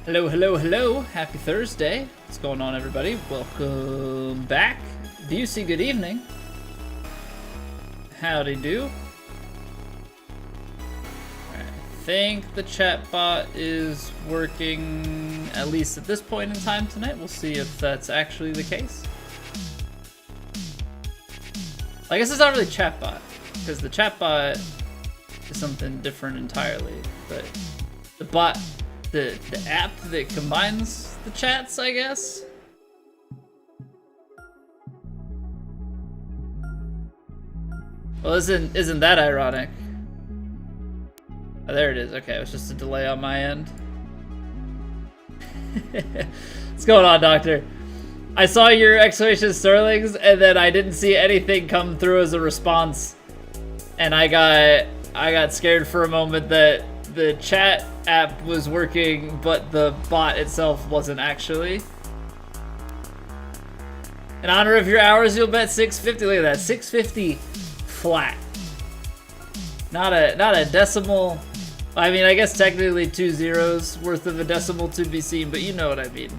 Hello, hello, hello. Happy Thursday. What's going on, everybody? Welcome back. Busey, good evening. Howdy do. I think the chat bot is working, at least at this point in time tonight. We'll see if that's actually the case. I guess it's not really chat bot, because the chat bot is something different entirely. But the bot, the app that combines the chats, I guess. Well, isn't that ironic? Oh, there it is. Okay, it was just a delay on my end. What's going on, Doctor? I saw your exclamation Sterlings, and then I didn't see anything come through as a response, and I got scared for a moment that the chat app was working, but the bot itself wasn't actually. In honor of your hours, you'll bet 650. Look at that, 650 flat. Not a decimal. I mean, I guess technically 2 zeros worth of a decimal to be seen, but you know what I mean.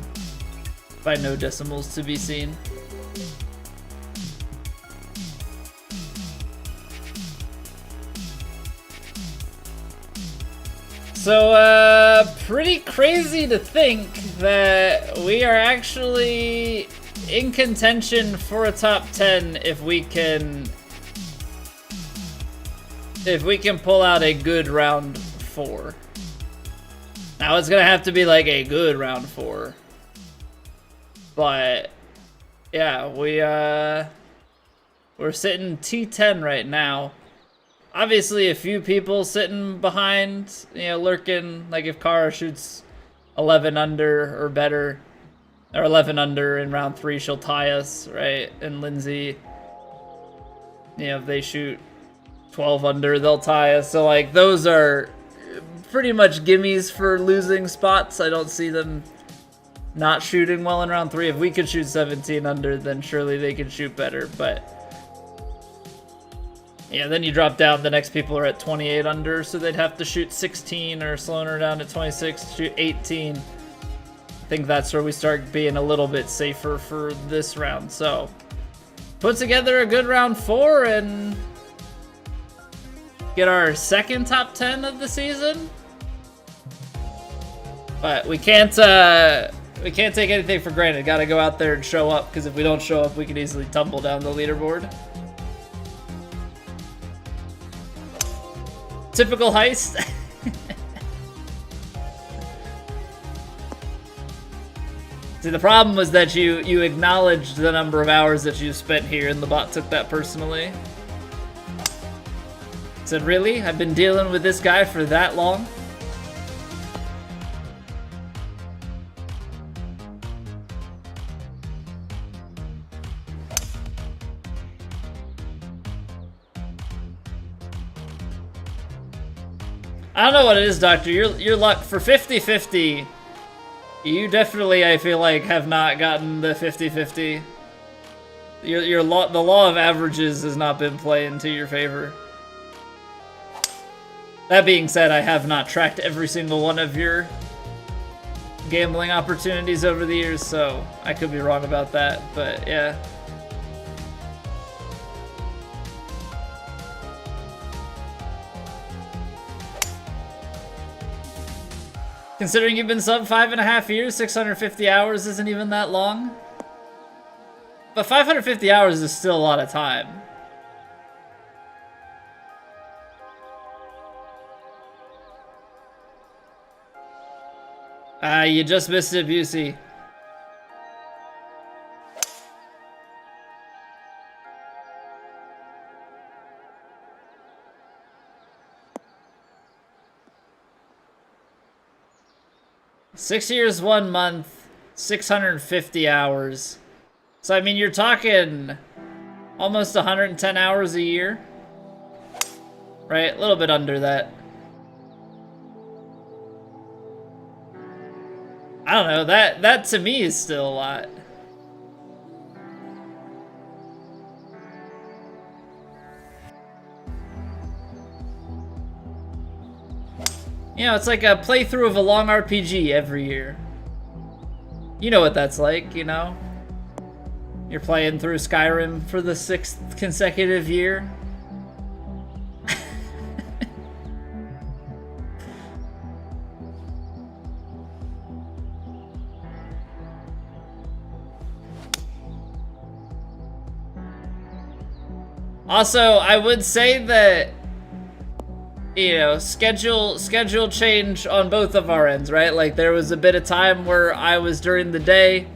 By no decimals to be seen. So, pretty crazy to think that we are actually in contention for a top 10 if we can pull out a good round 4. Now it's gonna have to be like a good round 4. But yeah, we're sitting T10 right now. Obviously, a few people sitting behind, you know, lurking. Like if Kara shoots 11 under or better, or 11 under in round 3, she'll tie us, right? And Lindsay, you know, if they shoot 12 under, they'll tie us. So like those are pretty much gimmies for losing spots. I don't see them not shooting well in round 3. If we could shoot 17 under, then surely they can shoot better. But yeah, then you drop down, the next people are at 28 under, so they'd have to shoot 16, or slowing her down to 26, shoot 18. I think that's where we start being a little bit safer for this round. So put together a good round 4 and get our second top 10 of the season. But we can't take anything for granted. Gotta go out there and show up, because if we don't show up, we can easily tumble down the leaderboard. Typical heist. See, the problem was that you acknowledged the number of hours that you spent here, and the bot took that personally. Said, really? I've been dealing with this guy for that long? I don't know what it is, Doctor. Your luck for 50-50. You definitely, I feel like, have not gotten the 50-50. The law of averages has not been playing to your favor. That being said, I have not tracked every single one of your gambling opportunities over the years, so I could be wrong about that, but yeah. Considering you've been sub 5.5 years, 650 hours isn't even that long. But 550 hours is still a lot of time. You just missed it, Busey. Six years, 1 month, 650 hours. So, I mean, you're talking almost 110 hours a year. Right? A little bit under that. I don't know, that to me is still a lot. You know, it's like a playthrough of a long RPG every year. You know what that's like, you know? You're playing through Skyrim for the 6th consecutive year. Also, I would say that, you know, schedule change on both of our ends, right? Like, there was a bit of time where I was during the day.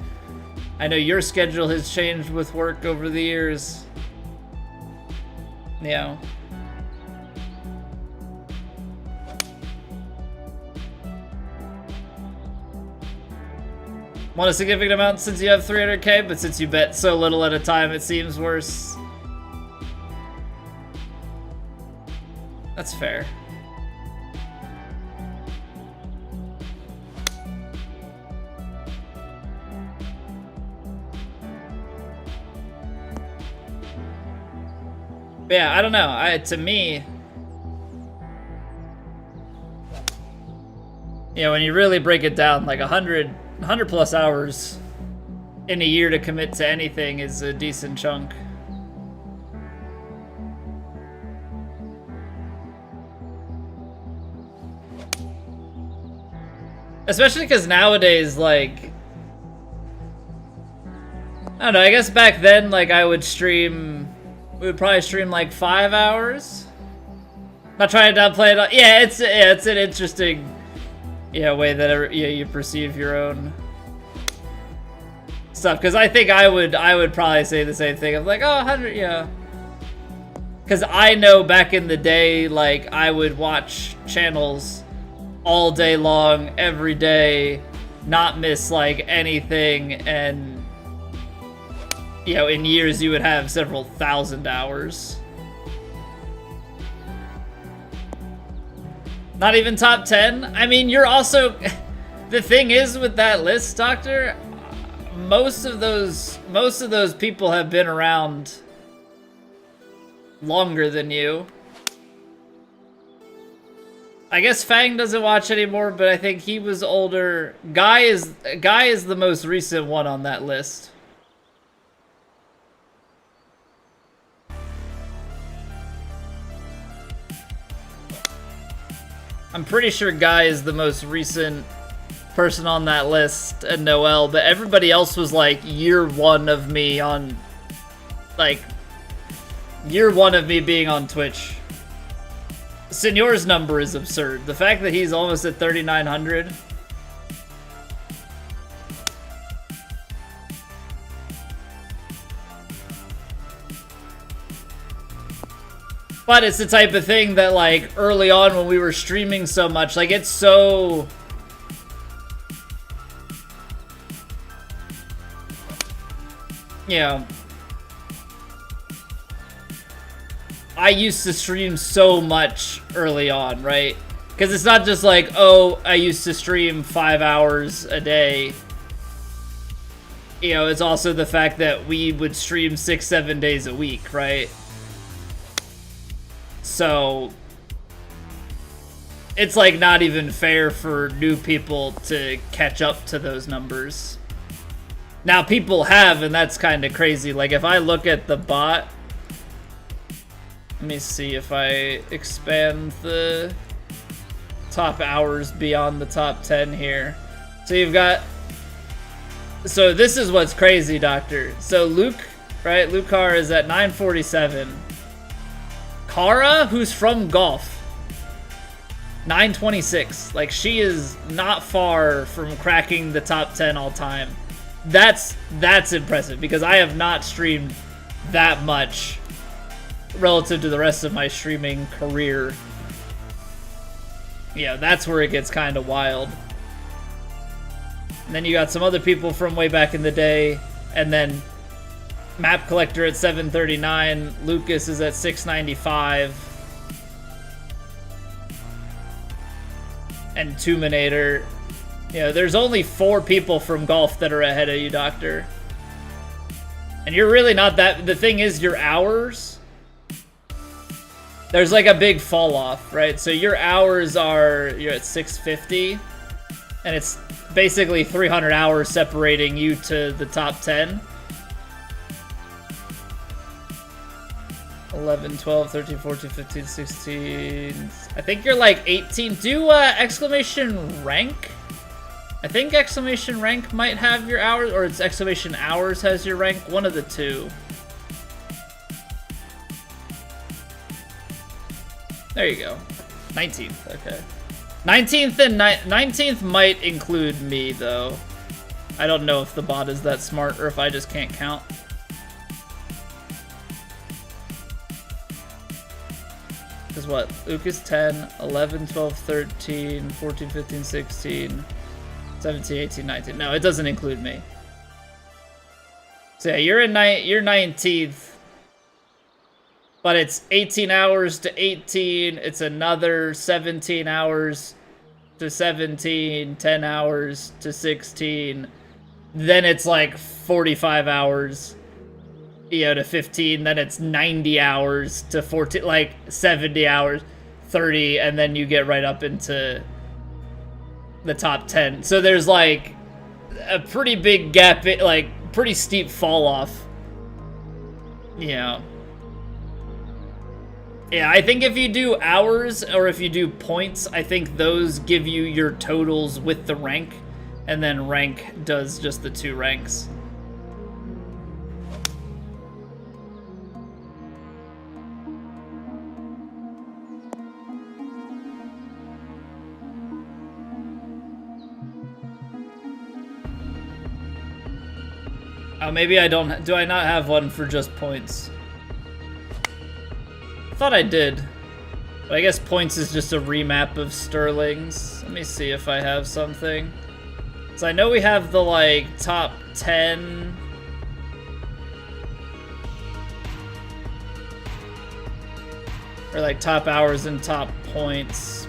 I know your schedule has changed with work over the years. You know. Want a significant amount since you have 300k, but since you bet so little at a time, it seems worse. That's fair. But yeah, I don't know. To me, you know, when you really break it down, like 100 plus hours in a year to commit to anything is a decent chunk. Especially because nowadays, like, I don't know, I guess back then, like, we would probably stream like 5 hours. Not trying to downplay it all. Yeah, it's an interesting, way that you perceive your own stuff. Because I think I would probably say the same thing of like, oh, 100, yeah. Because I know back in the day, like, I would watch channels all day long, every day, not miss like anything, and in years you would have several thousand hours. Not even top 10. I mean, you're also the thing is with that list, Doctor, most of those people have been around longer than you. I guess Fang doesn't watch anymore, but I think he was older. Guy is the most recent one on that list. I'm pretty sure Guy is the most recent person on that list, and Noel, but everybody else was like year one of me on, like, year one of me being on Twitch. Senor's number is absurd. The fact that he's almost at 3,900. But it's the type of thing that, like, early on when we were streaming so much, like, it's so... I used to stream so much early on, right? Because it's not just like, oh, I used to stream 5 hours a day. It's also the fact that we would stream 6-7 days a week, right? So it's like not even fair for new people to catch up to those numbers. Now people have, and that's kind of crazy. Like if I look at the bot, let me see if I expand the top hours beyond the top 10 here. So you've got, so this is what's crazy, Doctor. So Luke, right? Luke Carr is at 947. Kara, who's from golf, 926. Like, she is not far from cracking the top 10 all time. That's impressive because I have not streamed that much relative to the rest of my streaming career. That's where it gets kind of wild. And then you got some other people from way back in the day, and then Map Collector at 739, Lucas is at 695, and Tuminator. There's only 4 people from golf that are ahead of you, Doctor. And you're really not that, the thing is your hours there's like a big fall off, right? So your hours you're at 650, and it's basically 300 hours separating you to the top 10. 11, 12, 13, 14, 15, 16. I think you're like 18. Do exclamation rank? I think exclamation rank might have your hours, or it's exclamation hours has your rank. One of the two. There you go. 19th, okay. 19th and 19th might include me, though. I don't know if the bot is that smart or if I just can't count. Because what? Luke is 10, 11, 12, 13, 14, 15, 16, 17, 18, 19. No, it doesn't include me. So yeah, you're 19th. But it's 18 hours to 18. It's another 17 hours to 17, 10 hours to 16. Then it's like 45 hours, to 15. Then it's 90 hours to 14, like 70 hours, 30, and then you get right up into the top 10. So there's like a pretty big gap, like pretty steep fall off. Yeah, I think if you do hours or if you do points, I think those give you your totals with the rank, and then rank does just the 2 ranks. Oh, maybe I don't. Do I not have one for just points? I thought I did. But I guess points is just a remap of Sterling's. Let me see if I have something. So I know we have the, like, top 10. Or, like, top hours and top points.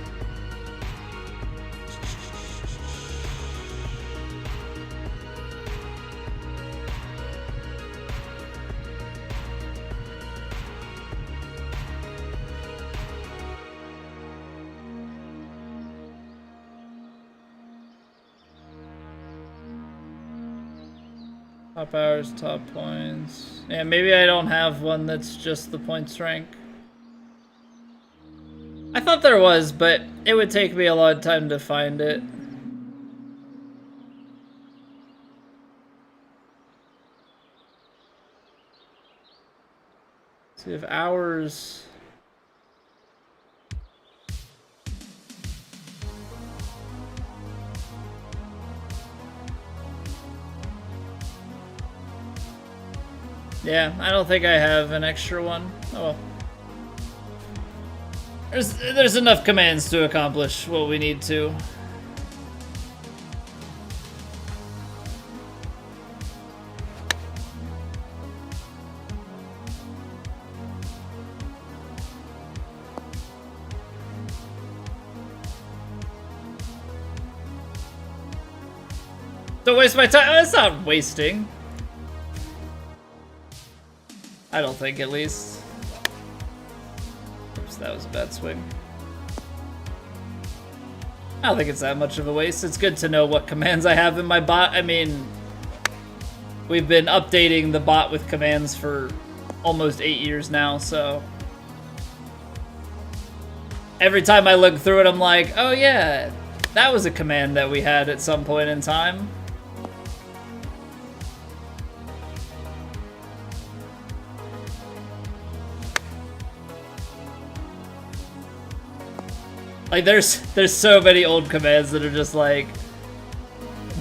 Top hours, top points. Yeah, maybe I don't have one that's just the points rank. I thought there was, but it would take me a lot of time to find it. See if hours... Yeah, I don't think I have an extra one. Oh well. There's enough commands to accomplish what we need to. Don't waste my time. It's not wasting. I don't think, at least. Oops, that was a bad swing. I don't think it's that much of a waste. It's good to know what commands I have in my bot. I mean, we've been updating the bot with commands for almost 8 years now, so... Every time I look through it, I'm like, oh yeah, that was a command that we had at some point in time. Like, there's so many old commands that are just like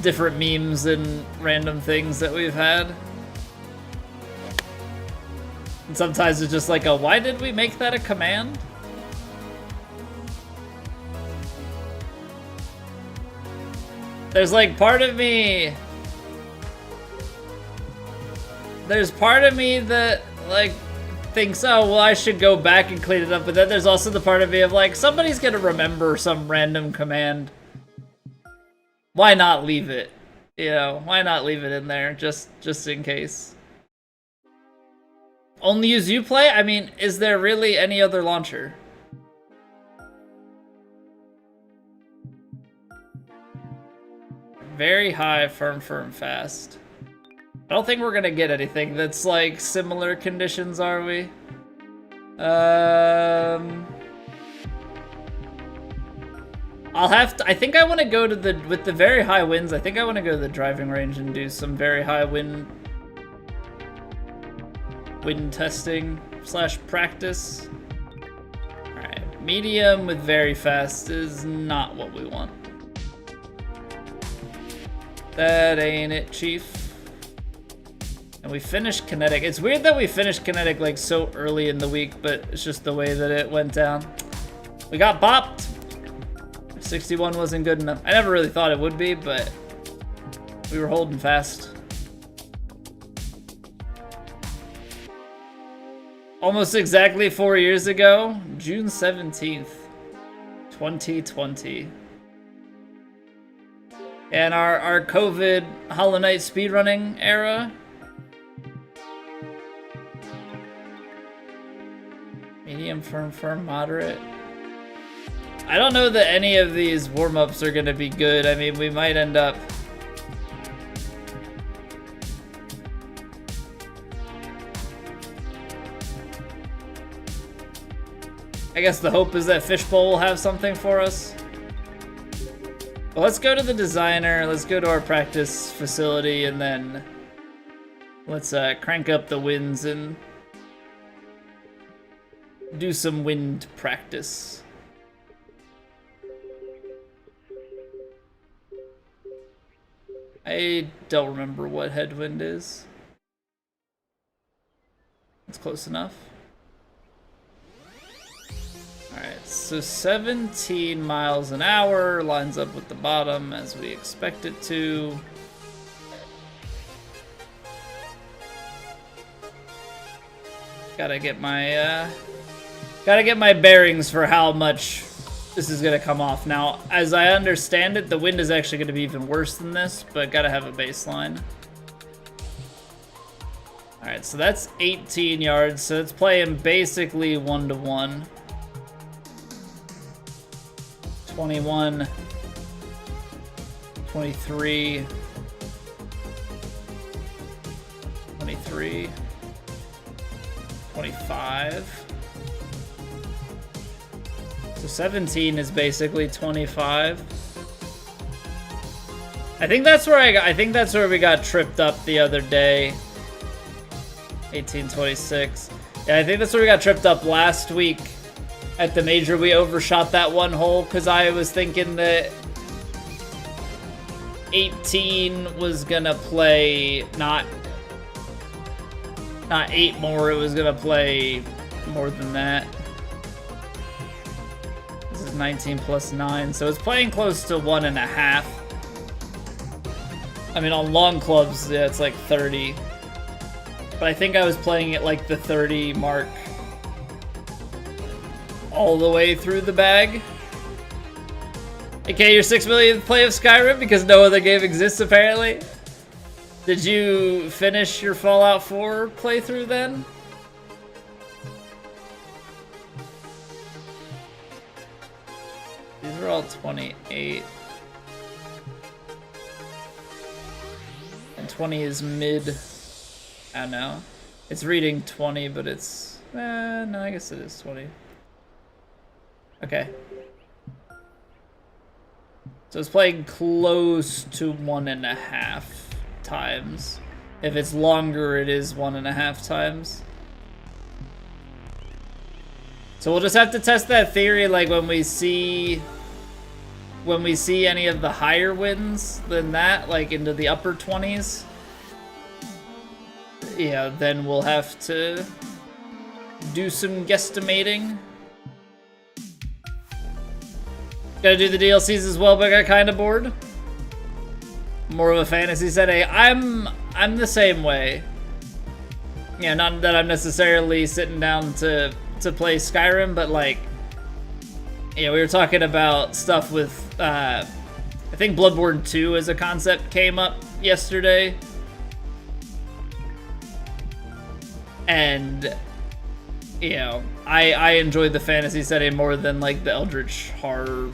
different memes and random things that we've had. And sometimes it's just like, why did we make that a command? There's like part of me... There's part of me that like thinks, oh, well, I should go back and clean it up, but then there's also the part of me of like, somebody's gonna remember some random command. Why not leave it? You know, why not leave it in there, just in case? Only use Uplay? I mean, is there really any other launcher? Very high, firm, fast. I don't think we're gonna get anything that's like similar conditions, are we? I'll have to, I think I want to go to the, with the very high winds, I think I want to go to the driving range and do some very high wind testing / practice. Alright, medium with very fast is not what we want. That ain't it, Chief. And we finished kinetic. It's weird that we finished kinetic like so early in the week, but it's just the way that it went down. We got bopped. 61 wasn't good enough. I never really thought it would be, but we were holding fast. Almost exactly 4 years ago, June 17th, 2020. And our COVID Hollow Knight speedrunning era. Medium, firm, moderate. I don't know that any of these warm-ups are gonna be good. I mean, we might end up... I guess the hope is that Fishbowl will have something for us. Well, let's go to the designer, let's go to our practice facility, and then let's crank up the winds and do some wind practice. I don't remember what headwind is. It's close enough. Alright, so 17 miles an hour lines up with the bottom as we expect it to. Gotta get my bearings for how much this is gonna come off. Now, as I understand it, the wind is actually gonna be even worse than this, but gotta have a baseline. Alright, so that's 18 yards, so it's playing basically 1-to-1. 21, 23, 23, 25. So 17 is basically 25. I think that's where we got tripped up the other day. 18, 26. Yeah, I think that's where we got tripped up last week. At the major, we overshot that one hole because I was thinking that 18 was gonna play not 8 more, it was gonna play more than that. This is 19 plus 9, so it's playing close to 1.5. I mean, on long clubs, yeah, it's like 30. But I think I was playing it like the 30 mark. All the way through the bag. Okay, your 6 millionth play of Skyrim because no other game exists apparently. Did you finish your Fallout 4 playthrough then? These are all 28. And 20 is mid. I don't know. It's reading 20, but it's... no, I guess it is 20. Okay. So it's playing close to 1.5 times. If it's longer, it is 1.5 times. So we'll just have to test that theory, like when we see any of the higher winds than that, like into the upper 20s. Yeah, then we'll have to do some guesstimating. Gotta do the DLCs as well, but I got kind of bored. More of a fantasy setting. I'm the same way. Yeah, not that I'm necessarily sitting down to play Skyrim, but like, yeah, we were talking about stuff with, I think Bloodborne 2 as a concept came up yesterday. And, you know, I enjoyed the fantasy setting more than, like, the Eldritch horror,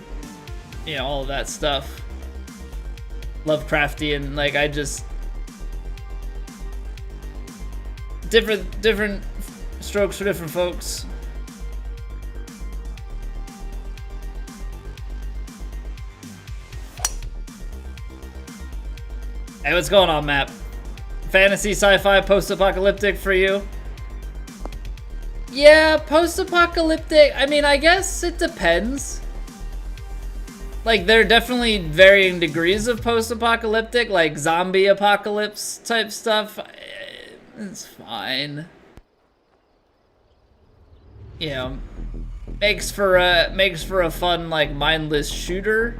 you know, all of that stuff. Lovecraftian, like, I just... Different strokes for different folks. Hey, what's going on, Map? Fantasy, sci-fi, post-apocalyptic for you? Yeah, post-apocalyptic, I mean, I guess it depends. Like, there are definitely varying degrees of post-apocalyptic, like zombie apocalypse type stuff. It's fine. You know, makes for a fun, like, mindless shooter.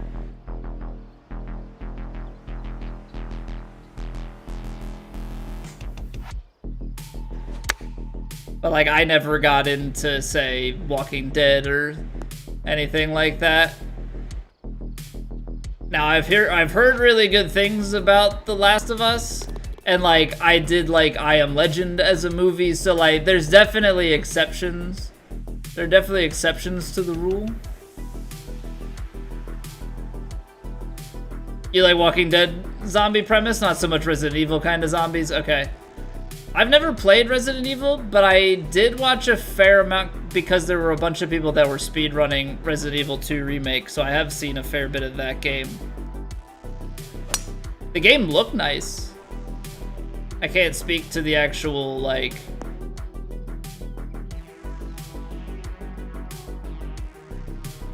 But, like, I never got into, say, Walking Dead or anything like that. Now, I've heard really good things about The Last of Us, and, like, I did, like, I Am Legend as a movie, so, like, there's definitely exceptions. There are definitely exceptions to the rule. You like Walking Dead zombie premise? Not so much Resident Evil kind of zombies? Okay. I've never played Resident Evil, but I did watch a fair amount because there were a bunch of people that were speedrunning Resident Evil 2 Remake, so I have seen a fair bit of that game. The game looked nice. I can't speak to the actual, like...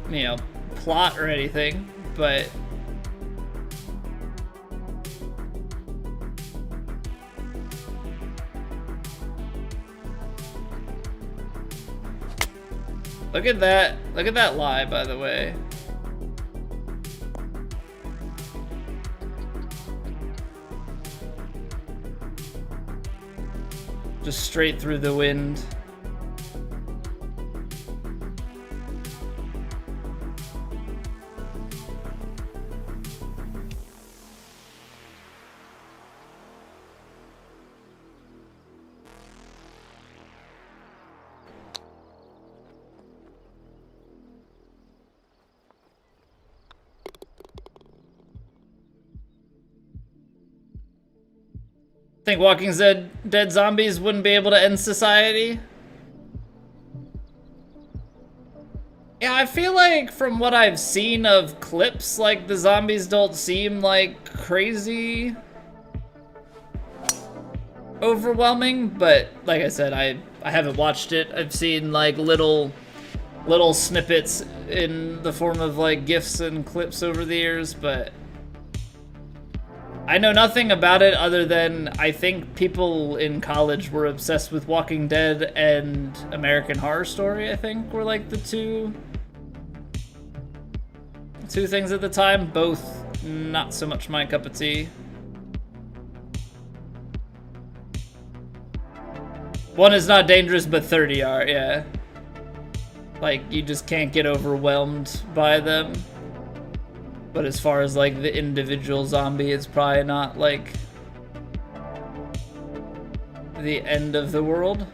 you know, plot or anything, but... Look at that lie, by the way. Just straight through the wind. Think Walking Dead zombies wouldn't be able to end society? Yeah, I feel like from what I've seen of clips, like the zombies don't seem like crazy overwhelming, but like I said, I haven't watched it. I've seen like little snippets in the form of like GIFs and clips over the years, but I know nothing about it other than I think people in college were obsessed with Walking Dead and American Horror Story, I think, were like the two things at the time. Both not so much my cup of tea. One is not dangerous, but 30 are, yeah. Like, you just can't get overwhelmed by them. But as far as, like, the individual zombie, it's probably not, like, the end of the world.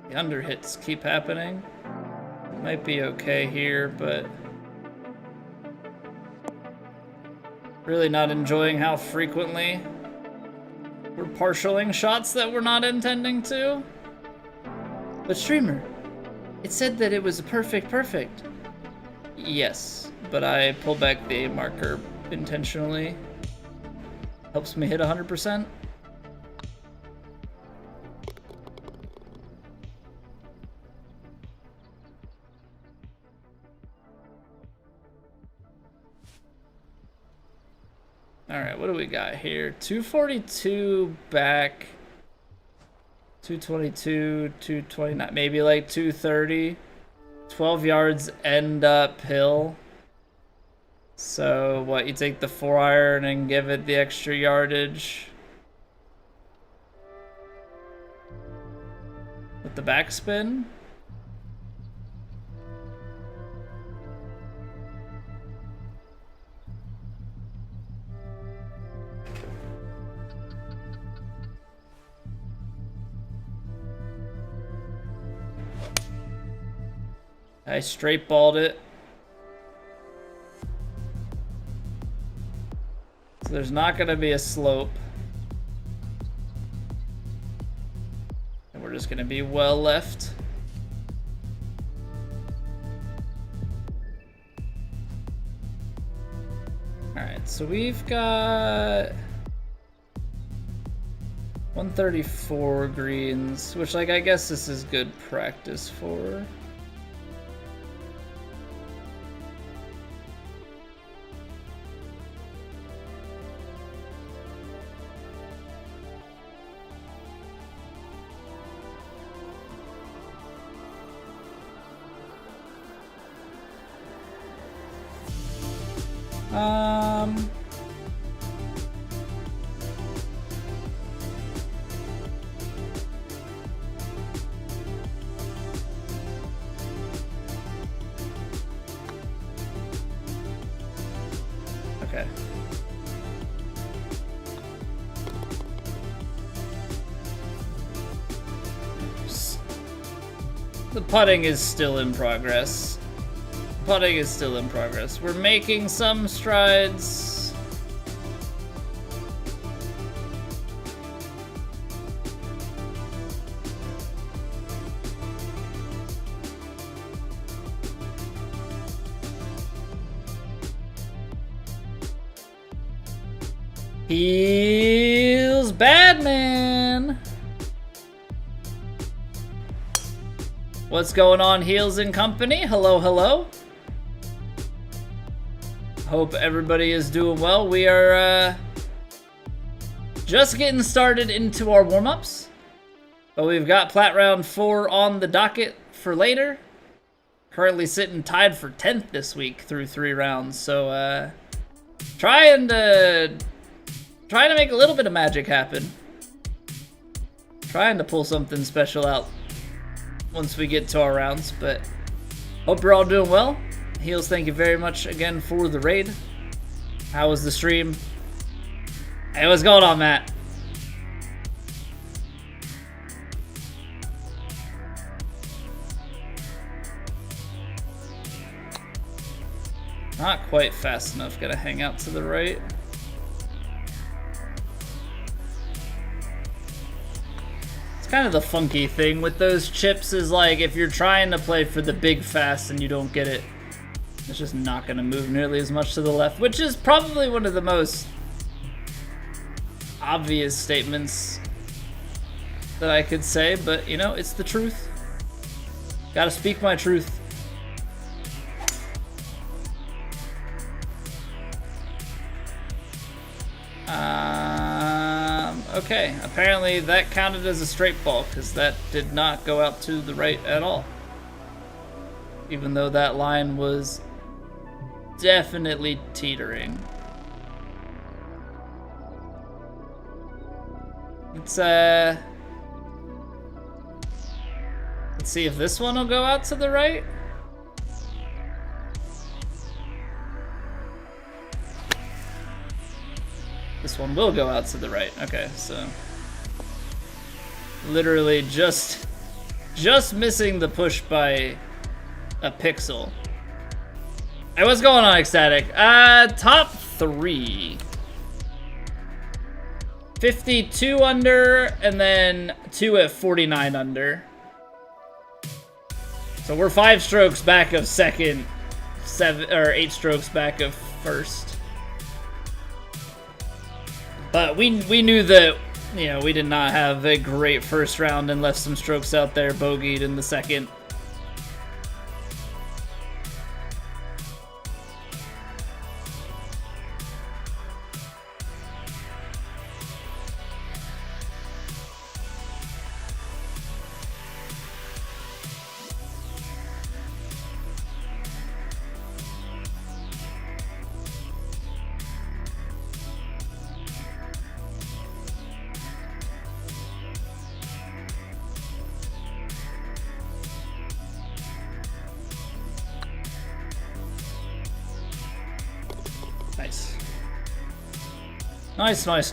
The underhits keep happening. Might be okay here, but... really not enjoying how frequently we're partialing shots that we're not intending to. But streamer, it said that it was a perfect. Yes, but I pulled back the A marker intentionally. Helps me hit 100%. Alright, what do we got here? 242 back. 222, 229, maybe like 230. 12 yards end uphill. So, what, you take the 4-iron and give it the extra yardage? With the backspin? I straight balled it. So there's not going to be a slope. And we're just going to be well left. Alright, so we've got 134 greens, which, like, I guess this is good practice for. Okay. The putting is still in progress. Putting is still in progress. We're making some strides. Heels bad, man. What's going on, Heels and Company? Hello, hello. Hope everybody is doing well. We are just getting started into our warm-ups, but we've got Plat round 4 on the docket for later. Currently sitting tied for 10th this week through 3 rounds, so trying to make a little bit of magic happen. Trying to pull something special out once we get to our rounds, but hope you're all doing well. Heels, thank you very much again for the raid. How was the stream? Hey, what's going on, Matt? Not quite fast enough. Gotta hang out to the right. It's kind of the funky thing with those chips is, like, if you're trying to play for the big fast and you don't get it, it's just not going to move nearly as much to the left, which is probably one of the most obvious statements that I could say, but, you know, it's the truth. Gotta speak my truth. Okay, apparently that counted as a straight ball, because that did not go out to the right at all. Even though that line was definitely teetering. Let's see if this one will go out to the right. This one will go out to the right. Okay, so literally just missing the push by a pixel. Hey, what's going on, Ecstatic? Top 3. 52 under, and then 2 at 49 under. So we're 5 strokes back of second, 8 strokes back of first. But we knew that, you know, we did not have a great first round and left some strokes out there, bogeyed in the second.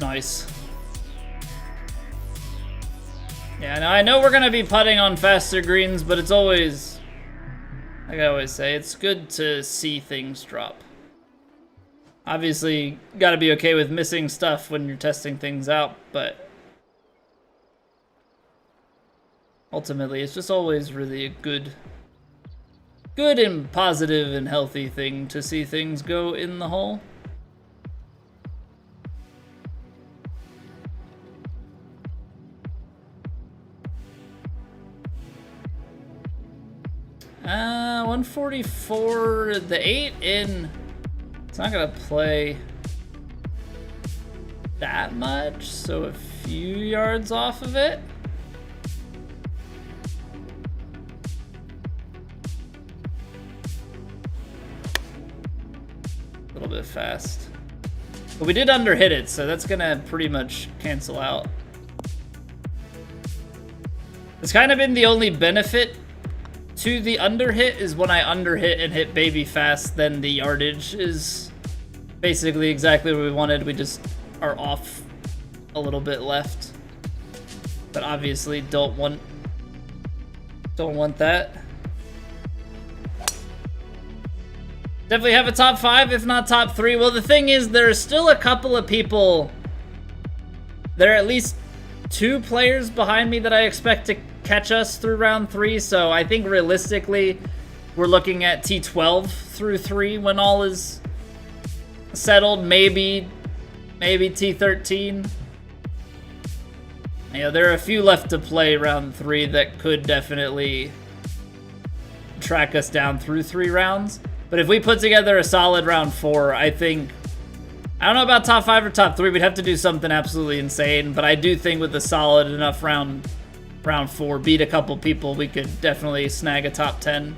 Nice. Yeah, now I know we're gonna be putting on faster greens, but it's always Like I always say, it's good to see things drop. Obviously, gotta be okay with missing stuff when you're testing things out, but ultimately, it's just always really a good and positive and healthy thing to see things go in the hole. Uh, 144, the 8 in, it's not gonna play that much, so a few yards off of it. A little bit fast. But we did underhit it, so that's gonna pretty much cancel out. It's kind of been the only benefit to the underhit is when I underhit and hit baby fast, then the yardage is basically exactly what we wanted. We just are off a little bit left. But obviously don't want that. Definitely have a top 5, if not top 3. Well, the thing is, there's still a couple of people. There are at least 2 players behind me that I expect to catch us through round 3, so I think realistically we're looking at T12 through 3 when all is settled. Maybe T13. You know, there are a few left to play round 3 that could definitely track us down through 3 rounds. But if we put together a solid round 4, I think, I don't know about top 5 or top 3, we'd have to do something absolutely insane, but I do think with a solid enough round 4, beat a couple people, we could definitely snag a top 10,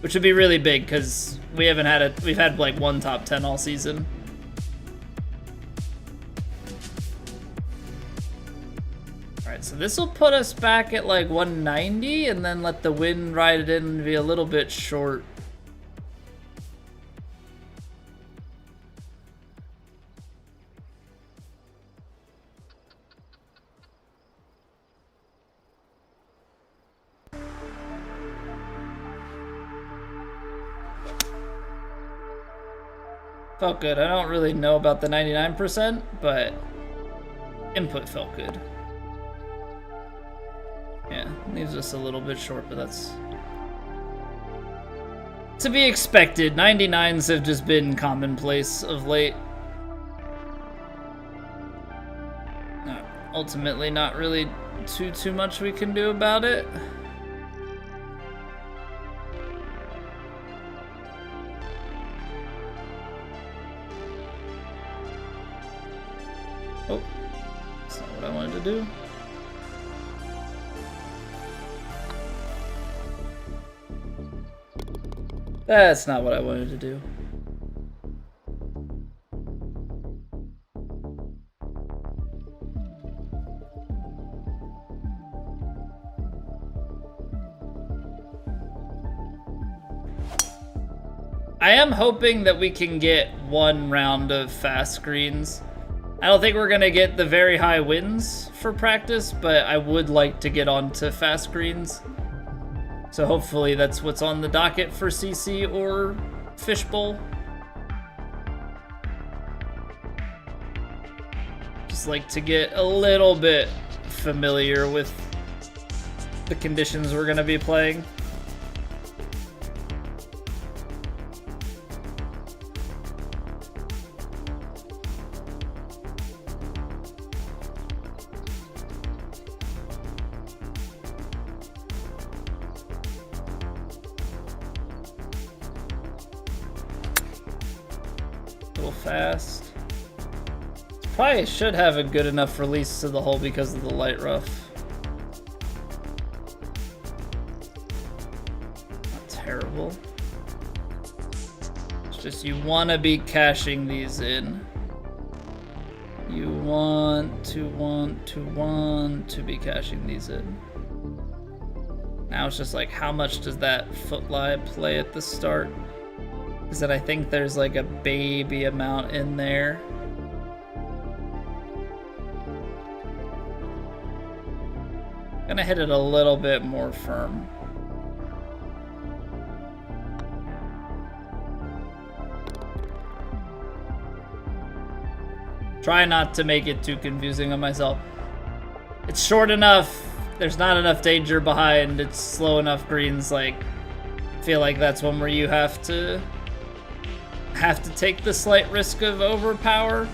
which would be really big because we've had like 1 top 10 all season. All right, so this will put us back at like 190 and then let the wind ride it in and be a little bit short. Felt good. I don't really know about the 99%, but input felt good. Yeah, leaves us a little bit short, but that's to be expected. 99s have just been commonplace of late. Ultimately, not really too much we can do about it. Oh, that's not what I wanted to do. That's not what I wanted to do. I am hoping that we can get 1 round of fast greens. I don't think we're gonna get the very high wins for practice, but I would like to get onto fast greens. So hopefully that's what's on the docket for CC or Fishbowl. Just like to get a little bit familiar with the conditions we're gonna be playing. Fast. Probably should have a good enough release to the hole because of the light rough. Not terrible. It's just you want to be cashing these in. You want to be cashing these in. Now it's just like, how much does that foot lie play at the start? Is that I think there's like a baby amount in there. Gonna hit it a little bit more firm. Try not to make it too confusing on myself. It's short enough. There's not enough danger behind. It's slow enough greens. Like, I feel like that's one where you have to take the slight risk of overpower.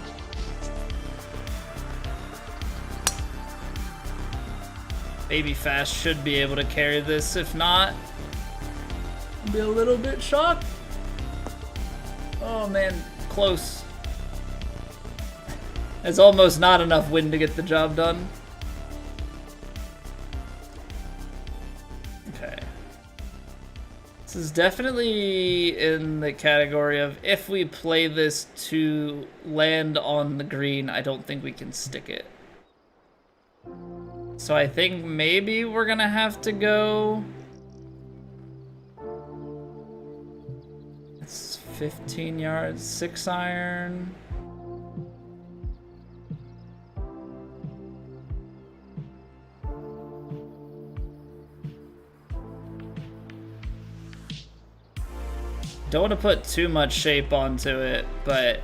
Baby Fast should be able to carry this. If not, I'll be a little bit shocked. Oh man, close. There's almost not enough wind to get the job done. Okay. This is definitely in the category of if we play this to land on the green, I don't think we can stick it. So I think maybe we're gonna have to go. It's 15 yards, 6 iron. Don't want to put too much shape onto it, but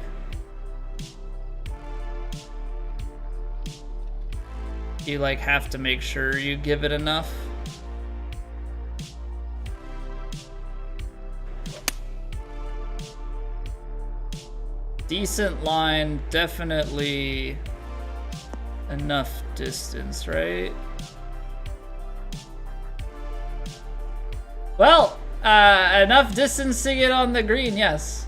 you like have to make sure you give it enough. Decent line, definitely enough distance, right? Well, enough distance to get on the green, yes.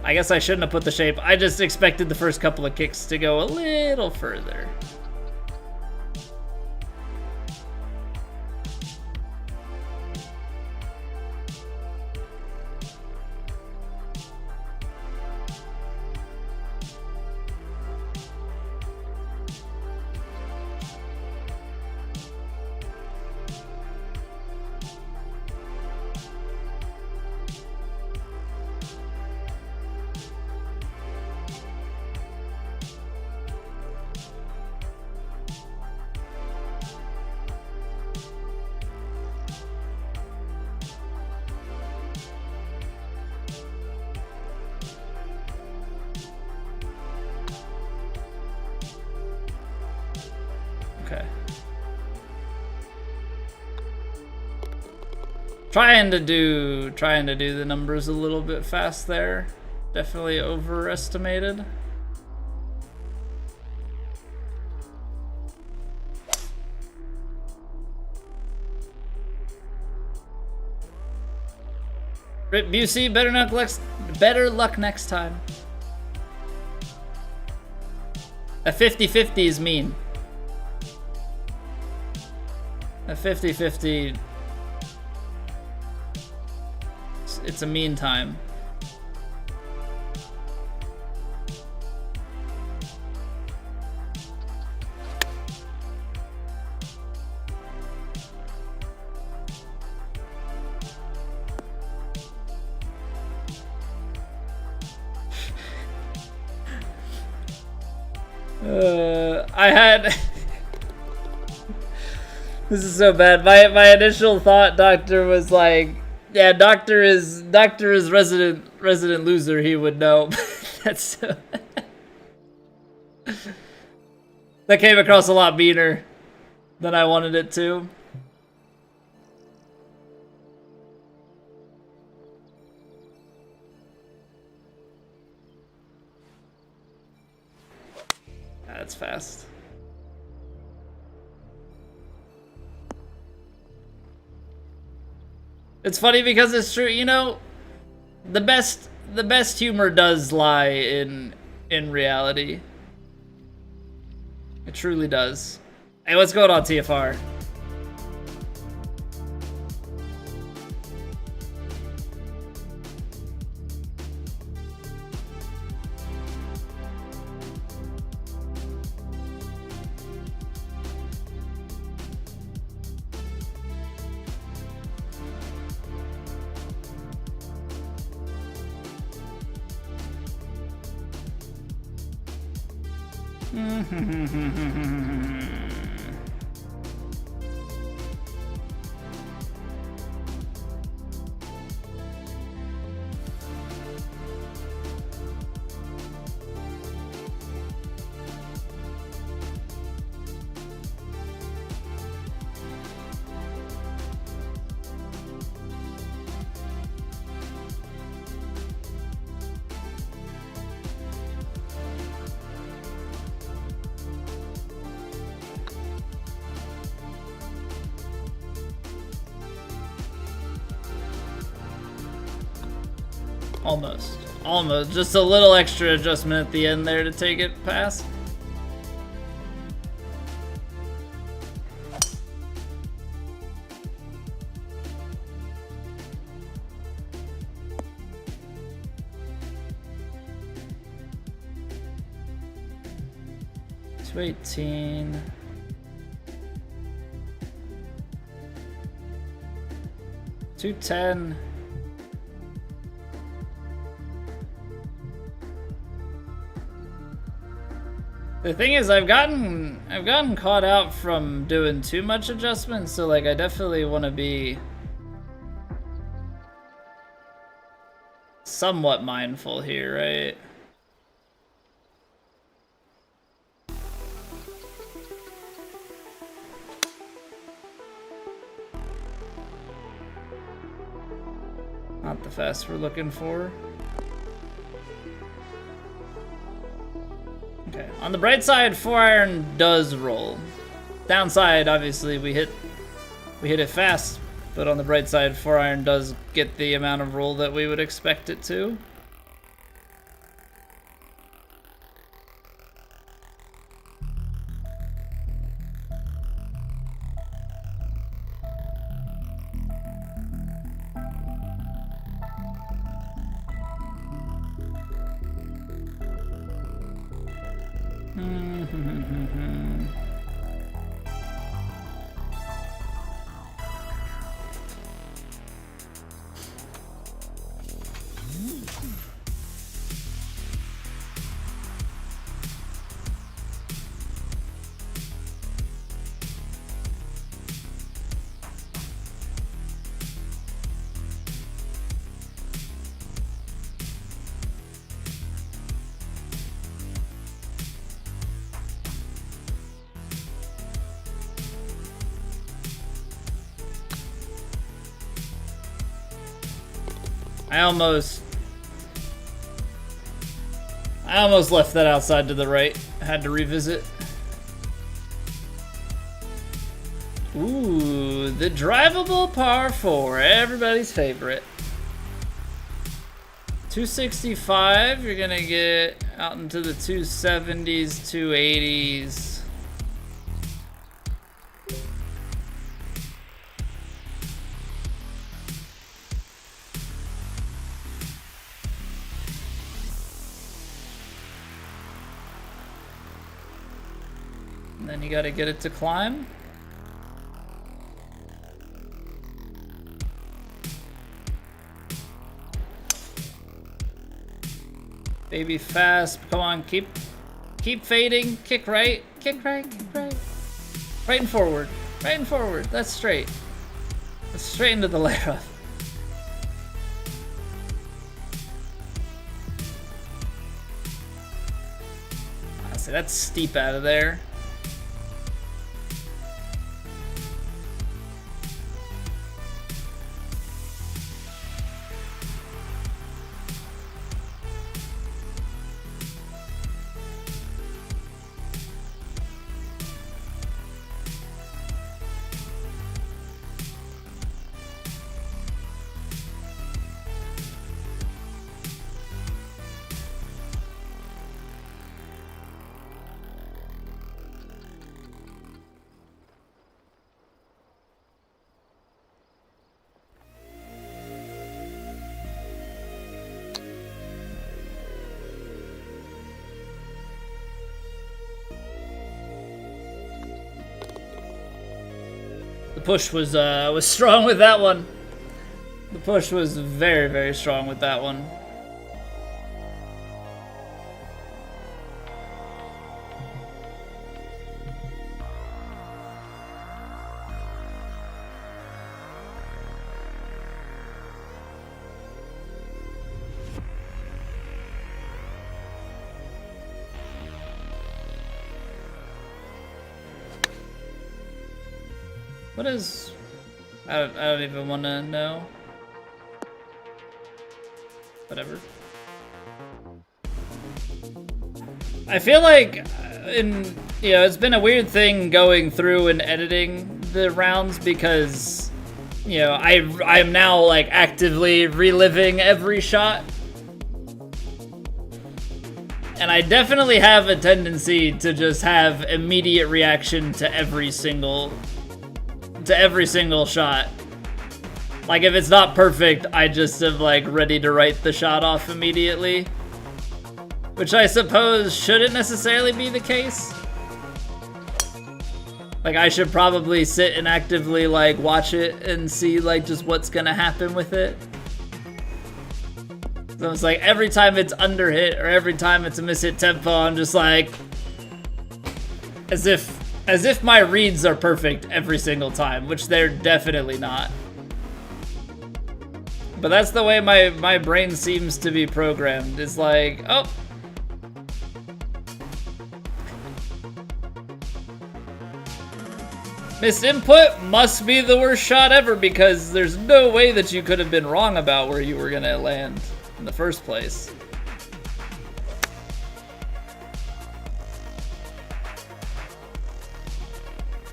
I guess I shouldn't have put the shape. I just expected the first couple of kicks to go a little further. Okay. Trying to do the numbers a little bit fast there. Definitely overestimated. Rip Busey, better luck next time. A 50-50 is mean. A 50-50, it's a mean time. I had... This is so bad. My initial thought, Doctor, was like, yeah, Doctor is resident loser. He would know. That's so... That came across a lot meaner than I wanted it to. That's fast. It's funny because it's true, you know, the best humor does lie in reality. It truly does. Hey, what's going on, TFR? Almost. Almost. Just a little extra adjustment at the end there to take it past. $218. $210. The thing is, I've gotten caught out from doing too much adjustment, so like I definitely want to be somewhat mindful here, right? Not the fast we're looking for. Okay, on the bright side, 4-iron does roll. Downside, obviously, we hit it fast, but on the bright side, 4-iron does get the amount of roll that we would expect it to. I almost left that outside to the right. Had to revisit. Ooh, the drivable par 4, everybody's favorite. 265, you're gonna get out into the 270s, 280s. And then you gotta get it to climb. Baby fast, come on, keep fading, kick right, kick right, kick right. Right and forward, that's straight. That's straight into the layoff. Honestly, that's steep out of there. The push was strong with that one. The push was very, very strong with that one. What is... I don't even want to know. Whatever. I feel like, it's been a weird thing going through and editing the rounds because, I am now like actively reliving every shot And I definitely have a tendency to just have immediate reaction to every single shot. Like, if it's not perfect, I just am, like, ready to write the shot off immediately. Which I suppose shouldn't necessarily be the case. Like, I should probably sit and actively, like, watch it and see, like, just what's gonna happen with it. So it's like, every time it's under hit or every time it's a miss-hit tempo, I'm just like... As if my reads are perfect every single time, which they're definitely not. But that's the way my brain seems to be programmed. It's like, oh. Missed input must be the worst shot ever because there's no way that you could have been wrong about where you were gonna land in the first place.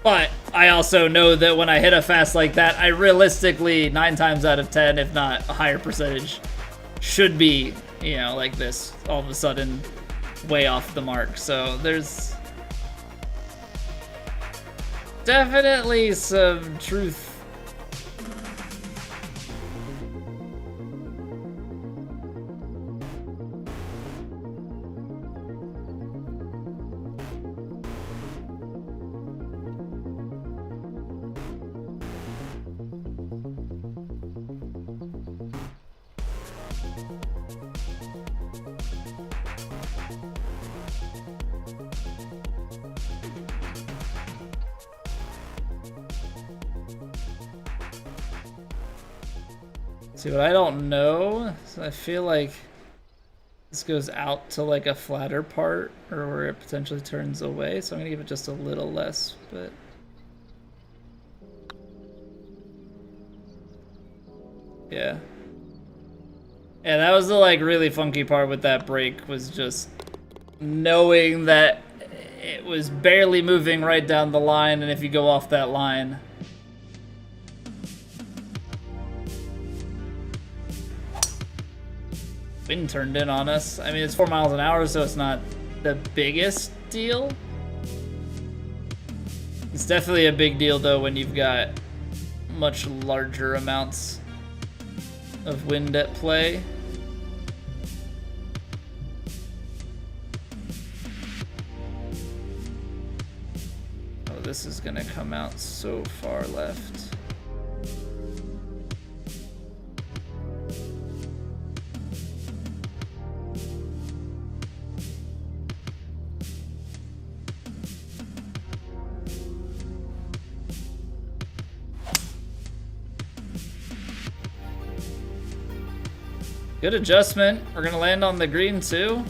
But I also know that when I hit a fast like that, I realistically, 9 times out of 10, if not a higher percentage, should be, you know, like this, all of a sudden, way off the mark. So there's definitely some truth. See, what I don't know, so I feel like this goes out to like a flatter part or where it potentially turns away, so I'm gonna give it just a little less, but yeah. Yeah, that was the like really funky part with that break, was just knowing that it was barely moving right down the line, and if you go off that line, wind turned in on us. I mean, it's 4 miles an hour, so it's not the biggest deal. It's definitely a big deal, though, when you've got much larger amounts of wind at play. Oh, this is gonna come out so far left. Good adjustment. We're gonna land on the green too.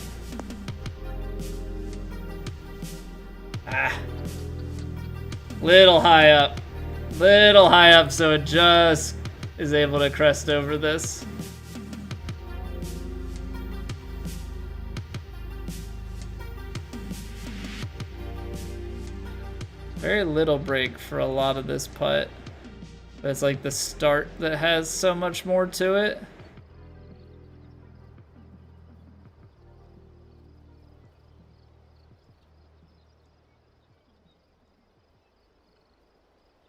Ah. Little high up. Little high up, so it just is able to crest over this. Very little break for a lot of this putt. But it's like the start that has so much more to it.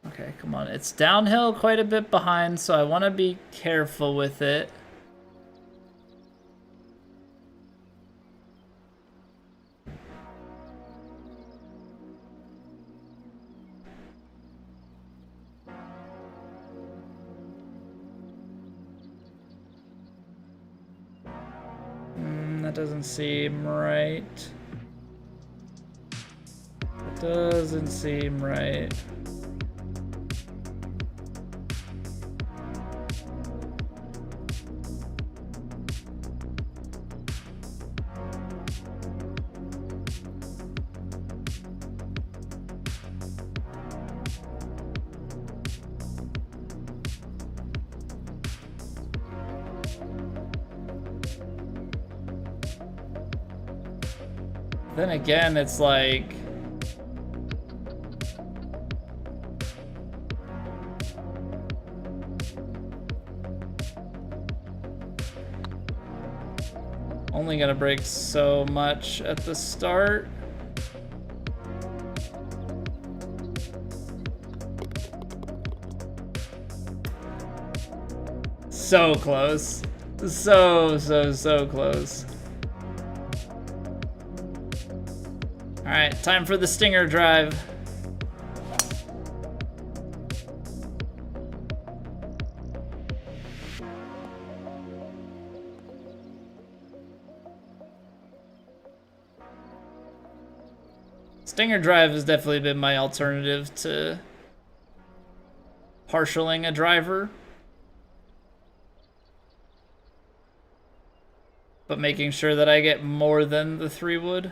Okay, come on. It's downhill quite a bit behind, so I want to be careful with it. That doesn't seem right. That doesn't seem right. Then again, it's like... only gonna break so much at the start. So close. So close. Alright, time for the stinger drive. Stinger drive has definitely been my alternative to partialing a driver. But making sure that I get more than the 3 wood.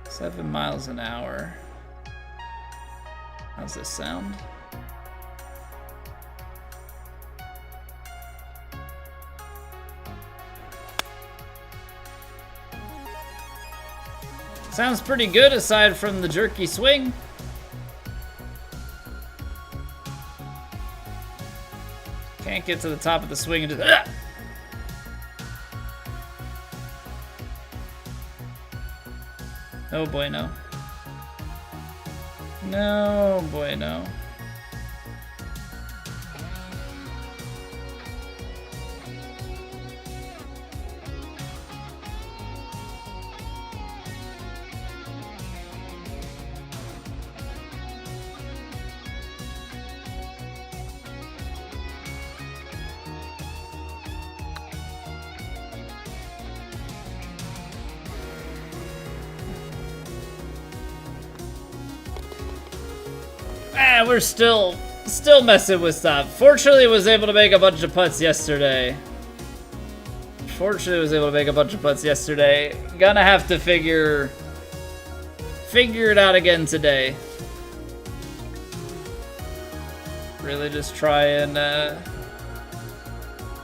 $7 miles an hour. How's this sound? Sounds pretty good aside from the jerky swing. Can't get to the top of the swing and just... Ah! Oh boy, no. No boy, no. We're still messing with stuff. Fortunately, was able to make a bunch of putts yesterday. Gonna have to figure it out again today. Really just try and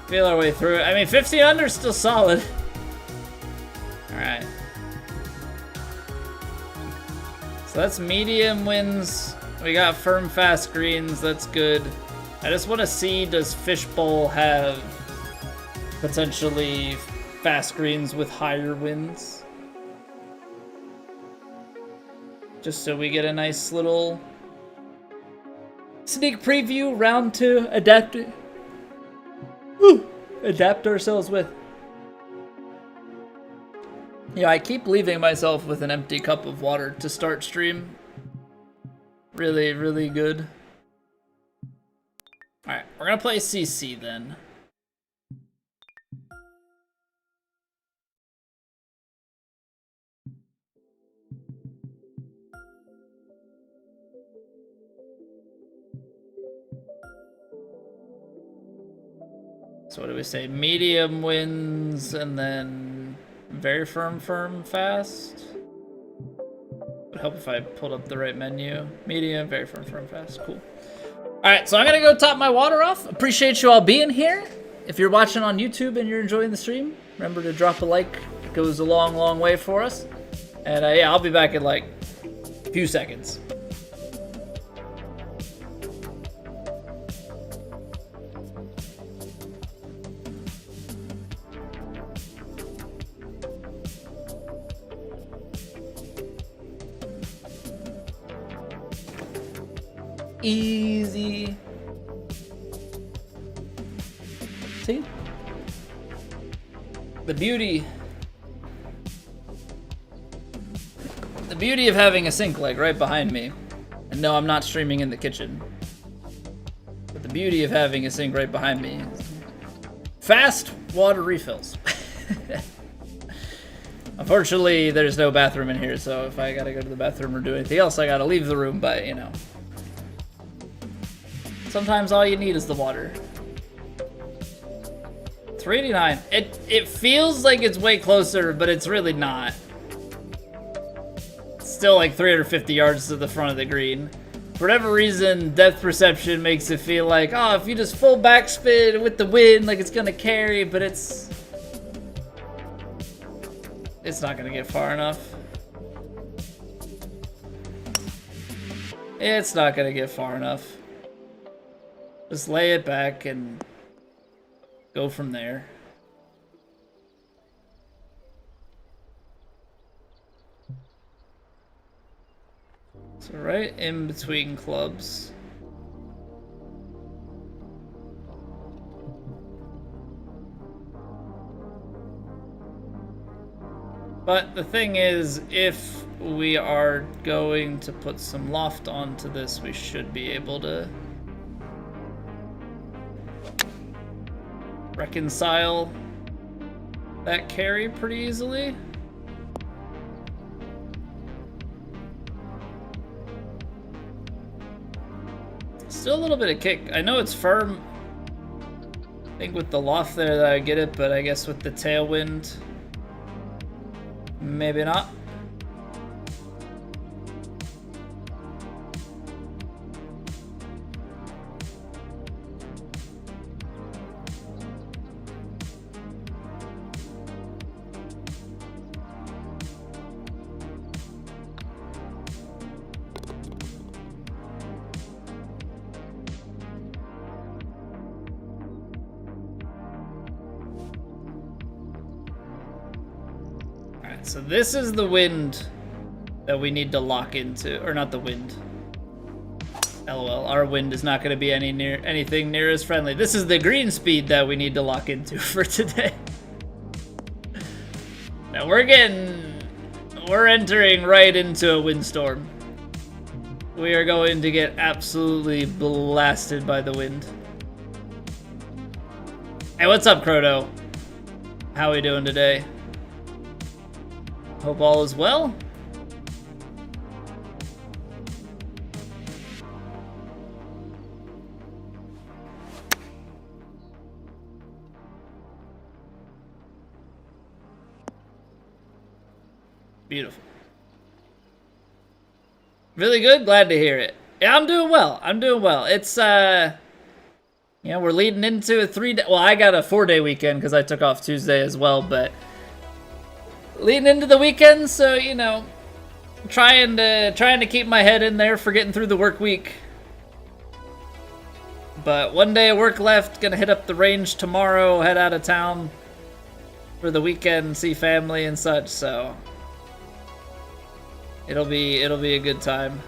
feel our way through it. I mean, 15 under is still solid. All right. So that's medium wins. We got firm fast greens, that's good. I just want to see, does Fishbowl have potentially fast greens with higher winds? Just so we get a nice little sneak preview round to adapt ourselves with. Yeah, I keep leaving myself with an empty cup of water to start stream. Really, really good. Alright, we're gonna play CC then. So what do we say? Medium wins and then very firm, fast. Would help if I pulled up the right menu. Medium, very firm, fast. Cool. Alright, so I'm gonna go top my water off. Appreciate you all being here. If you're watching on YouTube and you're enjoying the stream, remember to drop a like. It goes a long way for us. And yeah, I'll be back in like a few seconds. Easy. See? The beauty of having a sink like right behind me. And no, I'm not streaming in the kitchen. But the beauty of having a sink right behind me is fast water refills. Unfortunately, there's no bathroom in here, so if I gotta go to the bathroom or do anything else, I gotta leave the room, but you know. Sometimes all you need is the water. $3.89. It feels like it's way closer, but it's really not. It's still like 350 yards to the front of the green. For whatever reason, depth perception makes it feel like, oh, if you just full backspin with the wind, like it's gonna carry, but it's not gonna get far enough. It's not gonna get far enough. Just lay it back and go from there. So right in between clubs. But the thing is, if we are going to put some loft onto this, we should be able to reconcile that carry pretty easily. Still a little bit of kick. I know it's firm. I think with the loft there that I get it, but I guess with the tailwind, maybe not. So this is the wind that we need to lock into, or not the wind. LOL, our wind is not going to be anything near as friendly. This is the green speed that we need to lock into for today. Now we're entering right into a windstorm. We are going to get absolutely blasted by the wind. Hey, what's up, Croto? How we doing today? Hope all is well. Beautiful. Really good? Glad to hear it. Yeah, I'm doing well. I'm doing well. It's, we're leading into a 3-day... Well, I got a 4-day weekend because I took off Tuesday as well, but... leading into the weekend, so, you know, trying to keep my head in there for getting through the work week. But one day of work left, gonna hit up the range tomorrow, head out of town for the weekend, see family and such, so it'll be a good time.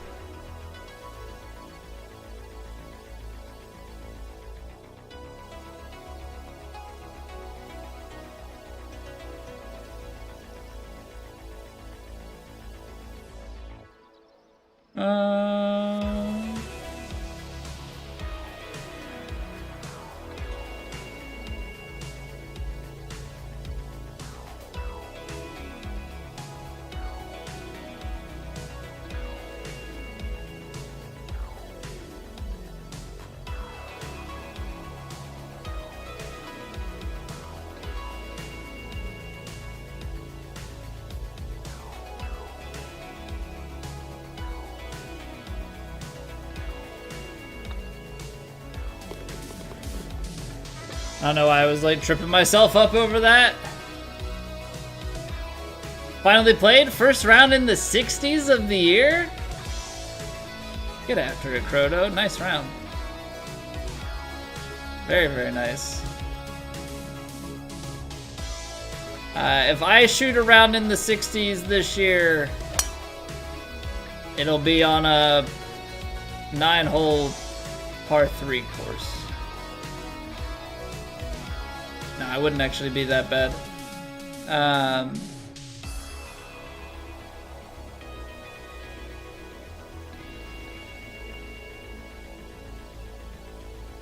I don't know why I was like tripping myself up over that. Finally played, first round in the 60s of the year. Get after it, Croto. Nice round. Very, very nice. If I shoot around in the 60s this year, it'll be on a 9-hole par 3 course. No, I wouldn't actually be that bad.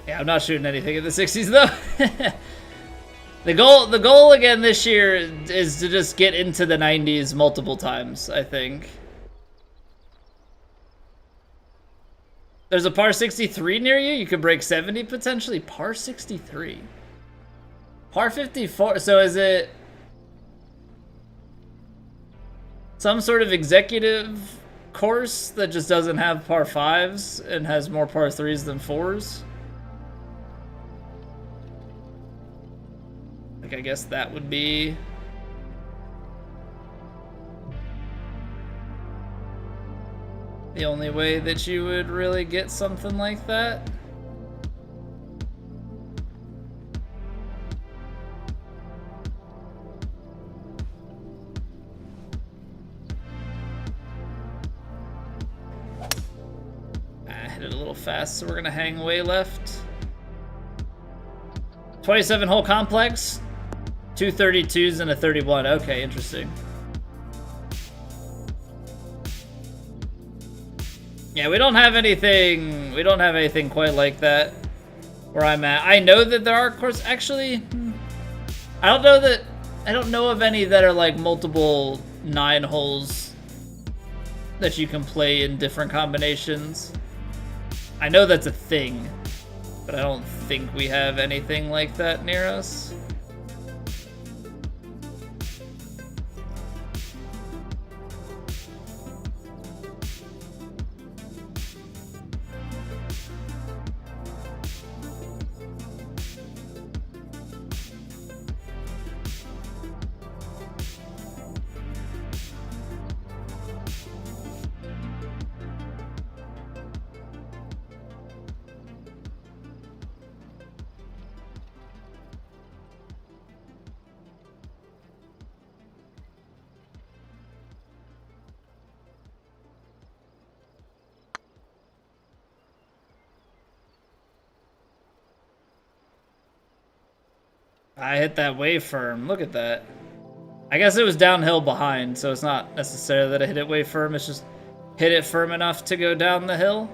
Yeah, I'm not shooting anything in the 60s though. The goal again this year is to just get into the 90s multiple times, I think. There's a par 63 near you. You could break 70 potentially. Par 63. Par 54. So is it some sort of executive course that just doesn't have par 5s and has more par 3s than 4s? Like, I guess that would be... the only way that you would really get something like that. I hit it a little fast, so we're gonna hang way left. 27 hole complex, 2 32s and a 31. Okay, interesting. Yeah, we don't have anything quite like that where I'm at. I know that there are courses, actually, I don't know of any that are like multiple 9 holes that you can play in different combinations. I know that's a thing, but I don't think we have anything like that near us. I hit that way firm. Look at that. I guess it was downhill behind, so it's not necessarily that I hit it way firm. It's just hit it firm enough to go down the hill.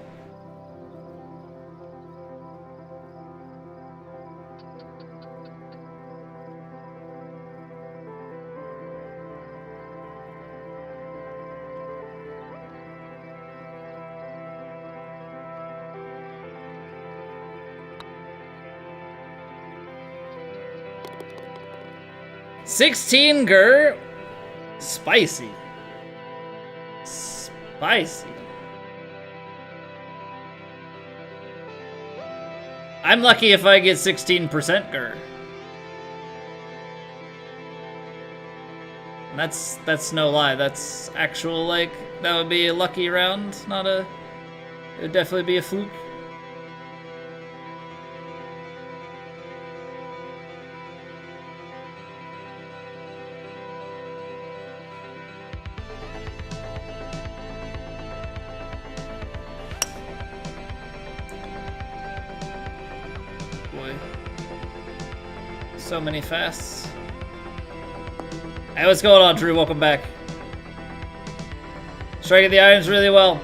$16 gur. Spicy. Spicy. I'm lucky if I get 16% gur. That's no lie. That's actual, like, that would be a lucky round, not a... It would definitely be a fluke. So many fasts. Hey, what's going on, Drew? Welcome back. Striking the irons really well.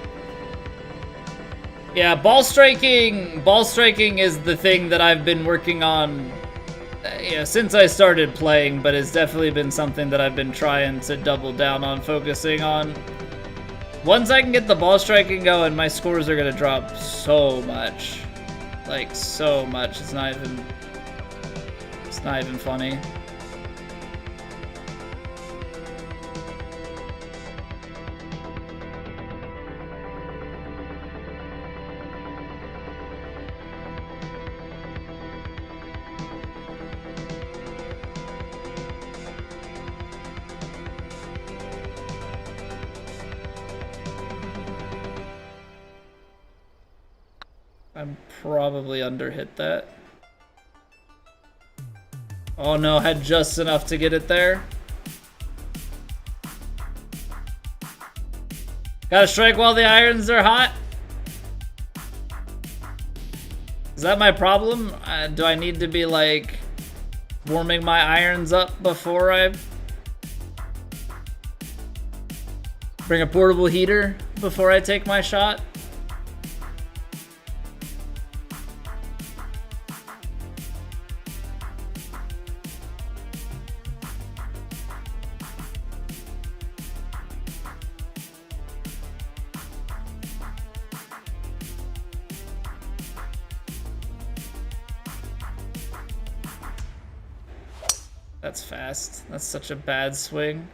Yeah, ball striking is the thing that I've been working on since I started playing, but it's definitely been something that I've been trying to double down on, focusing on. Once I can get the ball striking going, my scores are gonna drop so much. Like, so much. It's not even funny. I'm probably underhit that. Oh no, had just enough to get it there. Gotta strike while the irons are hot. Is that my problem? Do I need to be like warming my irons up before I bring a portable heater before I take my shot? That's fast. That's such a bad swing.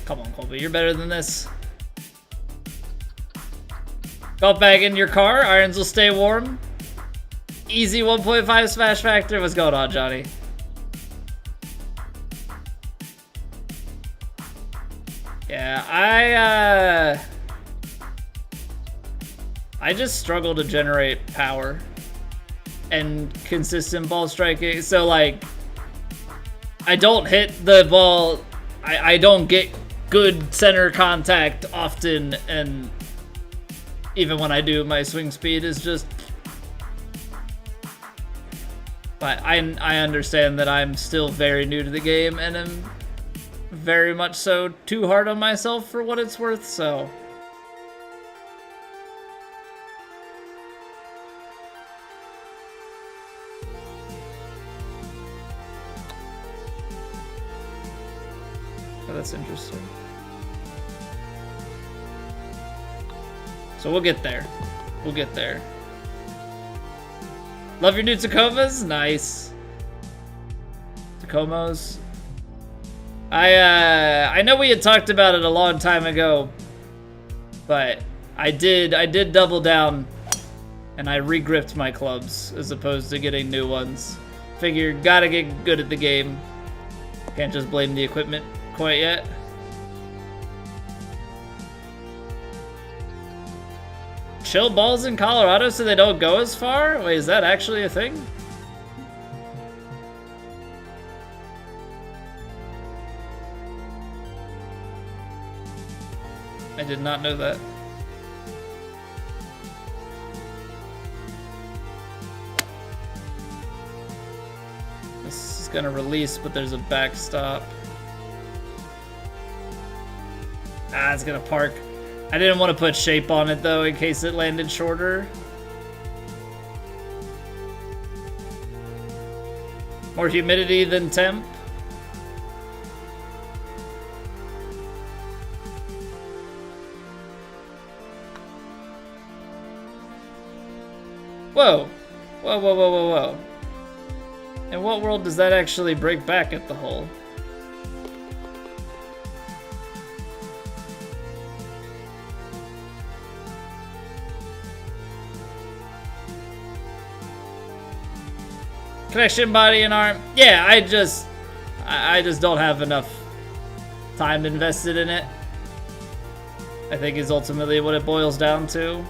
Come on, Colby, you're better than this. Golf bag in your car, irons will stay warm. Easy 1.5 smash factor. What's going on, Johnny? Yeah, I just struggle to generate power and consistent ball striking. So like, I don't hit the ball. I don't get good center contact often, and even when I do, my swing speed is just. But I understand that I'm still very new to the game, and am very much so too hard on myself for what it's worth, so. Oh, that's interesting. So we'll get there. We'll get there. Love your new Tacomas? Nice. Tacomos. I know we had talked about it a long time ago, but I did double down and I regripped my clubs as opposed to getting new ones. Figured gotta get good at the game. Can't just blame the equipment quite yet. Chill balls in Colorado so they don't go as far? Wait, is that actually a thing? I did not know that. This is gonna release, but there's a backstop. Ah, it's gonna park. I didn't want to put shape on it though in case it landed shorter. More humidity than temp. Whoa. Whoa, whoa, whoa, whoa, whoa. In what world does that actually break back at the hole? Connection, body, and arm. Yeah, I just don't have enough time invested in it. I think is ultimately what it boils down to.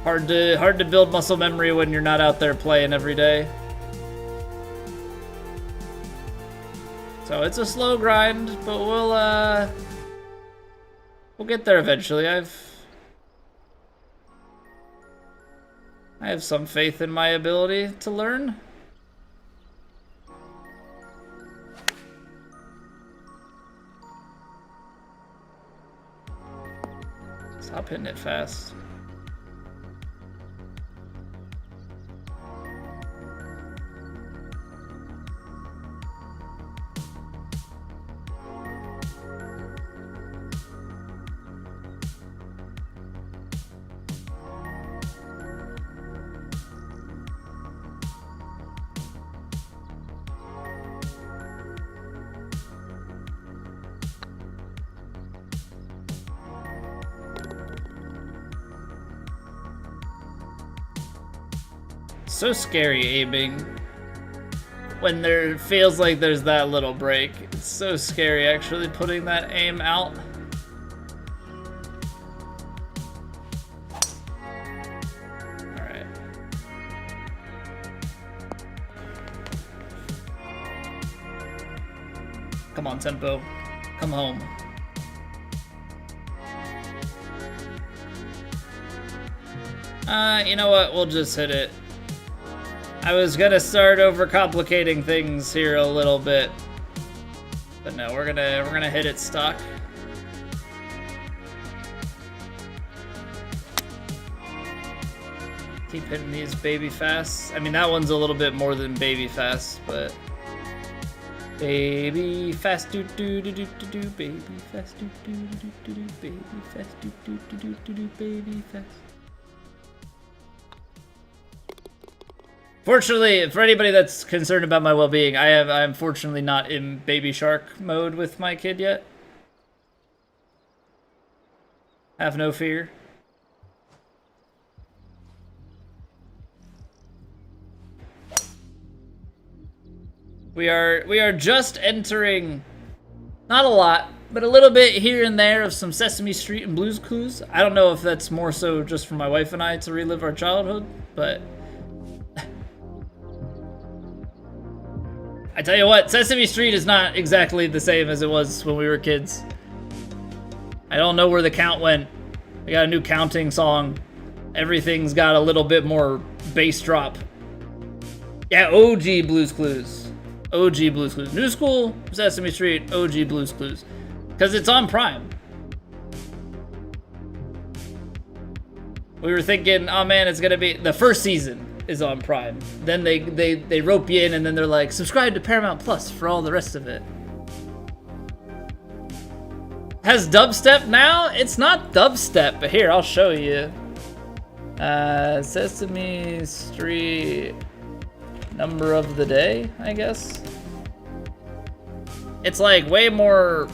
Hard to build muscle memory when you're not out there playing every day. So it's a slow grind, but we'll get there eventually. I have some faith in my ability to learn. Stop hitting it fast. So scary aiming when there feels like there's that little break. It's so scary actually putting that aim out. Alright. Come on, tempo. Come home. You know what? We'll just hit it. I was gonna start overcomplicating things here a little bit, but no, we're gonna hit it stock. Keep hitting these baby fast. I mean, that one's a little bit more than baby fast, but baby fast do do do do do do baby fast do do do do do baby fast do do do do do do baby fast. Fortunately, for anybody that's concerned about my well-being, I'm fortunately not in baby shark mode with my kid yet. Have no fear. We are just entering, not a lot, but a little bit here and there of some Sesame Street and Blue's Clues. I don't know if that's more so just for my wife and I to relive our childhood, but I tell you what, Sesame Street is not exactly the same as it was when we were kids. I don't know where the count went. We got a new counting song. Everything's got a little bit more bass drop. Yeah, OG Blue's Clues. OG Blue's Clues. New school, Sesame Street, OG Blue's Clues. Because it's on Prime. We were thinking, oh man, it's gonna be... The first season is on Prime. Then they rope you in and then they're like, subscribe to Paramount Plus for all the rest of it. Has dubstep now? It's not dubstep, but here, I'll show you. Sesame Street number of the day, I guess. It's like way more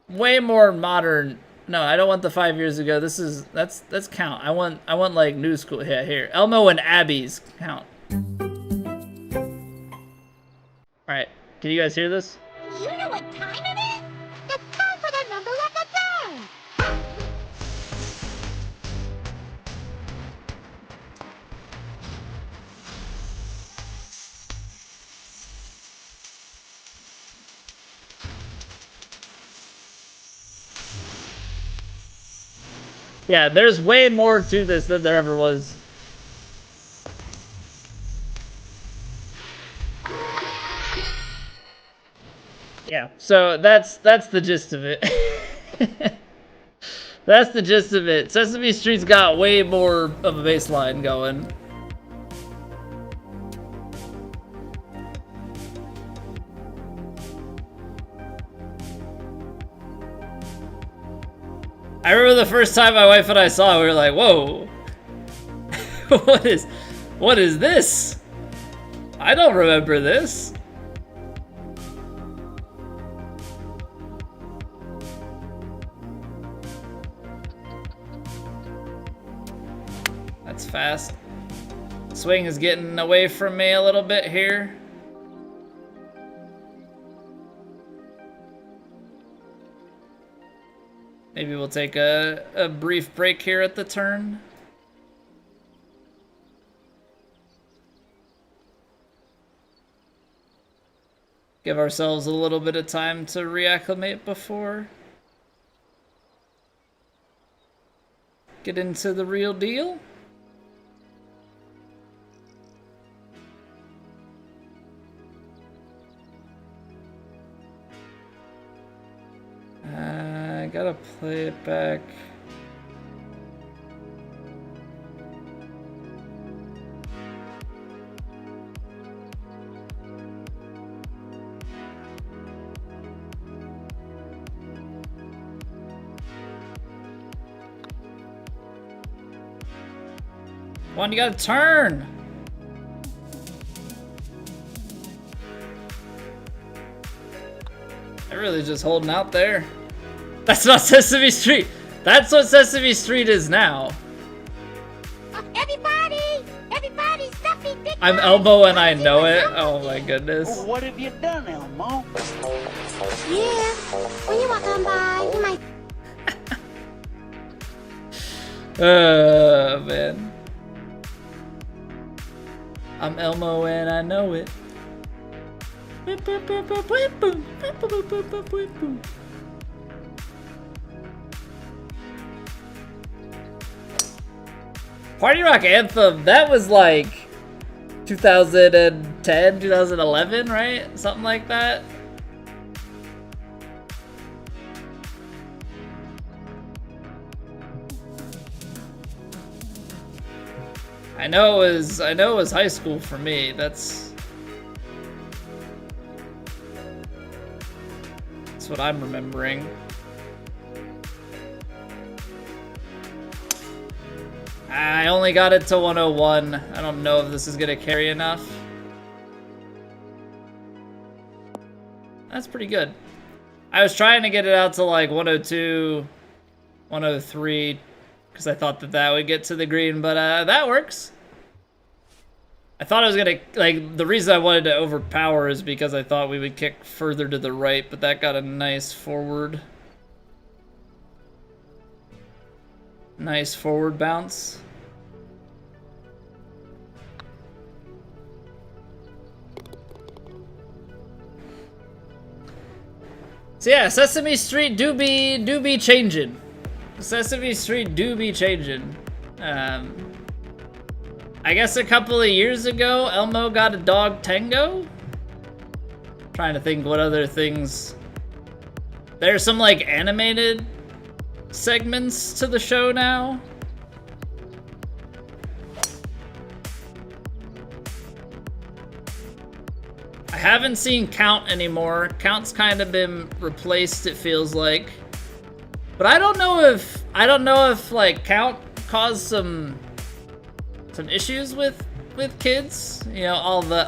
modern. No, I don't want the 5 years ago. That's count. I want like new school. Yeah, here. Elmo and Abby's count. All right, can you guys hear this? You know what time it is? It's time for the number of the day! Yeah, there's way more to this than there ever was. Yeah, so that's the gist of it. That's the gist of it. Sesame Street's got way more of a bass line going. I remember the first time my wife and I saw it, we were like, whoa. What is this? I don't remember this. That's fast. Swing is getting away from me a little bit here. Maybe we'll take a brief break here at the turn. Give ourselves a little bit of time to reacclimate before get into the real deal. I gotta play it back. One, you gotta turn. They're really just holding out there. That's not Sesame Street. That's what Sesame Street is now. Everybody, stuffy big. I'm Elmo and I know it. Oh my goodness. Well, what have you done, Elmo? Yeah, when you walk on by, you might. Man. I'm Elmo and I know it. Party Rock Anthem, that was like 2010, 2011, right? Something like that. I know it was high school for me. That's what I'm remembering. I only got it to 101. I don't know if this is gonna carry enough. That's pretty good. I was trying to get it out to like 102, 103, because I thought that would get to the green, but that works. I thought I was gonna, like, the reason I wanted to overpower is because I thought we would kick further to the right, but that got a nice forward. Nice forward bounce. So yeah, Sesame Street do be changing. Sesame Street do be changing. I guess a couple of years ago, Elmo got a dog Tango. Trying to think what other things. There's some like animated segments to the show now. I haven't seen Count anymore. Count's kind of been replaced, it feels like. But I don't know if like Count caused some issues with kids, you know, all the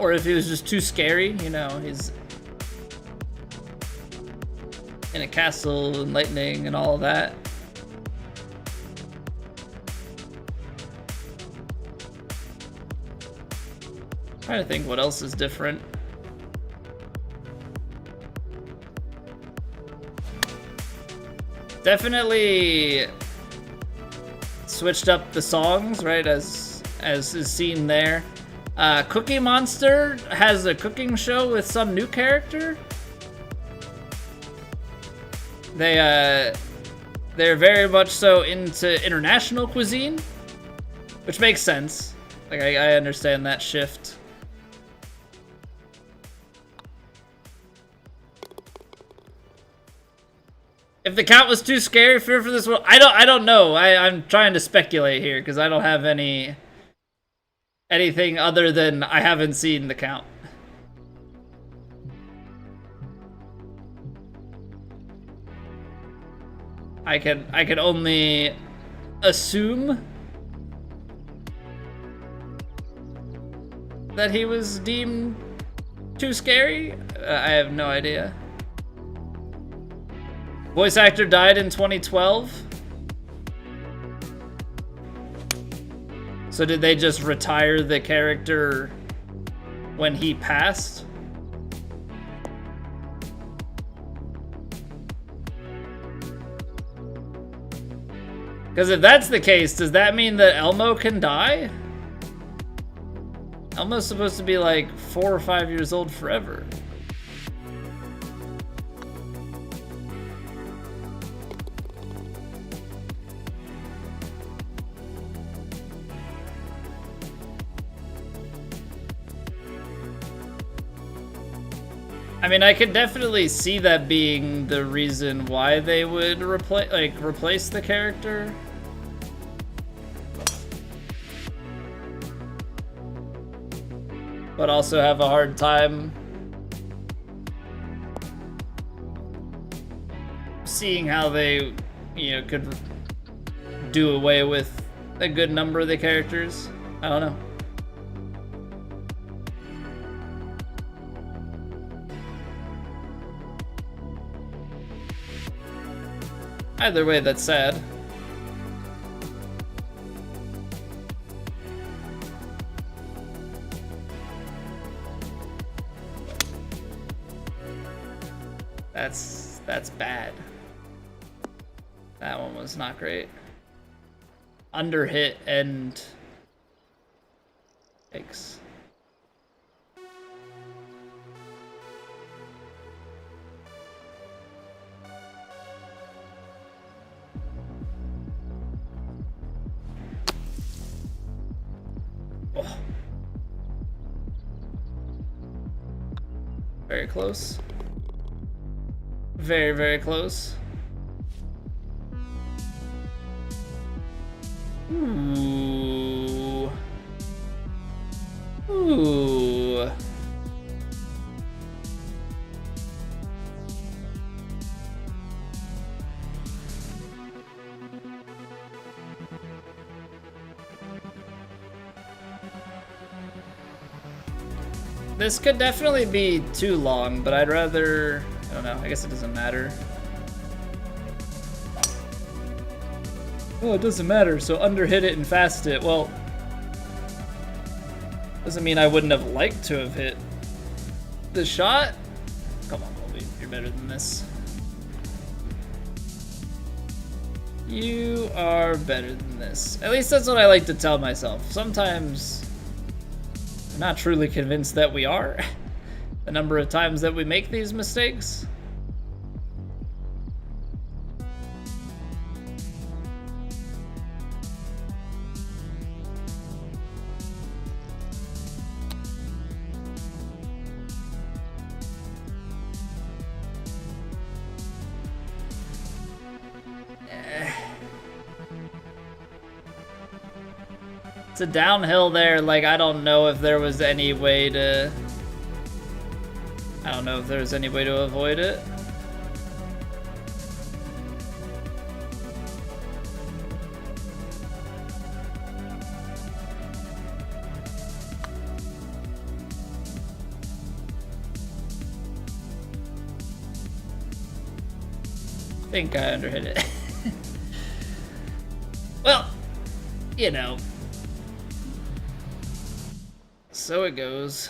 or if it was just too scary, you know, he's in a castle and lightning and all of that. Trying to think what else is different. Definitely switched up the songs, right, as is seen there. Cookie Monster has a cooking show with some new character. They're very much so into international cuisine, which makes sense. Like I understand that shift. If the Count was too scary for this one, I don't know. I'm trying to speculate here because I don't have anything other than I haven't seen the Count. I can only assume that he was deemed too scary. I have no idea. Voice actor died in 2012. So did they just retire the character when he passed? Because if that's the case, does that mean that Elmo can die? Elmo's supposed to be like 4 or 5 years old forever. I mean, I could definitely see that being the reason why they would replace the character. But also have a hard time seeing how they, you know, could do away with a good number of the characters. I don't know. Either way, that's sad. That's bad. That one was not great. Under hit and yikes. Oh. Very close. Very, very close. Ooh. Ooh. This could definitely be too long, but I'd rather... I don't know, I guess it doesn't matter. Oh, it doesn't matter, so underhit it and fast it. Well, doesn't mean I wouldn't have liked to have hit the shot. Come on, Colby, you're better than this. You are better than this. At least that's what I like to tell myself. Sometimes I'm not truly convinced that we are. The number of times that we make these mistakes. It's a downhill there, like I don't know if there was any way to... I don't know if there was any way to avoid it. I think I underhit it. Well, you know. So it goes.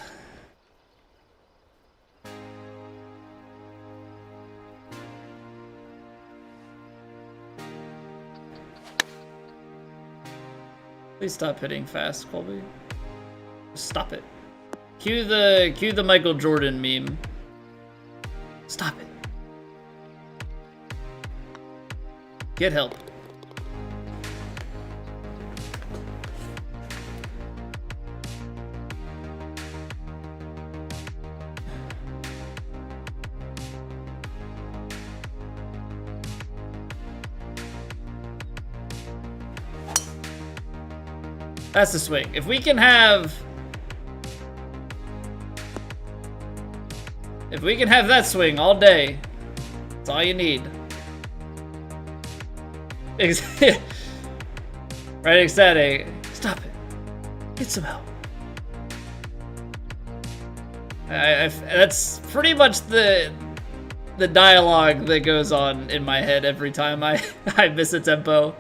Please stop hitting fast, Colby. Just stop it. Cue the Michael Jordan meme. Stop it. Get help. That's the swing. If we can have that swing all day, that's all you need. Right, ecstatic. Stop it. Get some help. That's pretty much the dialogue that goes on in my head every time I miss a tempo.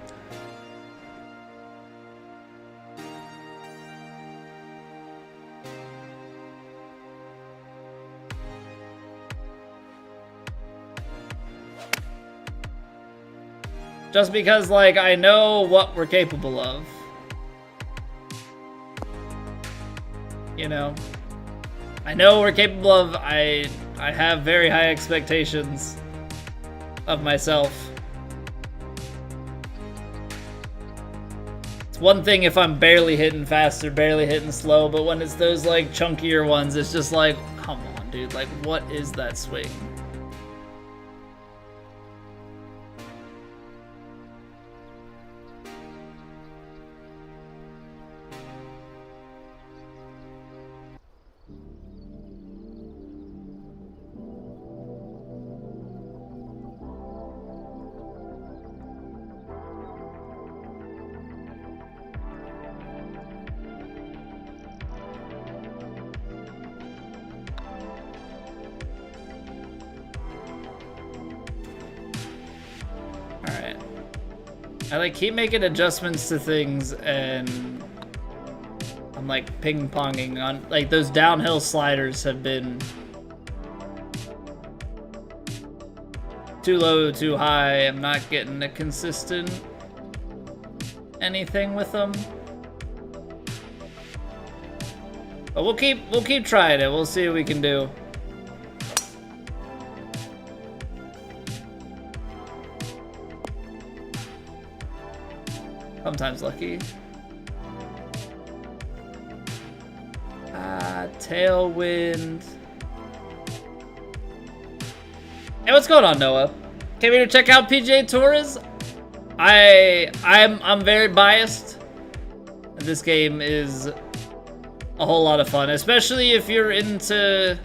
Just because, like, I know what we're capable of. You know? I know we're capable of. I have very high expectations of myself. It's one thing if I'm barely hitting fast or barely hitting slow, but when it's those, like, chunkier ones, it's just like, come on, dude. Like, what is that swing? I like keep making adjustments to things and I'm like ping-ponging on, like those downhill sliders have been too low, too high. I'm not getting a consistent anything with them. But we'll keep trying it. We'll see what we can do. Sometimes lucky. Tailwind. Hey, what's going on, Noah? Came here to check out PGA Tours. I'm very biased. This game is a whole lot of fun, especially if you're into,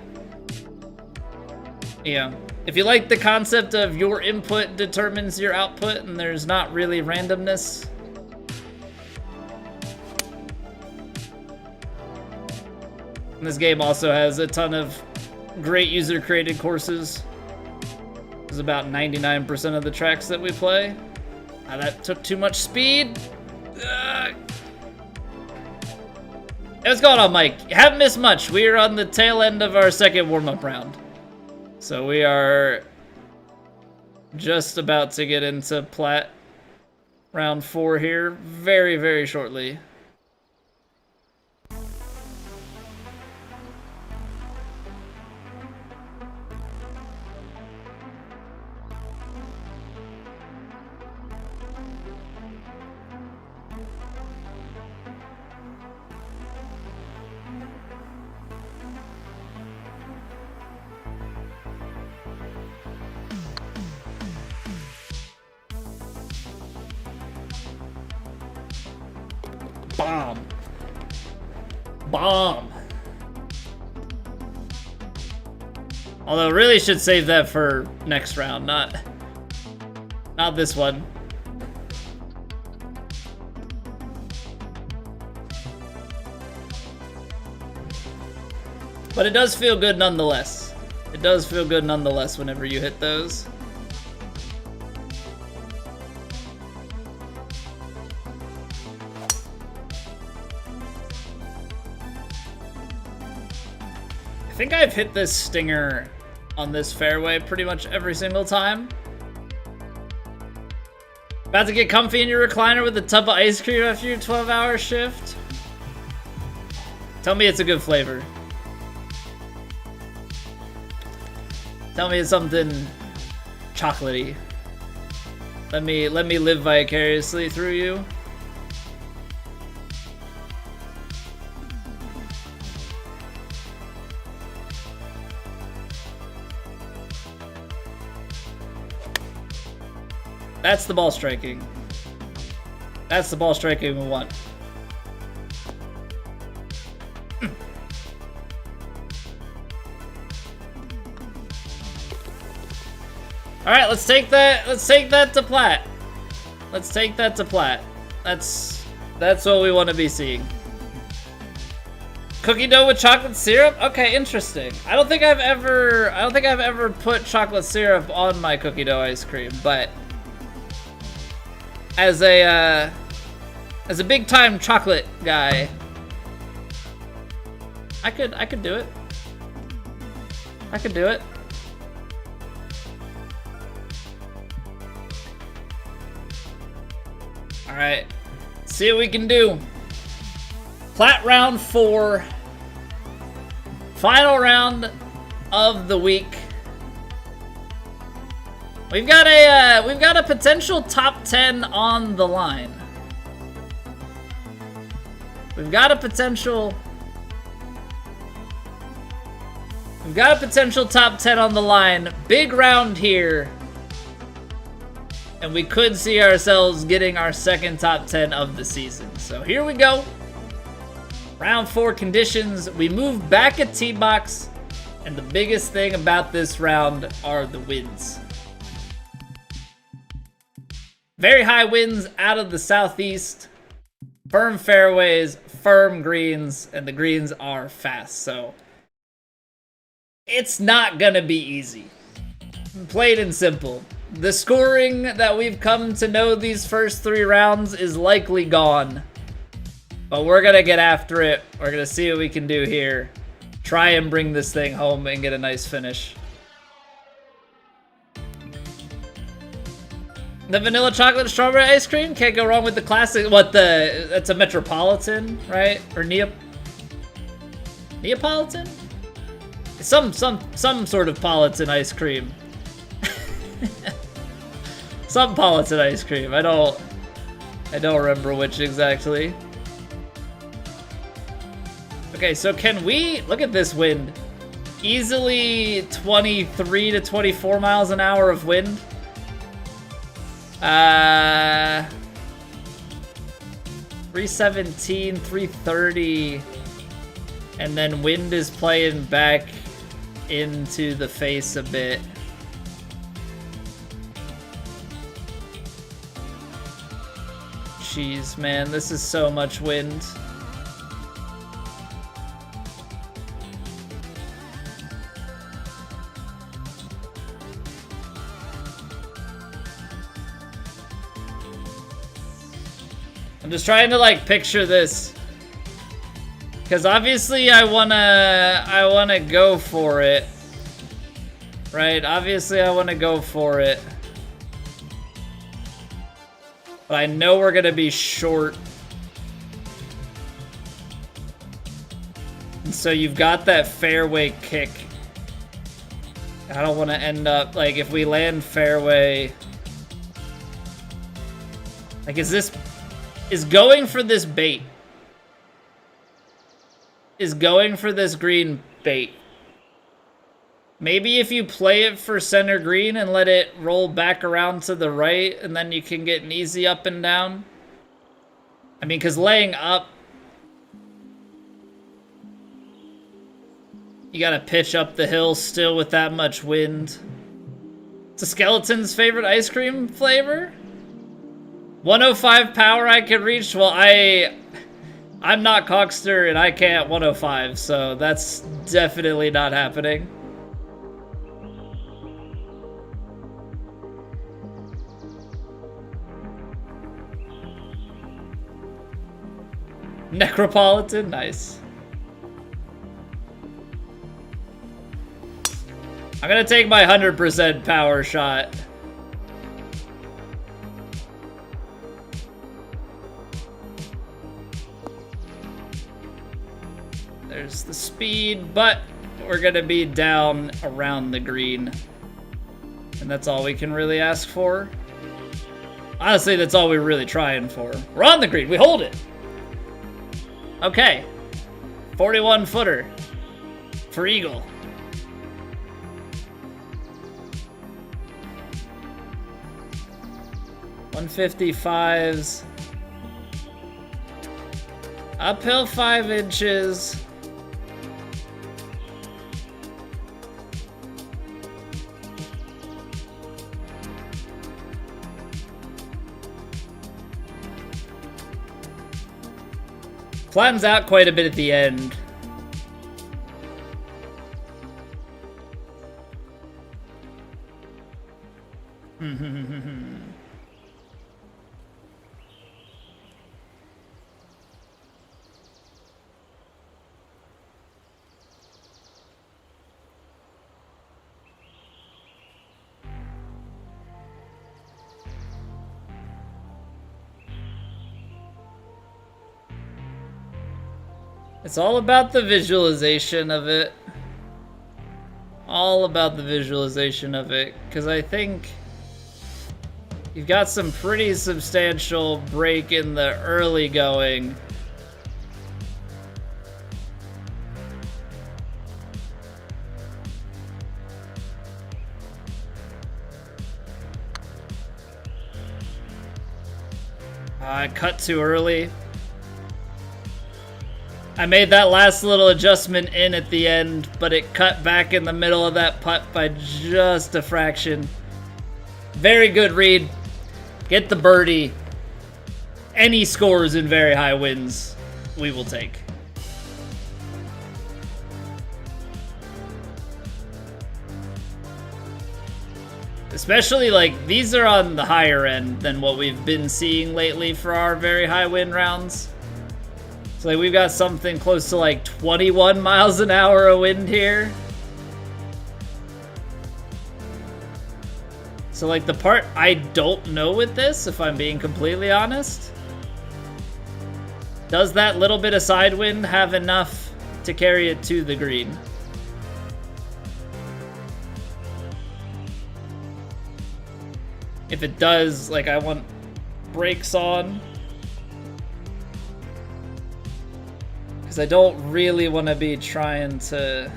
if you like the concept of your input determines your output and there's not really randomness. And this game also has a ton of great user-created courses. It's about 99% of the tracks that we play. That took too much speed. Hey, what's going on, Mike? You haven't missed much. We are on the tail end of our second warm-up round. So we are just about to get into Plat round 4 here very, very shortly. Bomb. Bomb. Although really should save that for next round, not this one. But it does feel good nonetheless. It does feel good nonetheless whenever you hit those. I think I've hit this stinger on this fairway pretty much every single time. About to get comfy in your recliner with a tub of ice cream after your 12-hour shift? Tell me it's a good flavor. Tell me it's something chocolatey. Let me live vicariously through you. That's the ball striking. That's the ball striking we want. All right, let's take that. Let's take that to Plat. Let's take that to Plat. That's what we want to be seeing. Cookie dough with chocolate syrup? Okay, interesting. I don't think I've ever put chocolate syrup on my cookie dough ice cream, but as a big time chocolate guy, I could do it. I could do it. All right, see what we can do. Plat round 4, final round of the week. We've got a potential top 10 on the line. We've got a potential top 10 on the line. Big round here. And we could see ourselves getting our second top 10 of the season. So here we go. Round 4 conditions. We move back a tee box. And the biggest thing about this round are the winds. Very high winds out of the southeast, firm fairways, firm greens, and the greens are fast, so it's not gonna be easy. Plain and simple. The scoring that we've come to know these first 3 rounds is likely gone, but we're gonna get after it. We're gonna see what we can do here. Try and bring this thing home and get a nice finish. The vanilla chocolate strawberry ice cream, can't go wrong with the classic. That's a Metropolitan, right? Or Neapolitan? Some sort of politan ice cream. Some politan ice cream. I don't remember which exactly. Okay, so can we look at this wind? Easily 23 to 24 miles an hour of wind. 317, 330, and then wind is playing back into the face a bit. Jeez, man, this is so much wind. I'm just trying to like picture this, because obviously I wanna go for it, right? Obviously I wanna go for it. But I know we're gonna be short. And so you've got that fairway kick. I don't want to end up, like, if we land fairway... Like, is going for this bait? Is going for this green bait? Maybe if you play it for center green and let it roll back around to the right, and then you can get an easy up and down. I mean, because laying up, you gotta pitch up the hill still with that much wind. It's a skeleton's favorite ice cream flavor? 105 power I can reach? Well, I'm not Cockster and I can't 105, so that's definitely not happening. Necropolitan, nice. I'm gonna take my 100% power shot. There's the speed, but we're gonna be down around the green. And that's all we can really ask for. Honestly, that's all we're really trying for. We're on the green, we hold it. Okay, 41 footer for Eagle. $155s. Uphill 5 inches. Flattens out quite a bit at the end. It's all about the visualization of it. All about the visualization of it. Because I think you've got some pretty substantial break in the early going. I cut too early. I made that last little adjustment in at the end, but it cut back in the middle of that putt by just a fraction. Very good read. Get the birdie. Any scores in very high winds, we will take. Especially, like, these are on the higher end than what we've been seeing lately for our very high wind rounds. So like, we've got something close to like 21 miles an hour of wind here. So like, the part I don't know with this, if I'm being completely honest, does that little bit of side wind have enough to carry it to the green? If it does, like, I want brakes on. Because I don't really want to be trying to...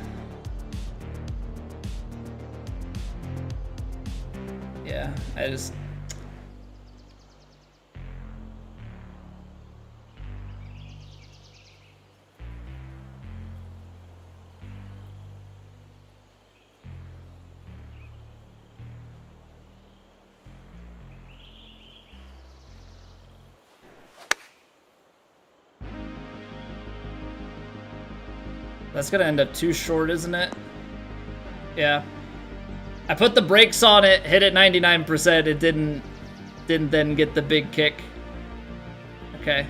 Yeah, I just... That's gonna end up too short, isn't it? Yeah. I put the brakes on it, hit it 99%, it didn't then get the big kick. Okay.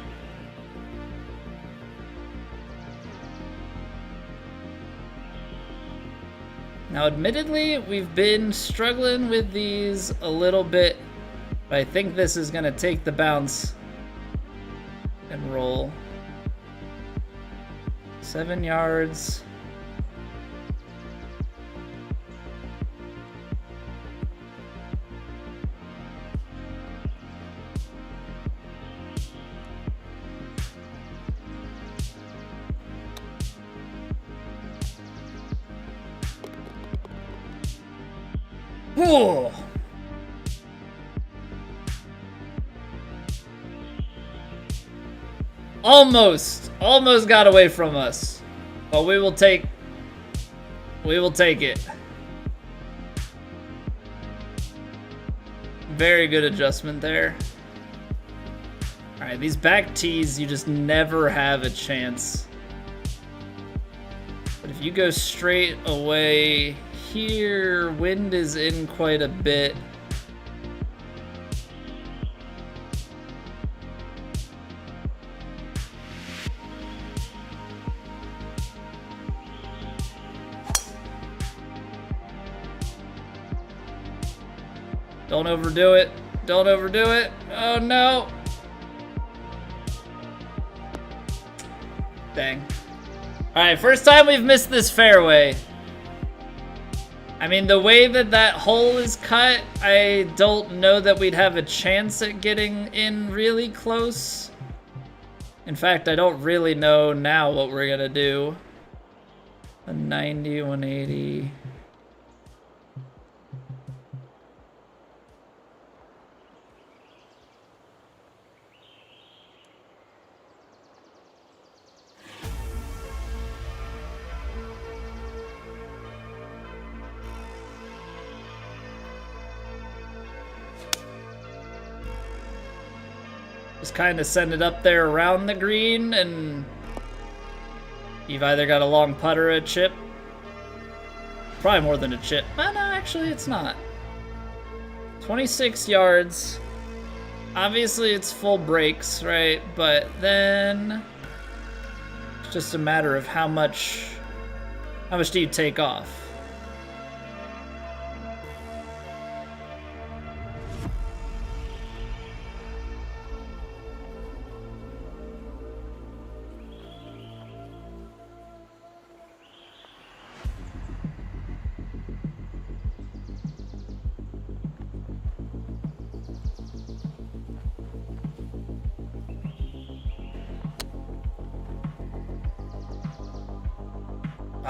Now, admittedly, we've been struggling with these a little bit But I think this is gonna take the bounce and roll. 7 yards. Whoa. Almost got away from us. But we will take it. Very good adjustment there. Alright, these back tees, you just never have a chance. But if you go straight away here, wind is in quite a bit. Don't overdo it. Don't overdo it. Oh no. Dang. Alright, first time we've missed this fairway. I mean, the way that that hole is cut, I don't know that we'd have a chance at getting in really close. In fact, I don't really know now what we're gonna do. A 90, 180. Just kind of send it up there around the green, and you've either got a long putt or a chip. Probably more than a chip. Oh, no, actually it's not. 26 yards. Obviously it's full brakes, right? But then it's just a matter of how much do you take off?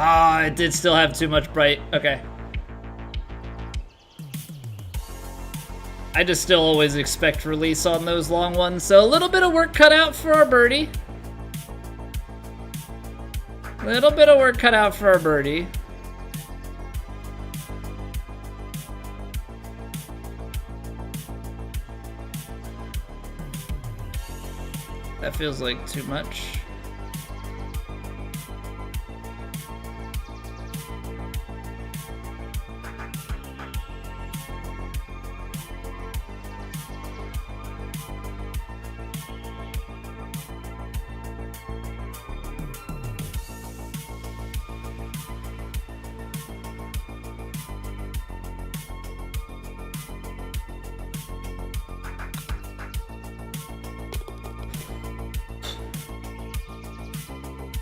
Ah, it did still have too much bright. Okay. I just still always expect release on those long ones, so a little bit of work cut out for our birdie. Little bit of work cut out for our birdie. That feels like too much.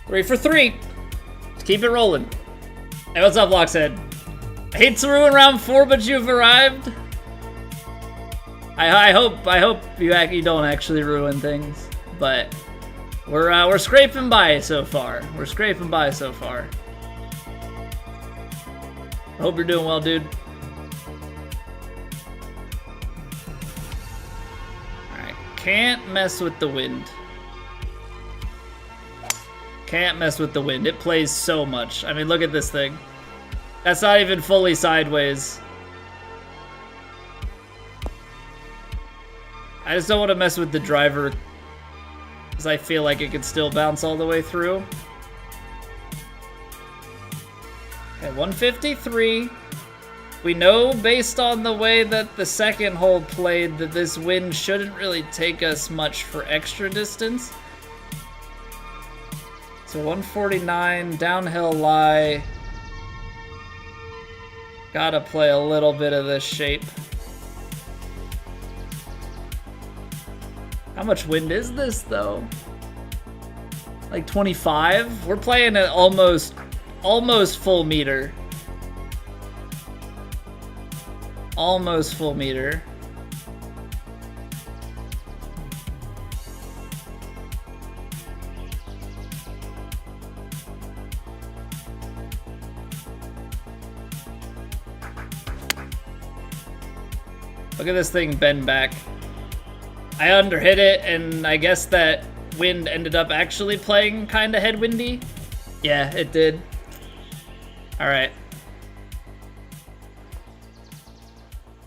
Three for three. Let's keep it rolling. Hey, what's up, Lockshead? I hate to ruin round 4, but you've arrived. I hope you don't actually ruin things, but we're scraping by so far. We're scraping by so far. I hope you're doing well, dude. All right, can't mess with the wind. Can't mess with the wind. It plays so much. I mean, look at this thing. That's not even fully sideways. I just don't want to mess with the driver because I feel like it could still bounce all the way through. Okay, 153. We know based on the way that the second hole played that this wind shouldn't really take us much for extra distance. So 149, downhill lie. Gotta play a little bit of this shape. How much wind is this though? Like 25? We're playing at almost full meter. Almost full meter. Look at this thing bend back. I underhit it, and I guess that wind ended up actually playing kind of headwindy. Yeah, it did. All right.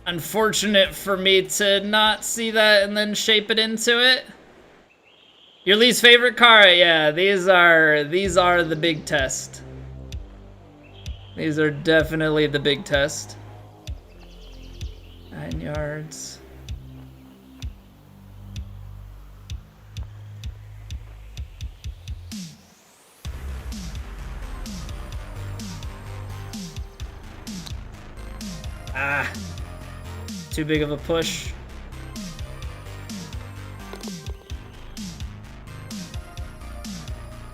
Unfortunate for me to not see that and then shape it into it. Your least favorite car? Yeah, these are the big test. These are definitely the big test. 9 yards. Ah, too big of a push.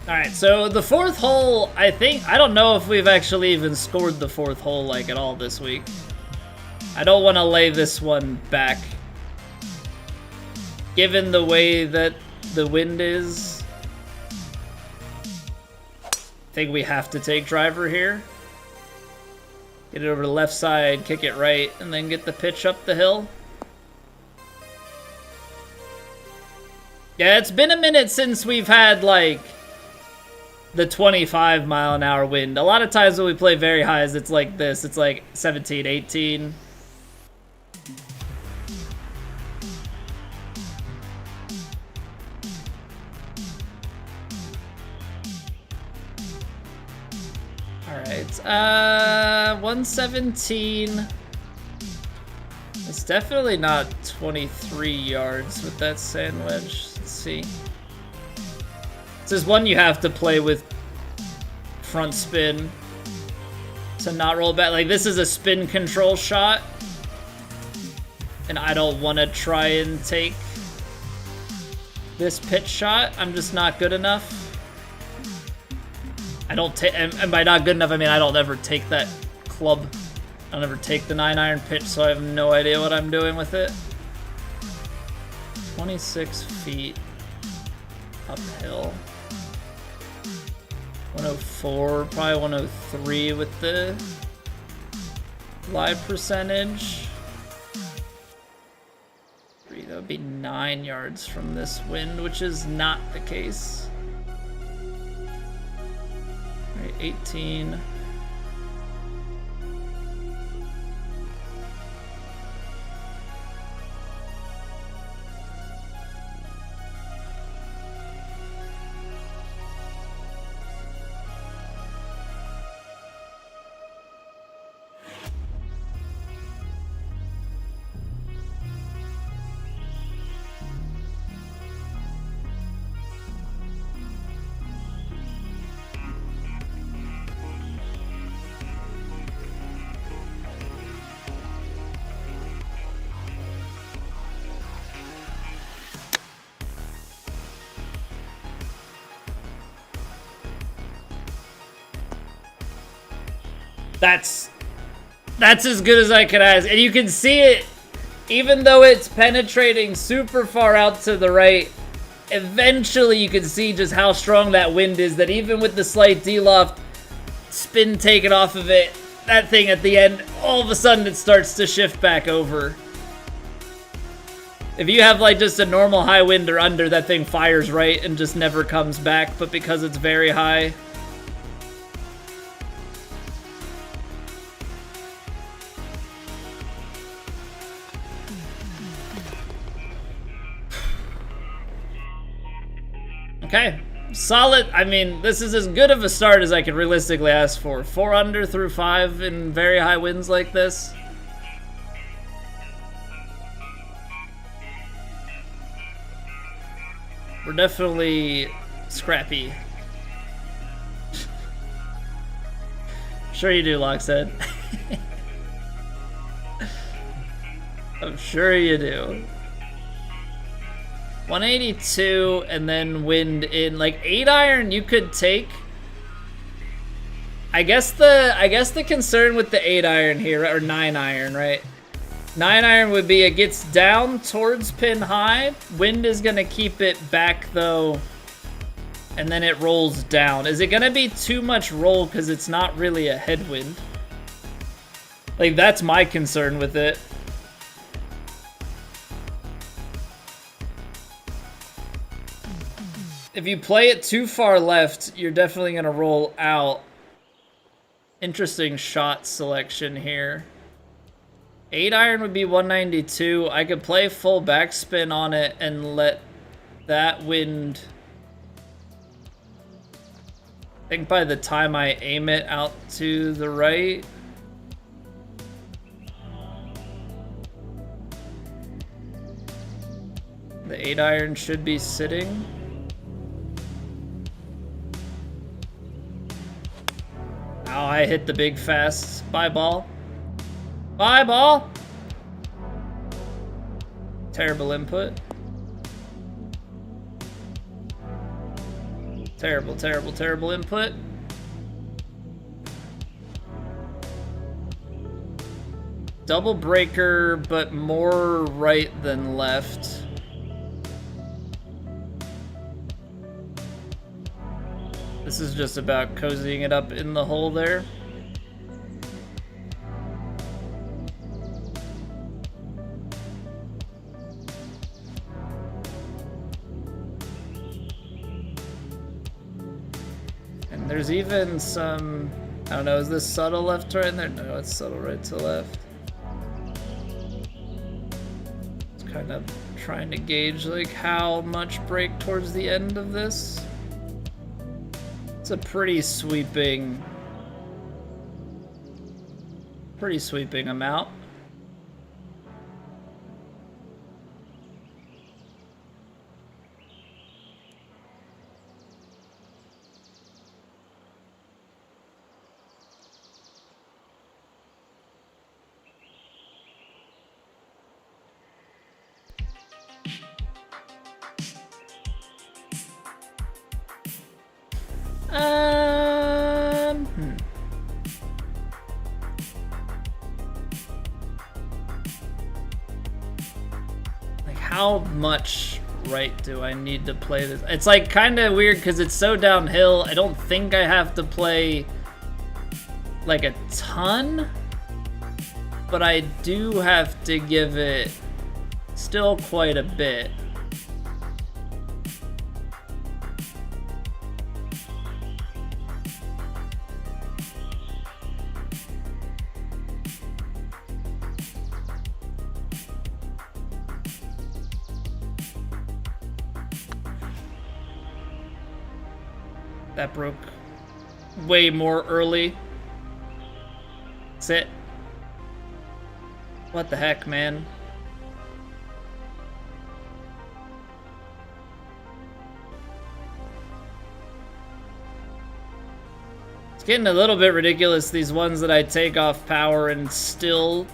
All right, so the fourth hole, I don't know if we've actually even scored the fourth hole like at all this week. I don't want to lay this one back. Given the way that the wind is, I think we have to take driver here. Get it over to the left side, kick it right, and then get the pitch up the hill. Yeah, it's been a minute since we've had, like, the 25-mile-an-hour wind. A lot of times when we play very highs, it's like this. It's like 17, 18. Alright, 117. It's definitely not 23 yards with that sand wedge. Let's see. This is one you have to play with front spin to not roll back. Like, this is a spin control shot, and I don't want to try and take this pitch shot. I'm just not good enough. I don't take, and by not good enough, I mean I don't ever take that club. I don't ever take the 9-iron pitch, so I have no idea what I'm doing with it. 26 feet uphill. 104, probably 103 with the live percentage. That would be 9 yards from this wind, which is not the case. All right, 18. That's as good as I could ask. And you can see it, even though it's penetrating super far out to the right, eventually you can see just how strong that wind is, that even with the slight D-loft spin taken off of it, that thing at the end, all of a sudden it starts to shift back over. If you have like just a normal high wind or under, that thing fires right and just never comes back, but because it's very high, okay, solid. I mean, this is as good of a start as I could realistically ask for. 4 under through 5 in very high winds like this. We're definitely scrappy. Sure you do, Lockstead. I'm sure you do. 182 and then wind in. Like 8-iron you could take. I guess the concern with the 8-iron here, or 9-iron, right? 9-iron would be it gets down towards pin high. Wind is gonna keep it back though, and then it rolls down. Is it gonna be too much roll because it's not really a headwind? Like, that's my concern with it. If you play it too far left, you're definitely gonna roll out. Interesting shot selection here. 8-iron would be 192. I could play full backspin on it and let that wind. I think by the time I aim it out to the right, the 8-iron should be sitting. Oh, I hit the big fast. Bye, ball. Bye, ball. Terrible input. Terrible, terrible, terrible input. Double breaker, but more right than left. This is just about cozying it up in the hole there. And there's even some, I don't know, is this subtle left to right in there? No, it's subtle right to left. It's kind of trying to gauge like how much break towards the end of this. It's a pretty sweeping amount. Like, how much right do I need to play this? It's like kind of weird because it's so downhill. I don't think I have to play like a ton, but I do have to give it still quite a bit. That broke way more early. Sit. What the heck, man? It's getting a little bit ridiculous, these ones that I take off power and still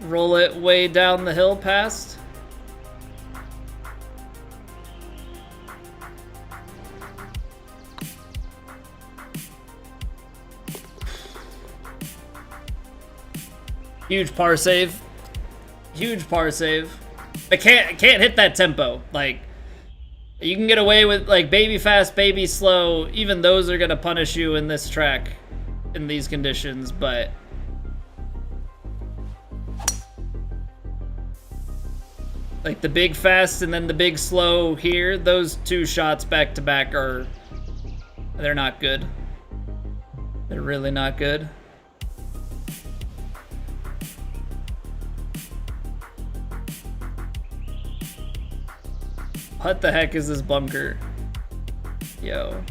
roll it way down the hill past. Huge par save. Huge par save. I can't hit that tempo. Like, you can get away with like baby fast, baby slow. Even those are gonna punish you in this track, in these conditions, but like the big fast and then the big slow here, those two shots back to back they're not good. They're really not good. What the heck is this bunker? Yo.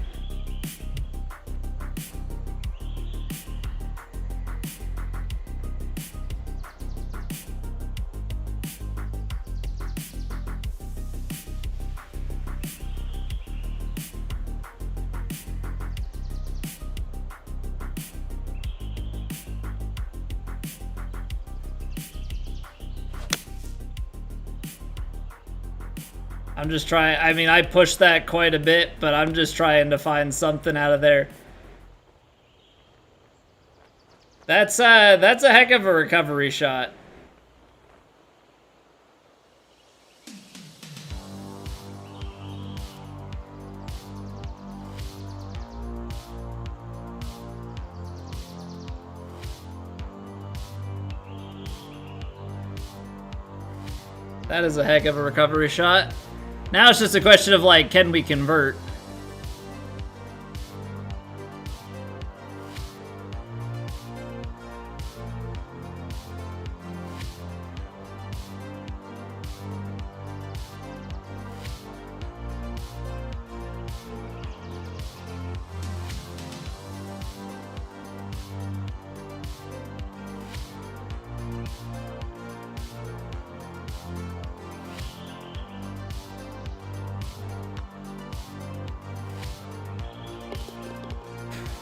I'm just trying. I mean, I pushed that quite a bit, but I'm just trying to find something out of there. That's a heck of a recovery shot. That is a heck of a recovery shot. Now it's just a question of, like, can we convert?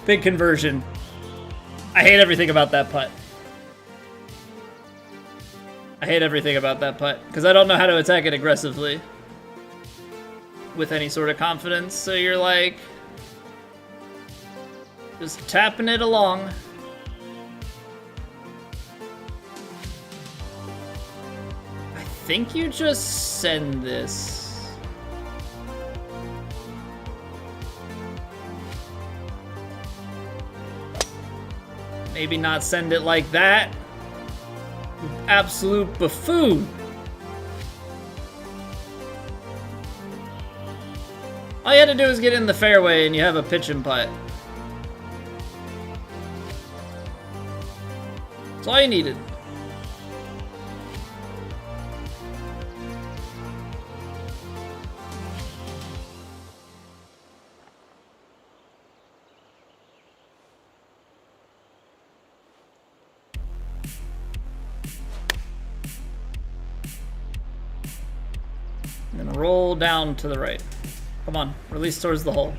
Big conversion. I hate everything about that putt. I hate everything about that putt because I don't know how to attack it aggressively with any sort of confidence. So you're like just tapping it along. I think you just send this. Maybe not send it like that. You absolute buffoon. All you had to do is get in the fairway and you have a pitch and putt. That's all you needed. And then roll down to the right. Come on, release towards the hole.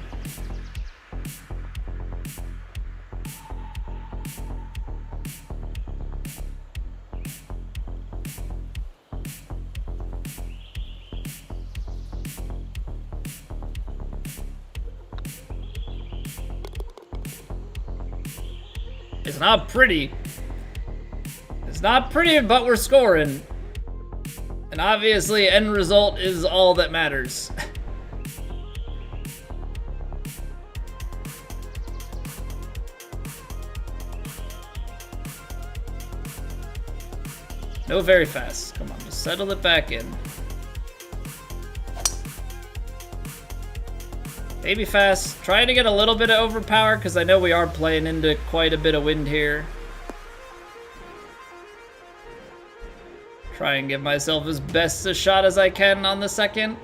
It's not pretty. It's not pretty, but we're scoring. And obviously, end result is all that matters. No very fast. Come on, just settle it back in. Maybe fast. Trying to get a little bit of overpower because I know we are playing into quite a bit of wind here. Try and give myself as best a shot as I can on the second.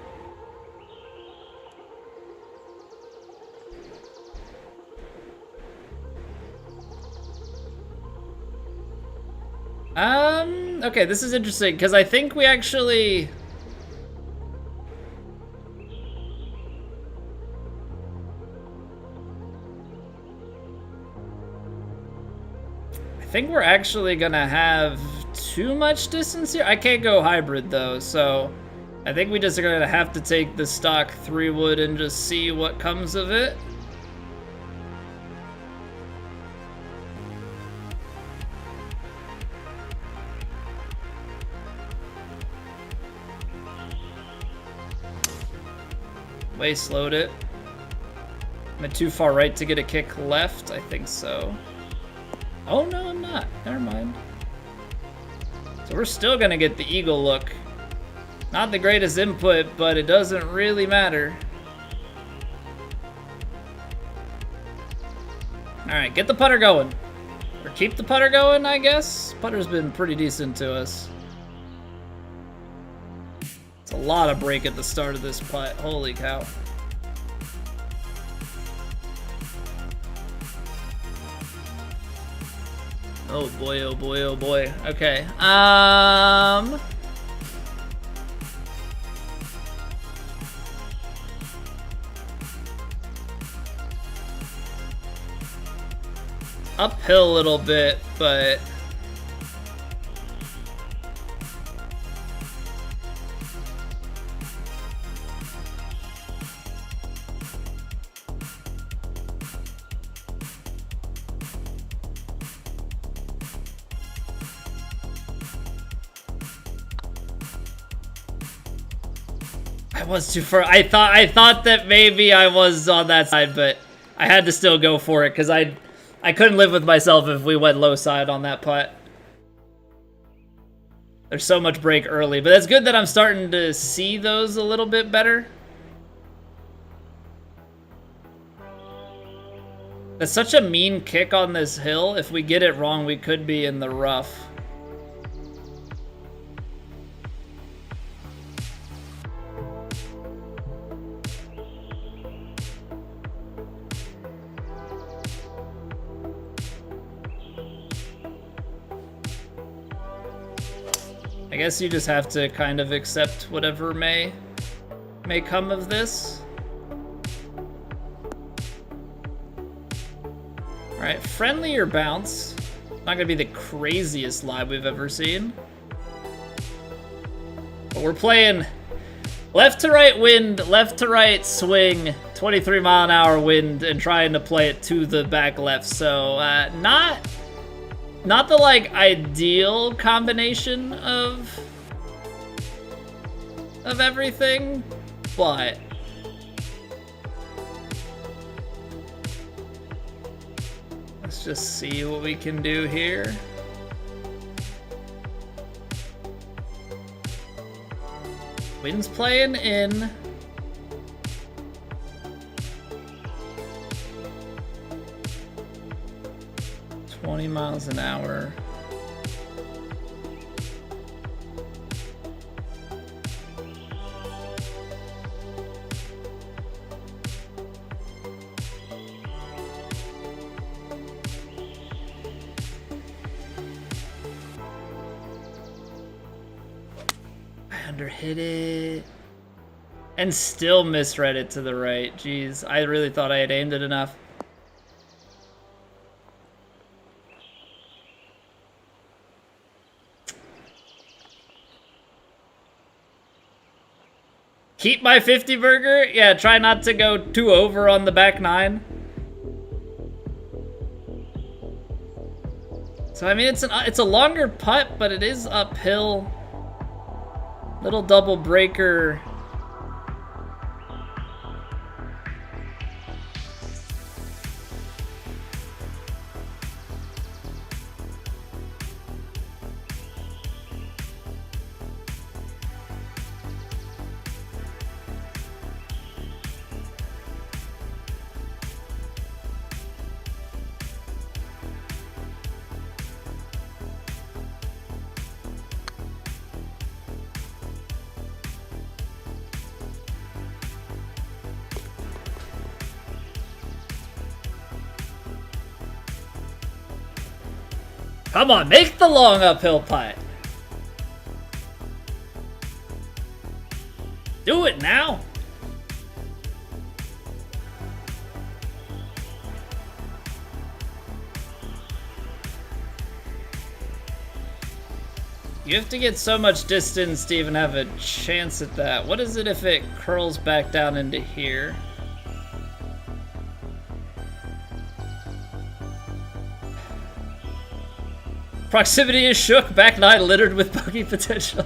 Okay, this is interesting because I think we actually... I think we're actually gonna have too much distance here. I can't go hybrid though, so I think we just are gonna have to take the stock 3-wood and just see what comes of it. Way slowed it. Am I too far right to get a kick left? I think so. Oh no, I'm not. Never mind. So we're still gonna get the eagle look. Not the greatest input, but it doesn't really matter. Alright, get the putter going. Or keep the putter going, I guess. Putter's been pretty decent to us. It's a lot of break at the start of this putt. Holy cow. Oh boy, oh boy, oh boy. Okay. Uphill a little bit, but I was too far. I thought that maybe I was on that side, but I had to still go for it because I couldn't live with myself if we went low side on that putt. There's so much break early, but it's good that I'm starting to see those a little bit better. That's such a mean kick on this hill. If we get it wrong, we could be in the rough. I guess you just have to kind of accept whatever may come of this. Alright, friendlier bounce. Not gonna be the craziest lie we've ever seen. But we're playing left to right wind, left to right swing, 23-mile-an-hour wind, and trying to play it to the back left. So, not the, like, ideal combination of everything, but let's just see what we can do here. Wind's playing in. $20 miles an hour. I underhit it. And still misread it to the right. Jeez, I really thought I had aimed it enough. Keep my 50 burger? Yeah, try not to go too over on the back nine. So, I mean, it's a longer putt, but it is uphill. Little double breaker. Come on, make the long uphill putt. Do it now. You have to get so much distance to even have a chance at that. What is it if it curls back down into here? Proximity is shook, back nine littered with bogey potential.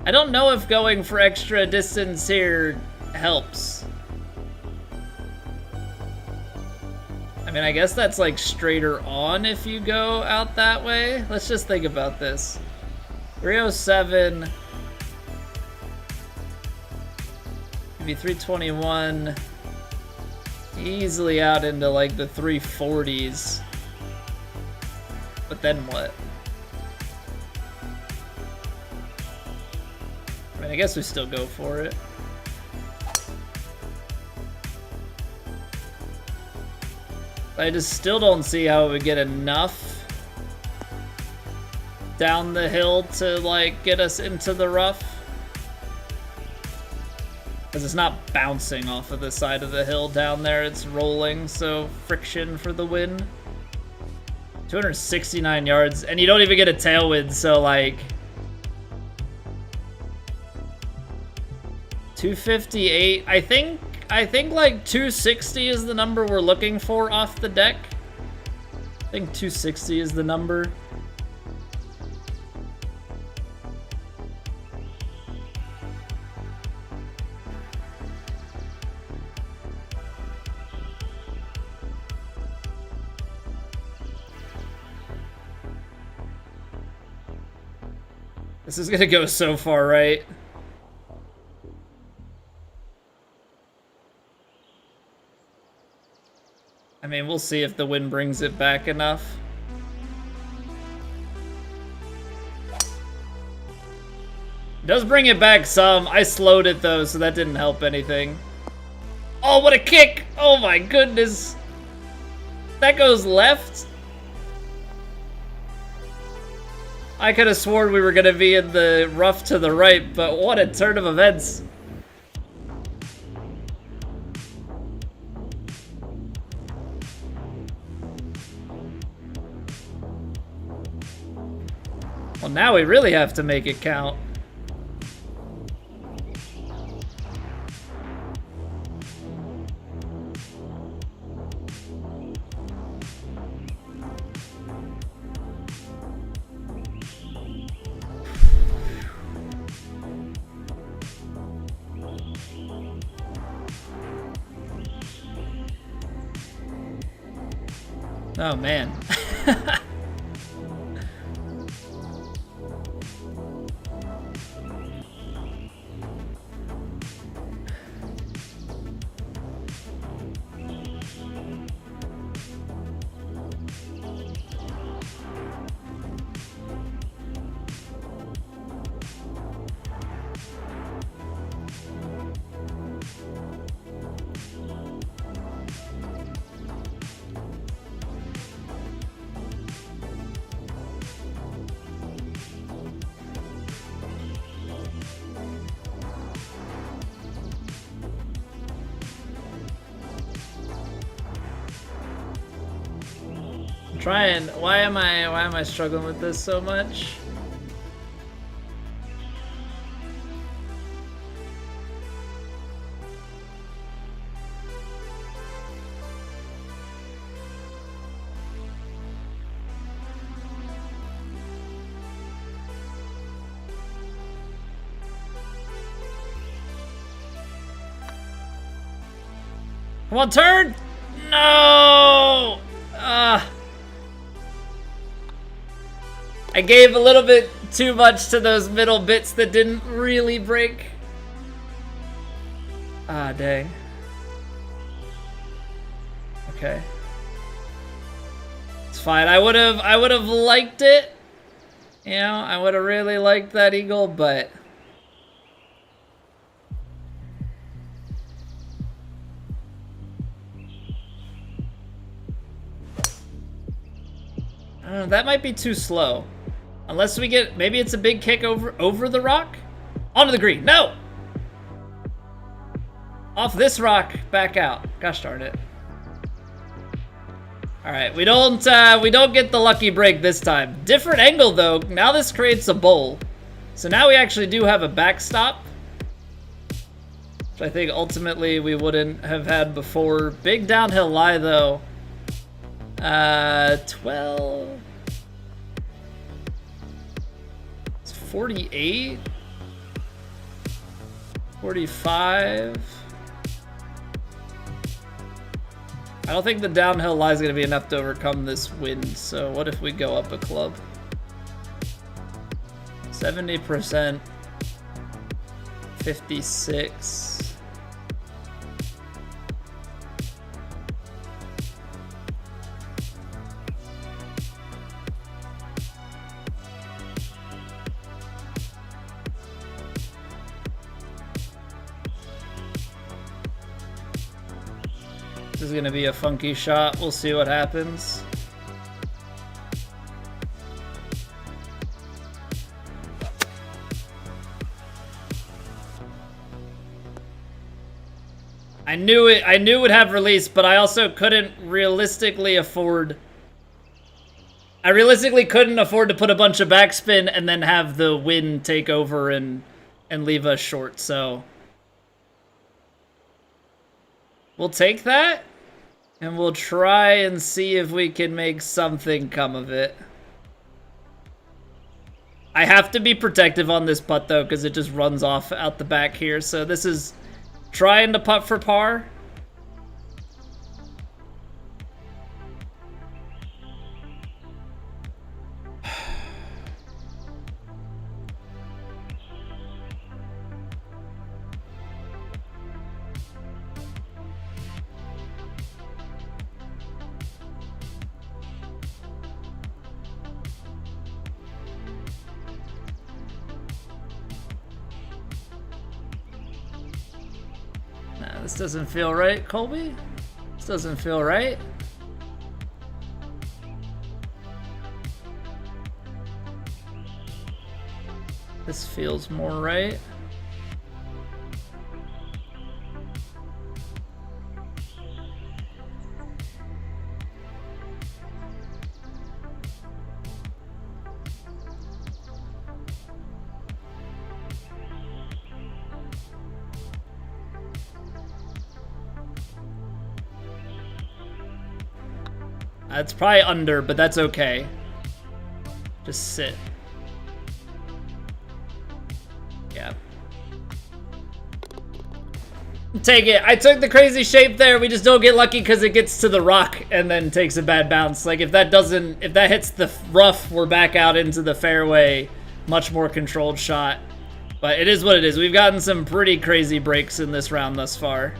I don't know if going for extra distance here helps. I mean, I guess that's like straighter on if you go out that way. Let's just think about this. 307. Maybe 321. Easily out into like the 340s. But then what? I mean, I guess we still go for it. I just still don't see how it would get enough down the hill to like get us into the rough. Because it's not bouncing off of the side of the hill down there, it's rolling, so friction for the win. 269 yards, and you don't even get a tailwind, so like... 258, I think like 260 is the number we're looking for off the deck. I think 260 is the number. This is gonna go so far right. I mean, we'll see if the wind brings it back enough. It does bring it back some. I slowed it though, so that didn't help anything. Oh, what a kick! Oh my goodness. That goes left? I could have sworn we were gonna be in the rough to the right, but what a turn of events. Well, now we really have to make it count. Oh, man. Why am I struggling with this so much? Come on, turn! No! I gave a little bit too much to those middle bits that didn't really break. Ah, dang. Okay. It's fine. I would have liked it. You know, I would have really liked that eagle, but I don't know, that might be too slow. Unless we get, maybe it's a big kick over the rock? Onto the green, no! Off this rock, back out. Gosh darn it. All right, we don't get the lucky break this time. Different angle though, now this creates a bowl. So now we actually do have a backstop, which I think ultimately we wouldn't have had before. Big downhill lie though. 12. 48, 45. I don't think the downhill lie is going to be enough to overcome this wind, so what if we go up a club? 70%, 56. This is gonna be a funky shot. We'll see what happens. I knew it would have release, but I also couldn't realistically afford. I realistically couldn't afford to put a bunch of backspin and then have the wind take over and leave us short, so we'll take that, and we'll try and see if we can make something come of it. I have to be protective on this putt, though, because it just runs off out the back here. So this is trying to putt for par. This doesn't feel right, Colby. This doesn't feel right. This feels more right. It's probably under, but that's okay. Just sit. Yeah. Take it. I took the crazy shape there. We just don't get lucky because it gets to the rock and then takes a bad bounce. Like if that hits the rough, we're back out into the fairway. Much more controlled shot. But it is what it is. We've gotten some pretty crazy breaks in this round thus far.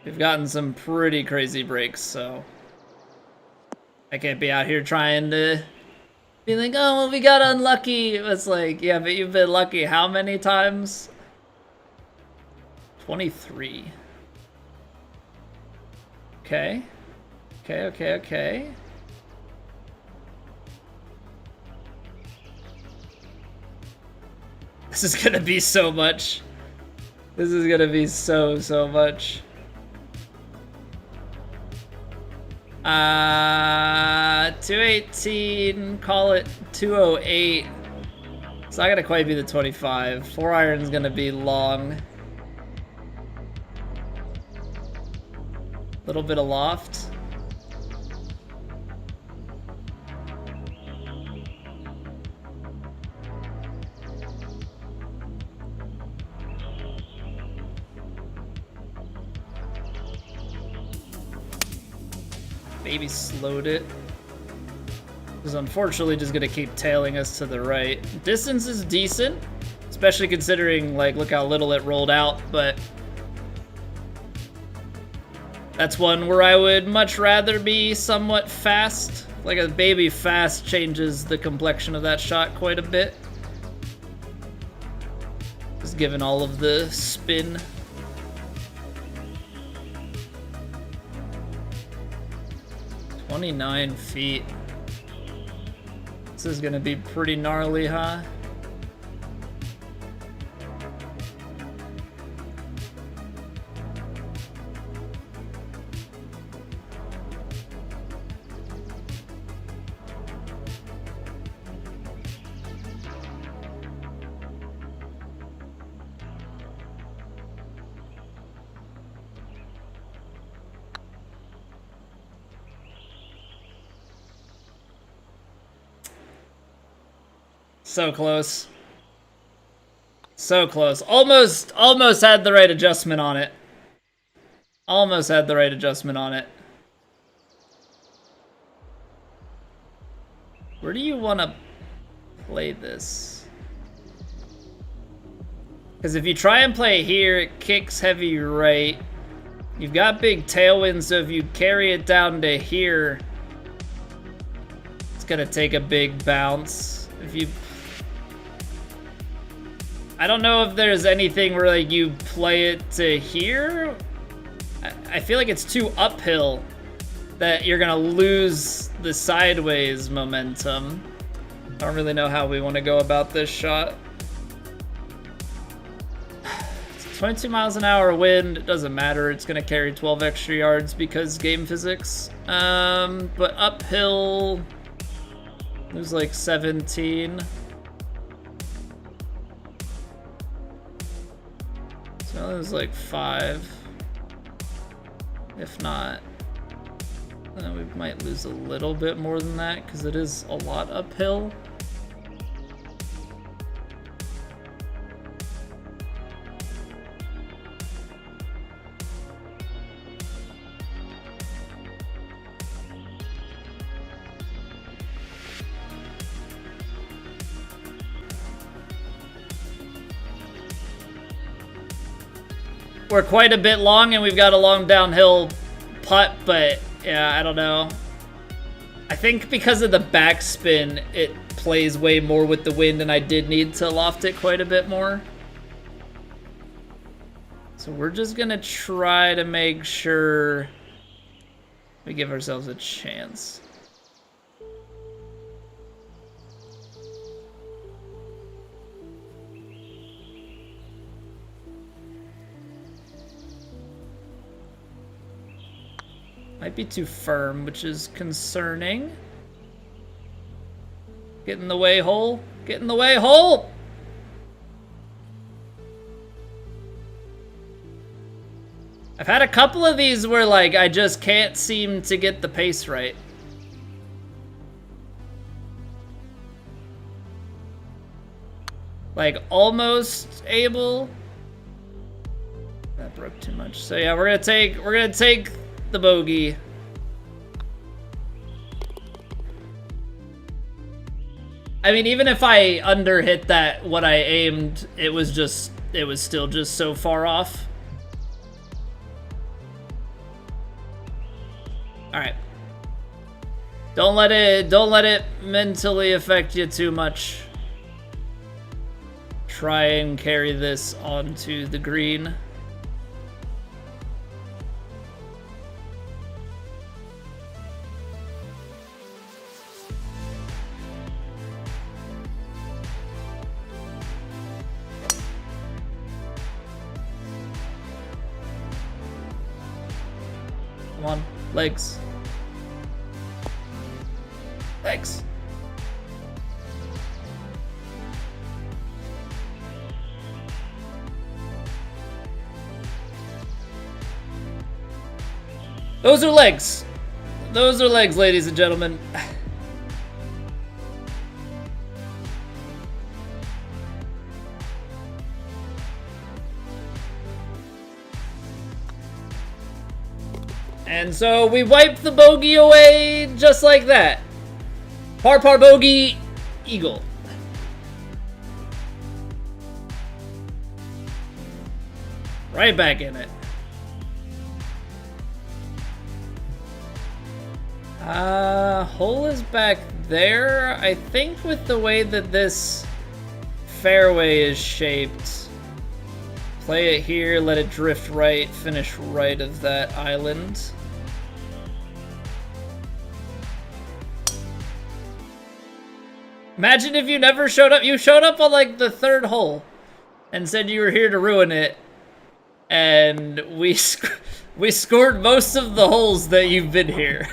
We've gotten some pretty crazy breaks, so I can't be out here trying to be like, oh, well, we got unlucky. It's like, yeah, but you've been lucky how many times? 23. Okay. Okay. This is gonna be so much. This is gonna be so much. 218, call it 208. It's not gonna quite be the 25. 4-iron's gonna be long. Little bit of loft. Maybe slowed it. This is unfortunately just gonna keep tailing us to the right. Distance is decent, especially considering, like, look how little it rolled out, but that's one where I would much rather be somewhat fast. Like a baby fast changes the complexion of that shot quite a bit. Just given all of the spin. 29 feet. This is gonna be pretty gnarly, huh? So close. So close. Almost had the right adjustment on it. Almost had the right adjustment on it. Where do you want to play this? Because if you try and play here, it kicks heavy right. You've got big tailwinds, so if you carry it down to here, it's going to take a big bounce. If you... I don't know if there's anything where, like, you play it to here. I feel like it's too uphill that you're gonna lose the sideways momentum. I don't really know how we want to go about this shot. It's 22 miles an hour wind. It doesn't matter. It's gonna carry 12 extra yards because game physics. But uphill, there's like 17. So there's like 5. If not, then we might lose a little bit more than that because it is a lot uphill. We're quite a bit long and we've got a long downhill putt, but yeah, I don't know. I think because of the backspin, it plays way more with the wind, and I did need to loft it quite a bit more. So we're just gonna try to make sure we give ourselves a chance. Might be too firm, which is concerning. Get in the way, hole. Get in the way, hole! I've had a couple of these where, like, I just can't seem to get the pace right. Like, almost able. That broke too much. So yeah, we're gonna take the bogey. I mean, even if I underhit that what I aimed, it was still just so far off. All right. Don't let it mentally affect you too much. Try and carry this onto the green. Come on, legs. Legs. Those are legs. Those are legs, ladies and gentlemen. And so we wiped the bogey away just like that. Par bogey, eagle. Right back in it. Hole is back there. I think with the way that this fairway is shaped, play it here, let it drift right, finish right of that island. Imagine if you never showed up. You showed up on like the third hole and said you were here to ruin it. And we scored most of the holes that you've been here.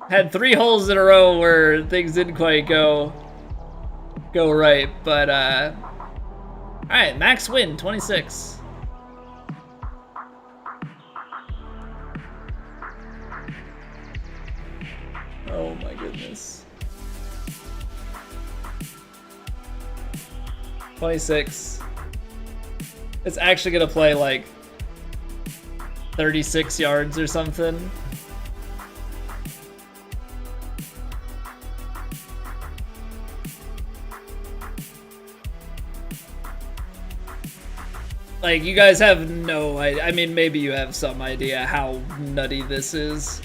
Had 3 holes in a row where things didn't quite go right, but all right, max win 26. Oh my goodness. 26. It's actually gonna play like 36 yards or something. Like, you guys have no idea. I mean, maybe you have some idea how nutty this is.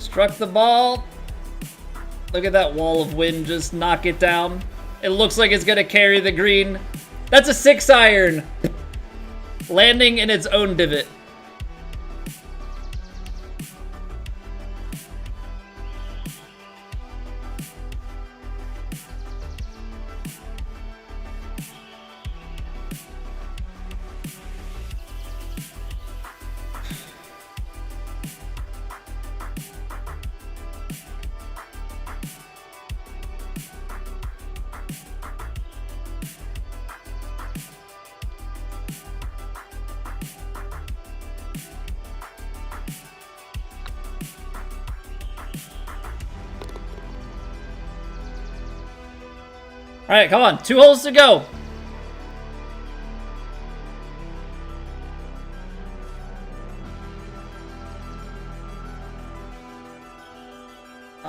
Struck the ball. Look at that wall of wind just knock it down. It looks like it's gonna carry the green. That's a 6-iron. Landing in its own divot. All right, come on. 2 holes to go.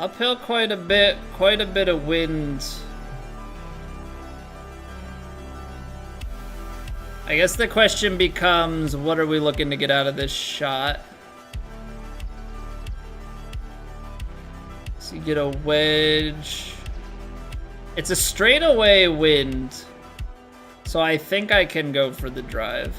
Uphill quite a bit of wind. I guess the question becomes, what are we looking to get out of this shot? So you get a wedge. It's a straightaway wind, so I think I can go for the drive.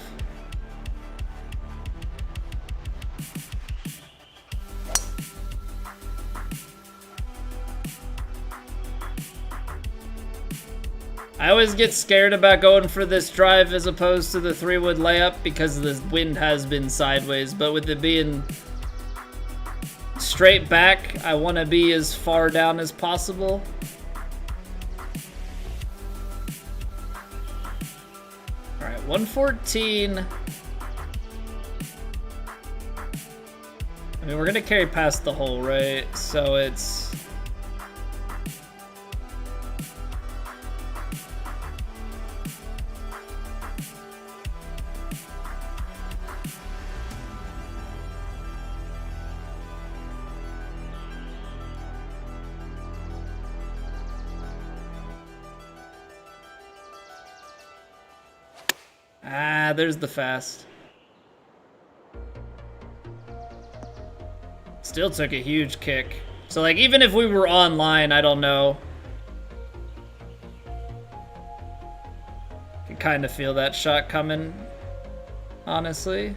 I always get scared about going for this drive as opposed to the 3-wood layup because the wind has been sideways, but with it being straight back, I want to be as far down as possible. All right, 114. I mean, we're going to carry past the hole, right? So it's... Ah, there's the fast. Still took a huge kick. So, like, even if we were online, I don't know. Can kind of feel that shot coming, honestly.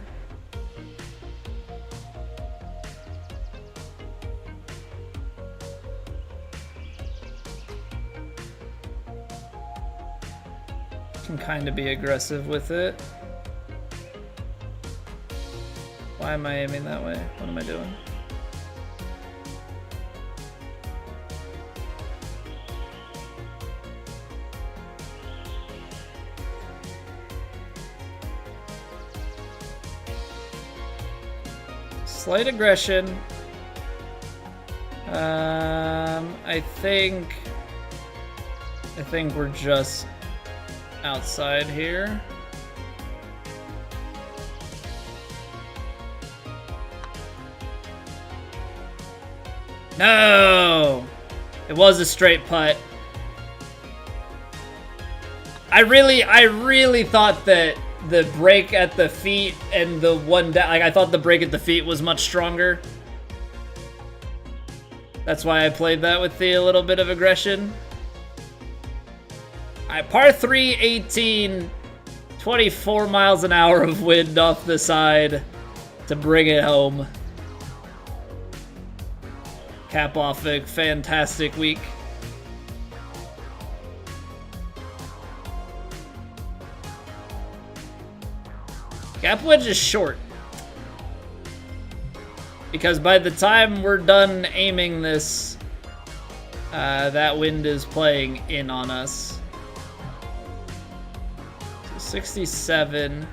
Can kind of be aggressive with it. Why am I aiming that way? What am I doing? Slight aggression. I think we're just outside here. No! It was a straight putt. I really thought that the break at the feet and the one down, like I thought the break at the feet was much stronger. That's why I played that with a little bit of aggression. Alright, par 3, 18, 24 miles an hour of wind off the side to bring it home. Cap off a fantastic week. Gap wedge is short. Because by the time we're done aiming this, that wind is playing in on us. 67.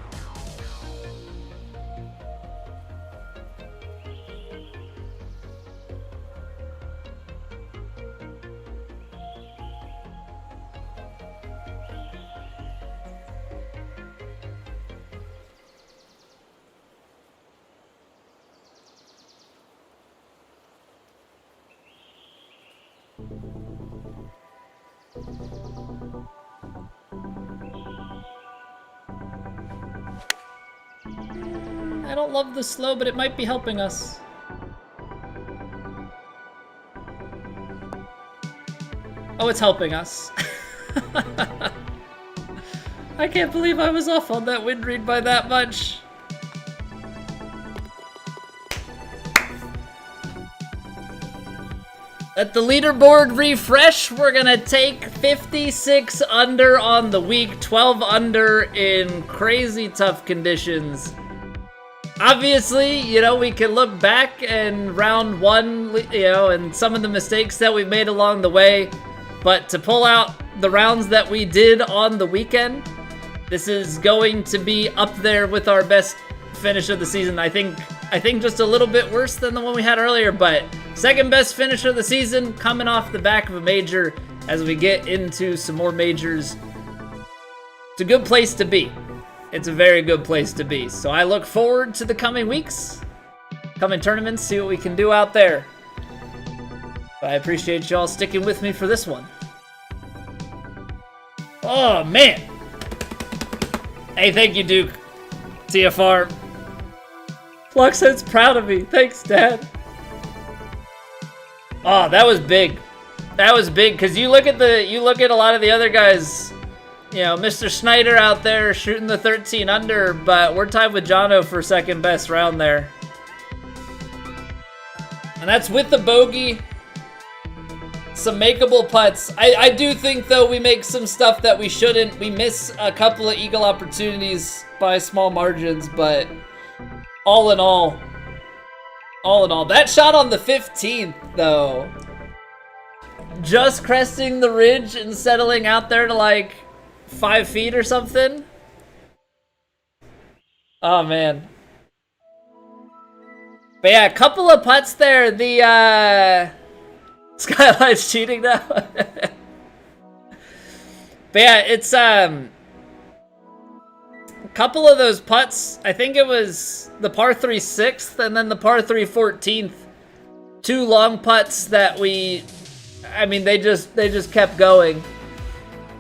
I don't love the slow, but it might be helping us. Oh, it's helping us. I can't believe I was off on that wind read by that much. Let the leaderboard refresh. We're gonna take 56 under on the week, 12 under in crazy tough conditions. Obviously, you know, we can look back and round one, you know, and some of the mistakes that we've made along the way, but to pull out the rounds that we did on the weekend, this is going to be up there with our best finish of the season. I think just a little bit worse than the one we had earlier, but second best finish of the season coming off the back of a major as we get into some more majors. It's a good place to be. It's a very good place to be. So I look forward to the coming weeks, coming tournaments, see what we can do out there. But I appreciate y'all sticking with me for this one. Oh, man. Hey, thank you, Duke. TFR. Fluxhead's proud of me. Thanks, Dad. Oh, that was big. That was big, because you look at a lot of the other guys, you know, Mr. Snyder out there shooting the 13 under, but we're tied with Jono for second best round there. And that's with the bogey. Some makeable putts. I do think, though, we make some stuff that we shouldn't. We miss a couple of eagle opportunities by small margins, but all in all, that shot on the 15th, though, just cresting the ridge and settling out there to like 5 feet or something. Oh, man. But yeah, a couple of putts there. The, Skyline's cheating now. But yeah, it's, a couple of those putts. I think it was the par 3 6th and then the par 3 14th. 2 long putts that I mean, they just kept going.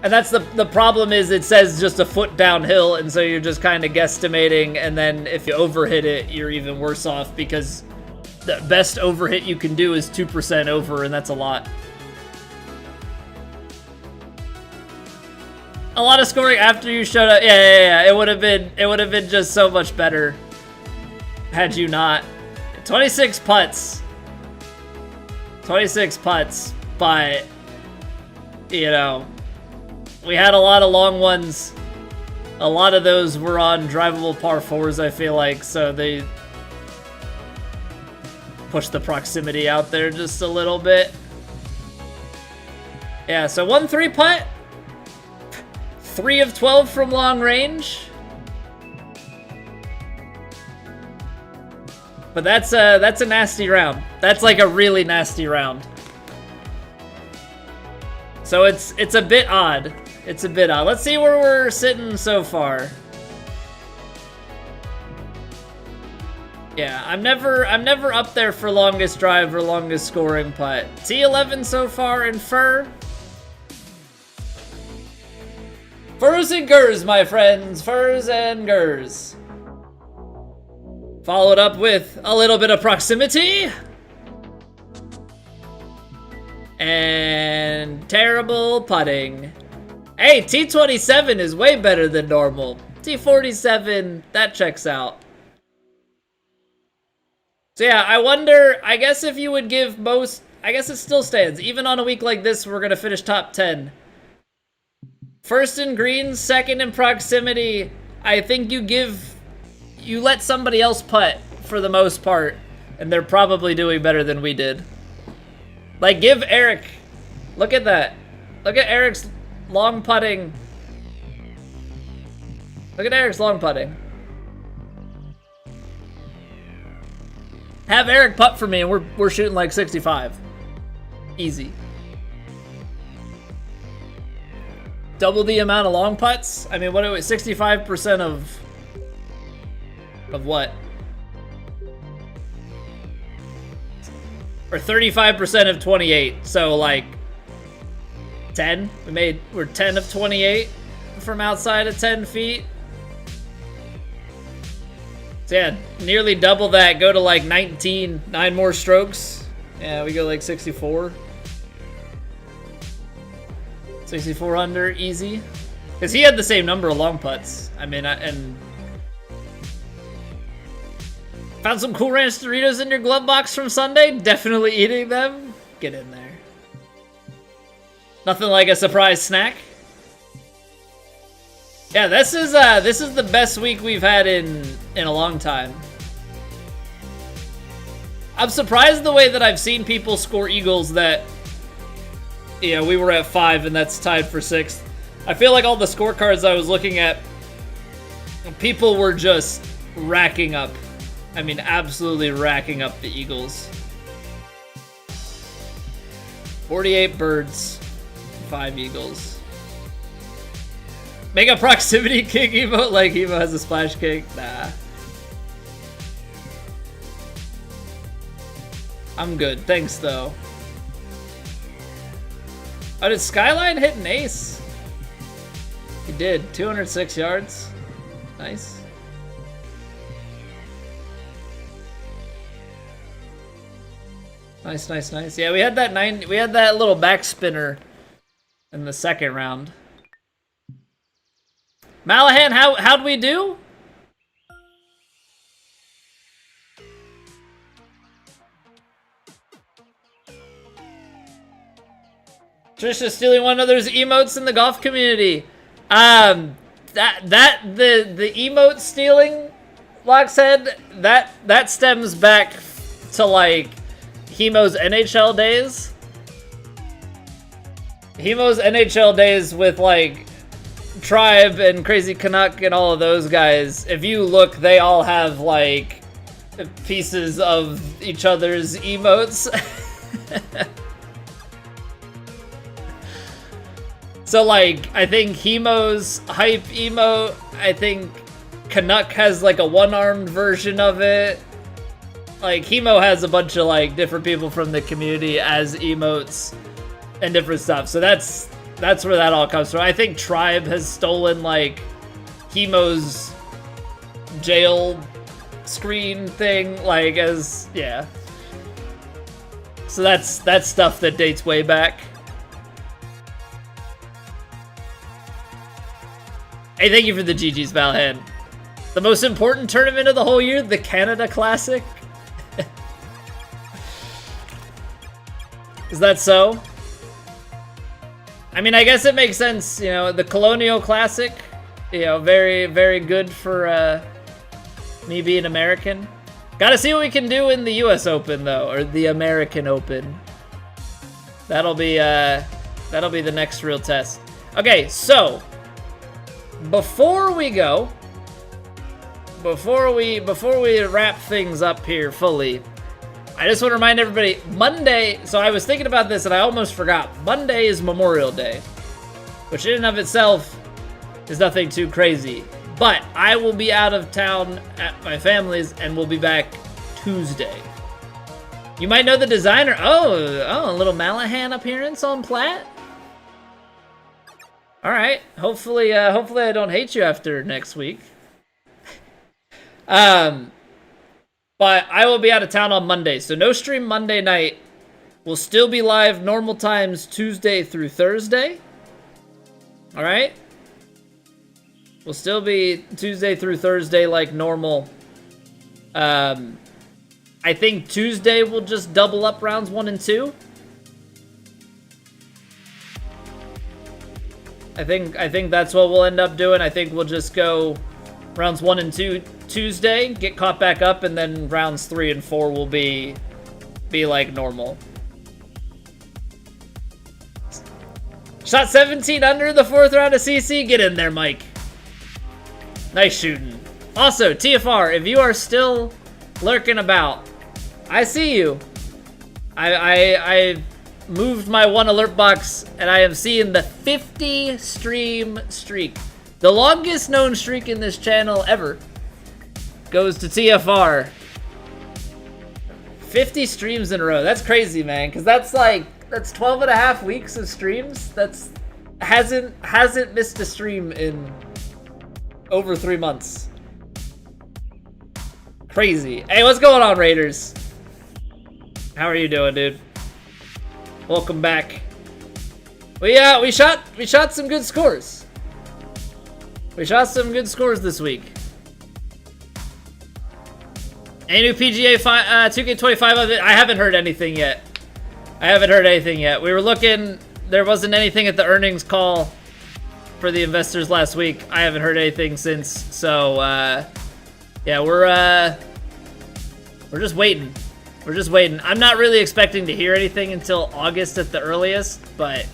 And that's the problem is it says just a foot downhill, and so you're just kind of guesstimating, and then if you overhit it, you're even worse off because the best overhit you can do is 2% over, and that's a lot. A lot of scoring after you showed up. Yeah. It would have been just so much better had you not. 26 putts. 26 putts, but you know, we had a lot of long ones. A lot of those were on drivable par 4s, I feel like, so they pushed the proximity out there just a little bit. Yeah, so 1-3 putt. 3 of 12 from long range. But that's a nasty round. That's like a really nasty round. So it's a bit odd. It's a bit odd. Let's see where we're sitting so far. Yeah, I'm never up there for longest drive or longest scoring putt. T11 so far in Fur. Furs and Gurs, my friends. Furs and Gurs. Followed up with a little bit of proximity. And terrible putting. Hey, T27 is way better than normal. T47, that checks out. So yeah, I wonder, I guess if you would give most, I guess it still stands. Even on a week like this, we're going to finish top 10. First in greens, second in proximity. I think you let somebody else putt for the most part, and they're probably doing better than we did. Like, give Eric, look at that. Look at Eric's long putting. Look at Eric's long putting. Have Eric putt for me, and we're shooting like 65. Easy. Double the amount of long putts? I mean, what are we, 65% of what? Or 35% of 28, so like 10? We're 10 of 28 from outside of 10 feet. So yeah, nearly double that, go to like 19, 9 more strokes. Yeah, we go like 64. 64 under, easy. Because he had the same number of long putts. I mean, and found some Cool Ranch Doritos in your glove box from Sunday? Definitely eating them? Get in there. Nothing like a surprise snack. Yeah, this is the best week we've had in a long time. I'm surprised the way that I've seen people score eagles that, you know, we were at 5 and that's tied for 6th. I feel like all the scorecards I was looking at, people were just racking up. I mean, absolutely racking up the eagles. 48 birds, 5 eagles. Make a proximity kick emote like Evo has a splash kick? Nah. I'm good, thanks though. Oh, did Skyline hit an ace? He did. 206 yards. Nice. Nice, nice, nice. Yeah, we had that little back spinner in the second round. Malahan, how'd we do? Trisha stealing one another's emotes in the golf community. The emote stealing, Lockshead, that stems back to like Hemo's NHL days. Hemo's NHL days with like Tribe and Crazy Canuck and all of those guys. If you look, they all have like pieces of each other's emotes. So like, I think Hemo's hype emote, I think Canuck has like a one-armed version of it. Like, Hemo has a bunch of like different people from the community as emotes and different stuff. So that's where that all comes from. I think Tribe has stolen like Hemo's jail screen thing, like as, yeah. So that's stuff that dates way back. Hey, thank you for the GG's, Valhead. The most important tournament of the whole year, the Canada Classic. Is that so? I mean, I guess it makes sense, you know, the Colonial Classic, you know, very, very good for me being American. Gotta see what we can do in the US Open, though, or the American Open. That'll be the next real test. Okay, so before we wrap things up here fully, I just want to remind everybody, Monday, so I was thinking about this and I almost forgot. Monday is Memorial Day, which in and of itself is nothing too crazy. But I will be out of town at my family's and we'll be back Tuesday. You might know the designer. Oh, a little Malahan appearance on Plat. All right. Hopefully I don't hate you after next week. But I will be out of town on Monday, so no stream Monday night. We'll still be live normal times Tuesday through Thursday. All right? We'll still be Tuesday through Thursday like normal. I think Tuesday we'll just double up rounds 1 and 2. I think that's what we'll end up doing. I think we'll just go rounds 1 and 2 Tuesday, get caught back up, and then rounds 3 and 4 will be like normal. Shot 17 under the 4th round of CC. Get in there, Mike. Nice shooting. Also, TFR, if you are still lurking about, I see you. I moved my one alert box, and I am seeing the 50 stream streak. The longest known streak in this channel ever goes to TFR. 50 streams in a row. That's crazy, man, because that's 12 and a half weeks of streams. That's hasn't missed a stream in over 3 months. Crazy. Hey, what's going on, Raiders? How are you doing, dude? Welcome back. We shot some good scores. We shot some good scores this week. Any new PGA 2K25 of it? I haven't heard anything yet. We were looking, there wasn't anything at the earnings call for the investors last week. I haven't heard anything since, so yeah, we're just waiting. I'm not really expecting to hear anything until August at the earliest, but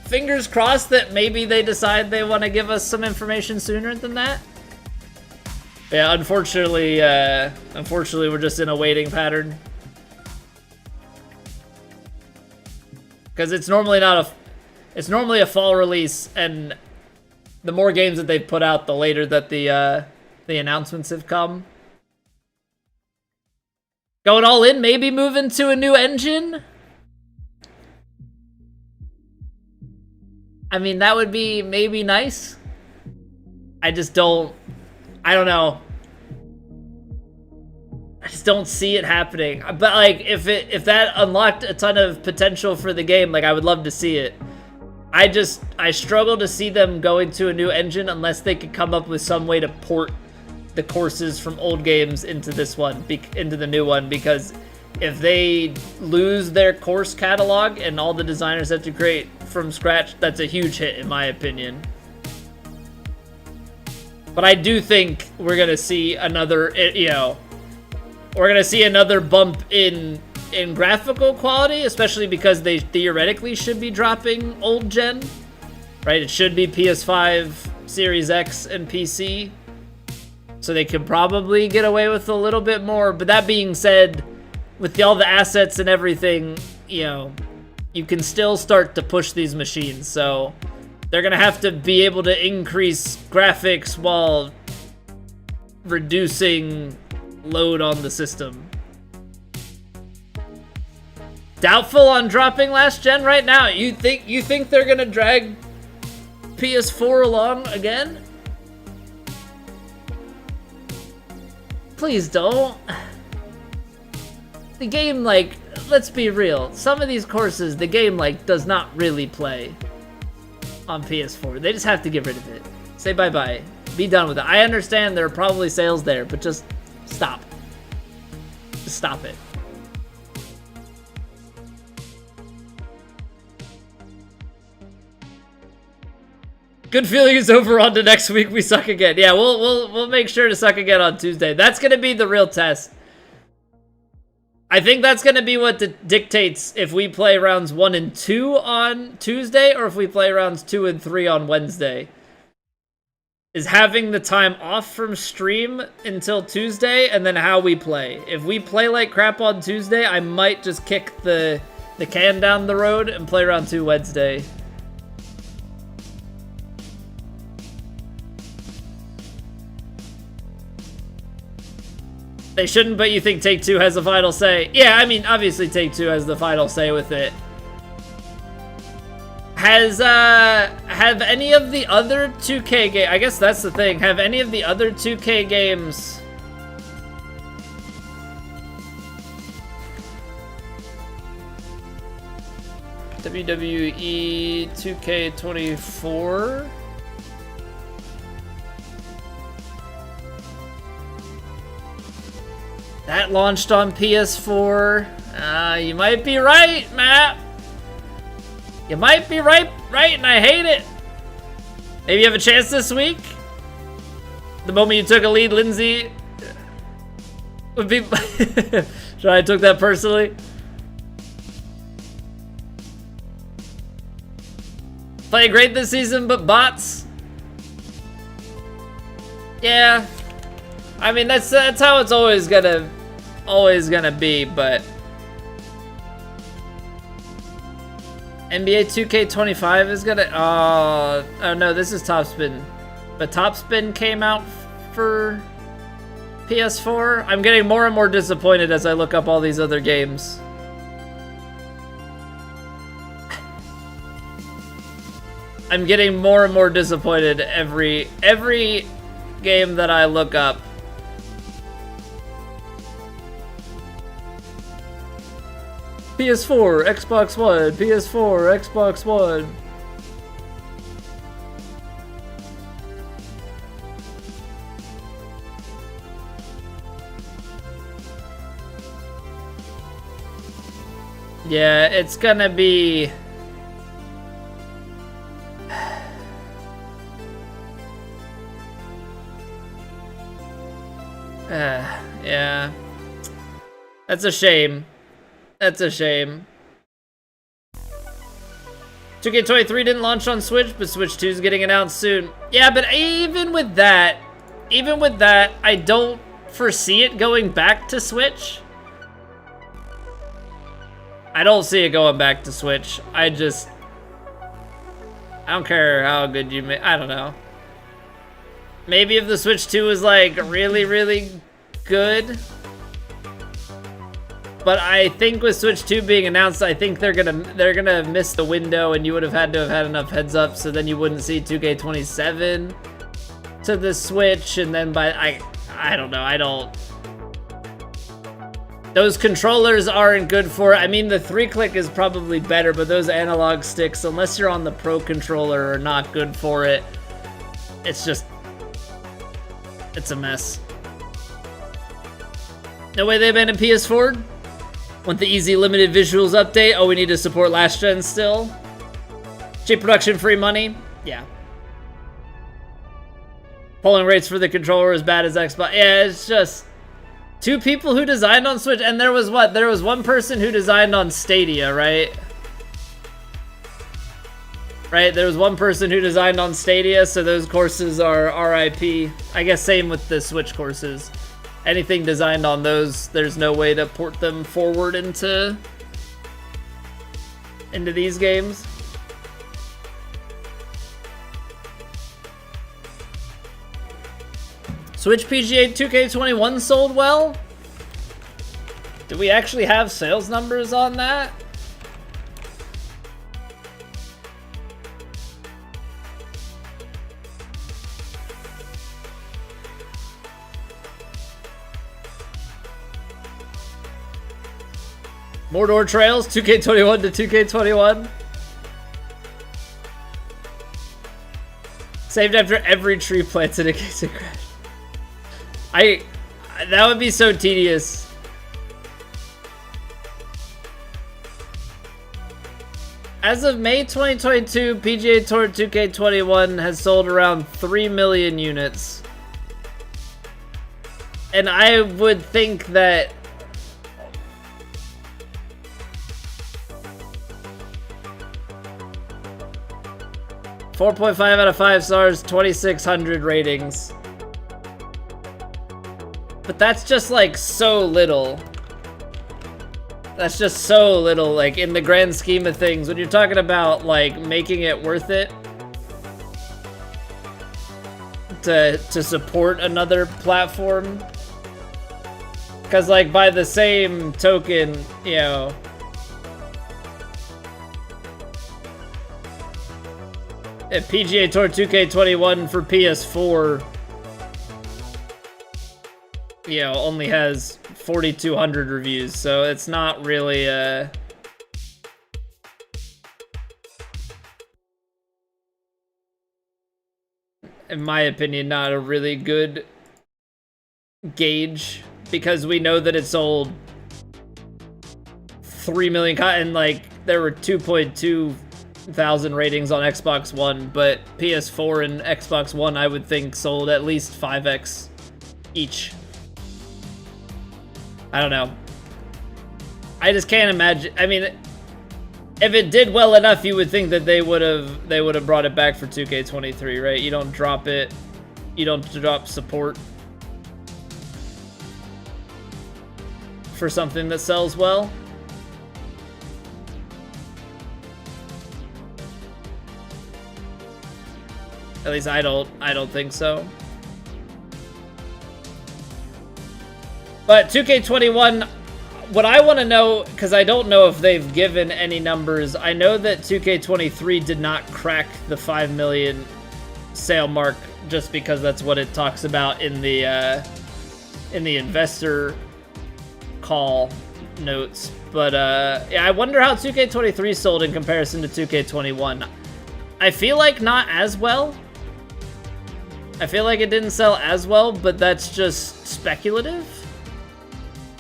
fingers crossed that maybe they decide they want to give us some information sooner than that. Yeah, unfortunately, we're just in a waiting pattern. Because it's normally a fall release, and the more games that they've put out, the later that the announcements have come. Going all in, maybe moving to a new engine? I mean, that would be maybe nice. I don't know. I just don't see it happening. But like, if that unlocked a ton of potential for the game, like I would love to see it. I struggle to see them going to a new engine unless they could come up with some way to port the courses from old games into this one, into the new one, because if they lose their course catalog and all the designers have to create from scratch, that's a huge hit in my opinion. But I do think we're gonna see another, we're gonna see another bump in graphical quality, especially because they theoretically should be dropping old gen, right? It should be PS5, Series X, and PC, so they could probably get away with a little bit more. But that being said, with all the assets and everything, you can still start to push these machines, so they're gonna have to be able to increase graphics while reducing load on the system. Doubtful on dropping last gen right now. You think they're gonna drag PS4 along again? Please don't. The game, like, let's be real. Some of these courses, the game, like, does not really play on PS4. They just have to get rid of it. Say bye-bye. Be done with it. I understand there are probably sales there, but just stop. Just stop it. Good feelings over on to next week. We suck again. Yeah, we'll make sure to suck again on Tuesday. That's gonna be the real test. I think that's gonna be what dictates if we play rounds 1 and 2 on Tuesday or if we play rounds 2 and 3 on Wednesday. Is having the time off from stream until Tuesday and then how we play. If we play like crap on Tuesday, I might just kick the can down the road and play round 2 Wednesday. They shouldn't, but you think Take-Two has the final say? Yeah, I mean, obviously Take-Two has the final say with it. Have any of the other 2K games, I guess that's the thing, have any of the other 2K games WWE 2K24? That launched on PS4. You might be right, Matt. You might be right, and I hate it. Maybe you have a chance this week. The moment you took a lead, Lindsay would be. Sure, I took that personally. Playing great this season, but bots. Yeah, I mean that's how it's always gonna be, but. NBA 2K25 is gonna, oh no, this is Topspin. But Topspin came out for PS4. I'm getting more and more disappointed as I look up all these other games. I'm getting more and more disappointed every game that I look up. PS4, Xbox One, PS4, Xbox One. Yeah, it's gonna be... yeah. That's a shame. That's a shame. 2K23 didn't launch on Switch, but Switch 2 is getting announced soon. Yeah, but even with that, I don't foresee it going back to Switch. I don't see it going back to Switch. I don't care how good you make, I don't know. Maybe if the Switch 2 is like really, really good. But I think with Switch 2 being announced, I think they're gonna miss the window, and you would have had to have had enough heads up, so then you wouldn't see 2K27 to the Switch, and then I don't know, those controllers aren't good for it. I mean, the 3-click is probably better, but those analog sticks, unless you're on the Pro controller, are not good for it. It's just, it's a mess. No way they abandoned PS4? Want the easy limited visuals update? Oh, we need to support last gen still? Cheap production, free money? Yeah. Polling rates for the controller as bad as Xbox. Yeah, it's just 2 people who designed on Switch, and there was what? There was 1 person who designed on Stadia, right? Right, there was 1 person who designed on Stadia, so those courses are RIP. I guess same with the Switch courses. Anything designed on those, there's no way to port them forward into these games. Switch PGA 2K21 sold well? Do we actually have sales numbers on that? Mordor Trails, 2K21 to 2K21. Saved after every tree planted in case it crashed. That would be so tedious. As of May 2022, PGA Tour 2K21 has sold around 3 million units. And I would think that 4.5 out of 5 stars, 2,600 ratings. But that's just like so little. That's just so little, like in the grand scheme of things. When you're talking about like making it worth it to support another platform. Because like by the same token, you know, if PGA Tour 2K21 for PS4, you know, only has 4,200 reviews, so it's not really in my opinion, not a really good gauge, because we know that it sold 3 million, and like there were 2.2 thousand ratings on Xbox One, but PS4 and Xbox One I would think sold at least 5x each. I don't know. I just can't imagine. I mean, if it did well enough, you would think that they would have brought it back for 2K23, right? You don't drop it. You don't drop support for something that sells well. At least I don't think so. But 2K21, what I want to know, because I don't know if they've given any numbers, I know that 2K23 did not crack the 5 million sale mark just because that's what it talks about in the investor call notes. But yeah, I wonder how 2K23 sold in comparison to 2K21. I feel like not as well. I feel like it didn't sell as well, but that's just speculative.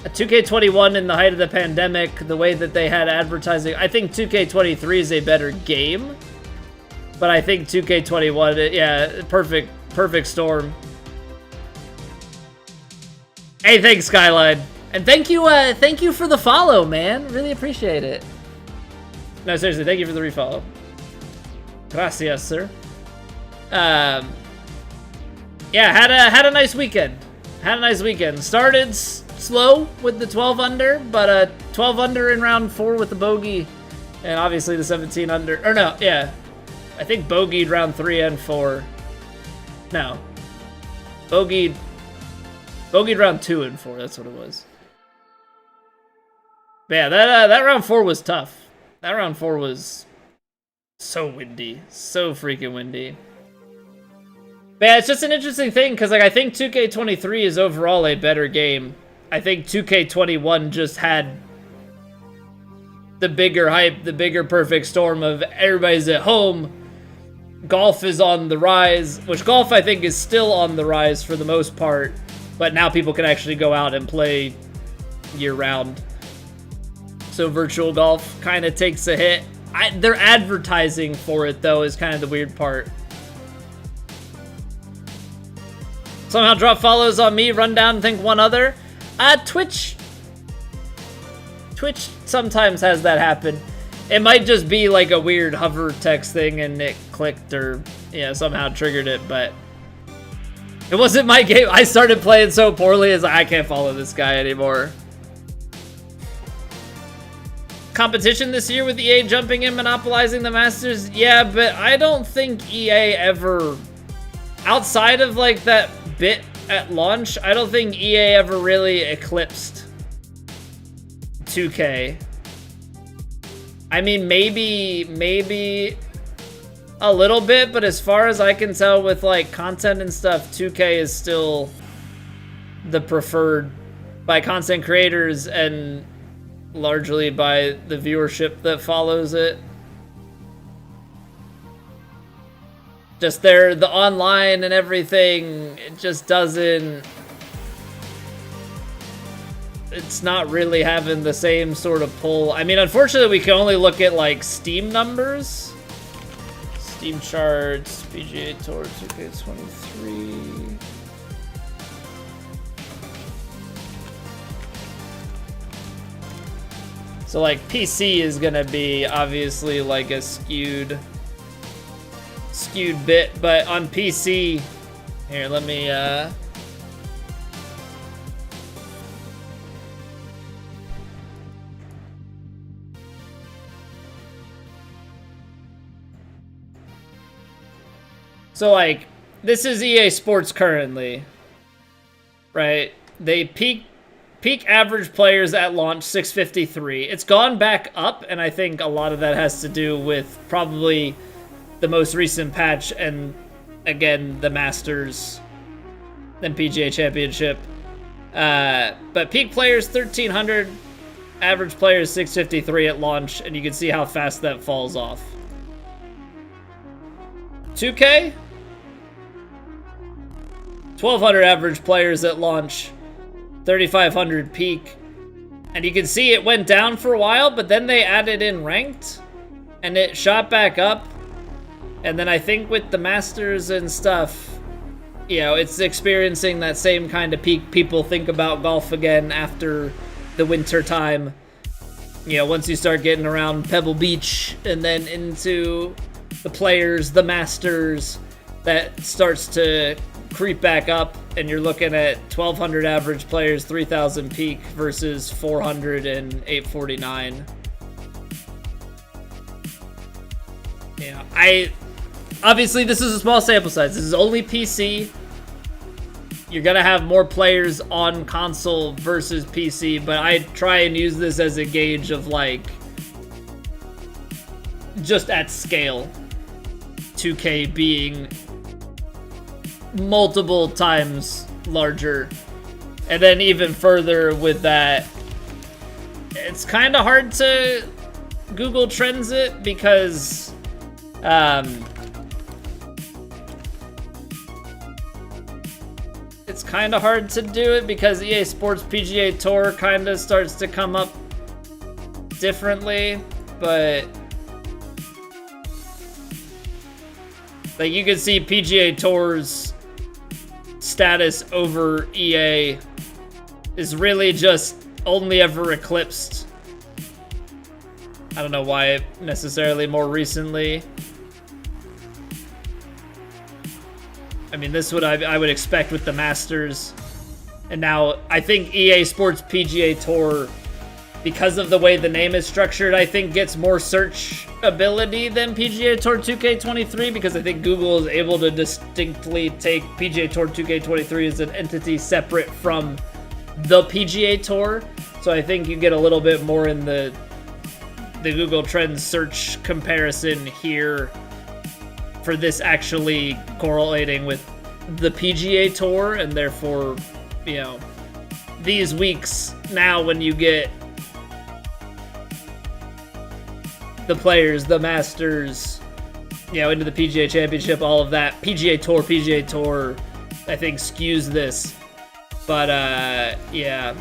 2K21 in the height of the pandemic, the way that they had advertising, I think 2K23 is a better game, but I think 2K21, yeah, perfect storm. Hey, thanks, Skyline, and thank you for the follow, man. Really appreciate it. No, seriously, thank you for the refollow. Gracias, sir. Yeah, had a nice weekend. Started slow with the 12 under, but 12 under in round 4 with the bogey, and obviously the 17 under. Or no, yeah, I think bogeyed round 3 and 4. No, bogeyed round 2 and 4. That's what it was. But yeah, that round 4 was tough. That round 4 was so windy. So freaking windy. But yeah, it's just an interesting thing, because like I think 2K23 is overall a better game. I think 2K21 just had the bigger hype, the bigger perfect storm of everybody's at home. Golf is on the rise, which golf I think is still on the rise for the most part, but now people can actually go out and play year-round. So virtual golf kind of takes a hit. They're advertising for it, though, is kind of the weird part. Somehow drop follows on me, run down and think one other. Twitch sometimes has that happen. It might just be like a weird hover text thing and it clicked or, you know, somehow triggered it, but it wasn't my game. I started playing so poorly as I can't follow this guy anymore. Competition this year with EA jumping in, monopolizing the Masters. Yeah, but I don't think EA ever, outside of like that bit at launch, I don't think EA ever really eclipsed 2K. I mean, maybe a little bit, but as far as I can tell with like content and stuff, 2K is still the preferred by content creators and largely by the viewership that follows it. Just the online and everything, it just doesn't, it's not really having the same sort of pull. I mean, unfortunately, we can only look at like Steam numbers. Steam charts, PGA Tour 2K23. So like PC is gonna be obviously like a skewed bit, but on PC, here, let me so like this is EA Sports currently, right? They peak average players at launch 653. It's gone back up, and I think a lot of that has to do with probably the most recent patch and again the Masters, then PGA Championship. But peak players 1300, average players 653 at launch, and you can see how fast that falls off. 2K 1200 average players at launch, 3500 peak, and you can see it went down for a while, but then they added in ranked and it shot back up. And then I think with the Masters and stuff, you know, it's experiencing that same kind of peak. People think about golf again after the winter time. You know, once you start getting around Pebble Beach and then into the Players, the Masters, that starts to creep back up, and you're looking at 1200 average players, 3000 peak versus 400 and 849. Yeah, obviously this is a small sample size. This is only PC. You're gonna have more players on console versus PC, but I try and use this as a gauge of like just at scale. 2K being multiple times larger, and then even further with that, it's kind of hard to Google Trends it because it's kind of hard to do it because EA Sports PGA Tour kind of starts to come up differently, but like you can see PGA Tour's status over EA is really just only ever eclipsed. I don't know why necessarily more recently. I mean, this would I would expect with the Masters. And now I think EA Sports PGA Tour, because of the way the name is structured, I think gets more search ability than PGA Tour 2K23, because I think Google is able to distinctly take PGA Tour 2K23 as an entity separate from the PGA Tour. So I think you get a little bit more in the Google Trends search comparison here for this actually correlating with the PGA Tour, and therefore, you know, these weeks now when you get the players, the Masters, you know, into the PGA Championship, all of that, PGA Tour, I think skews this. But, yeah.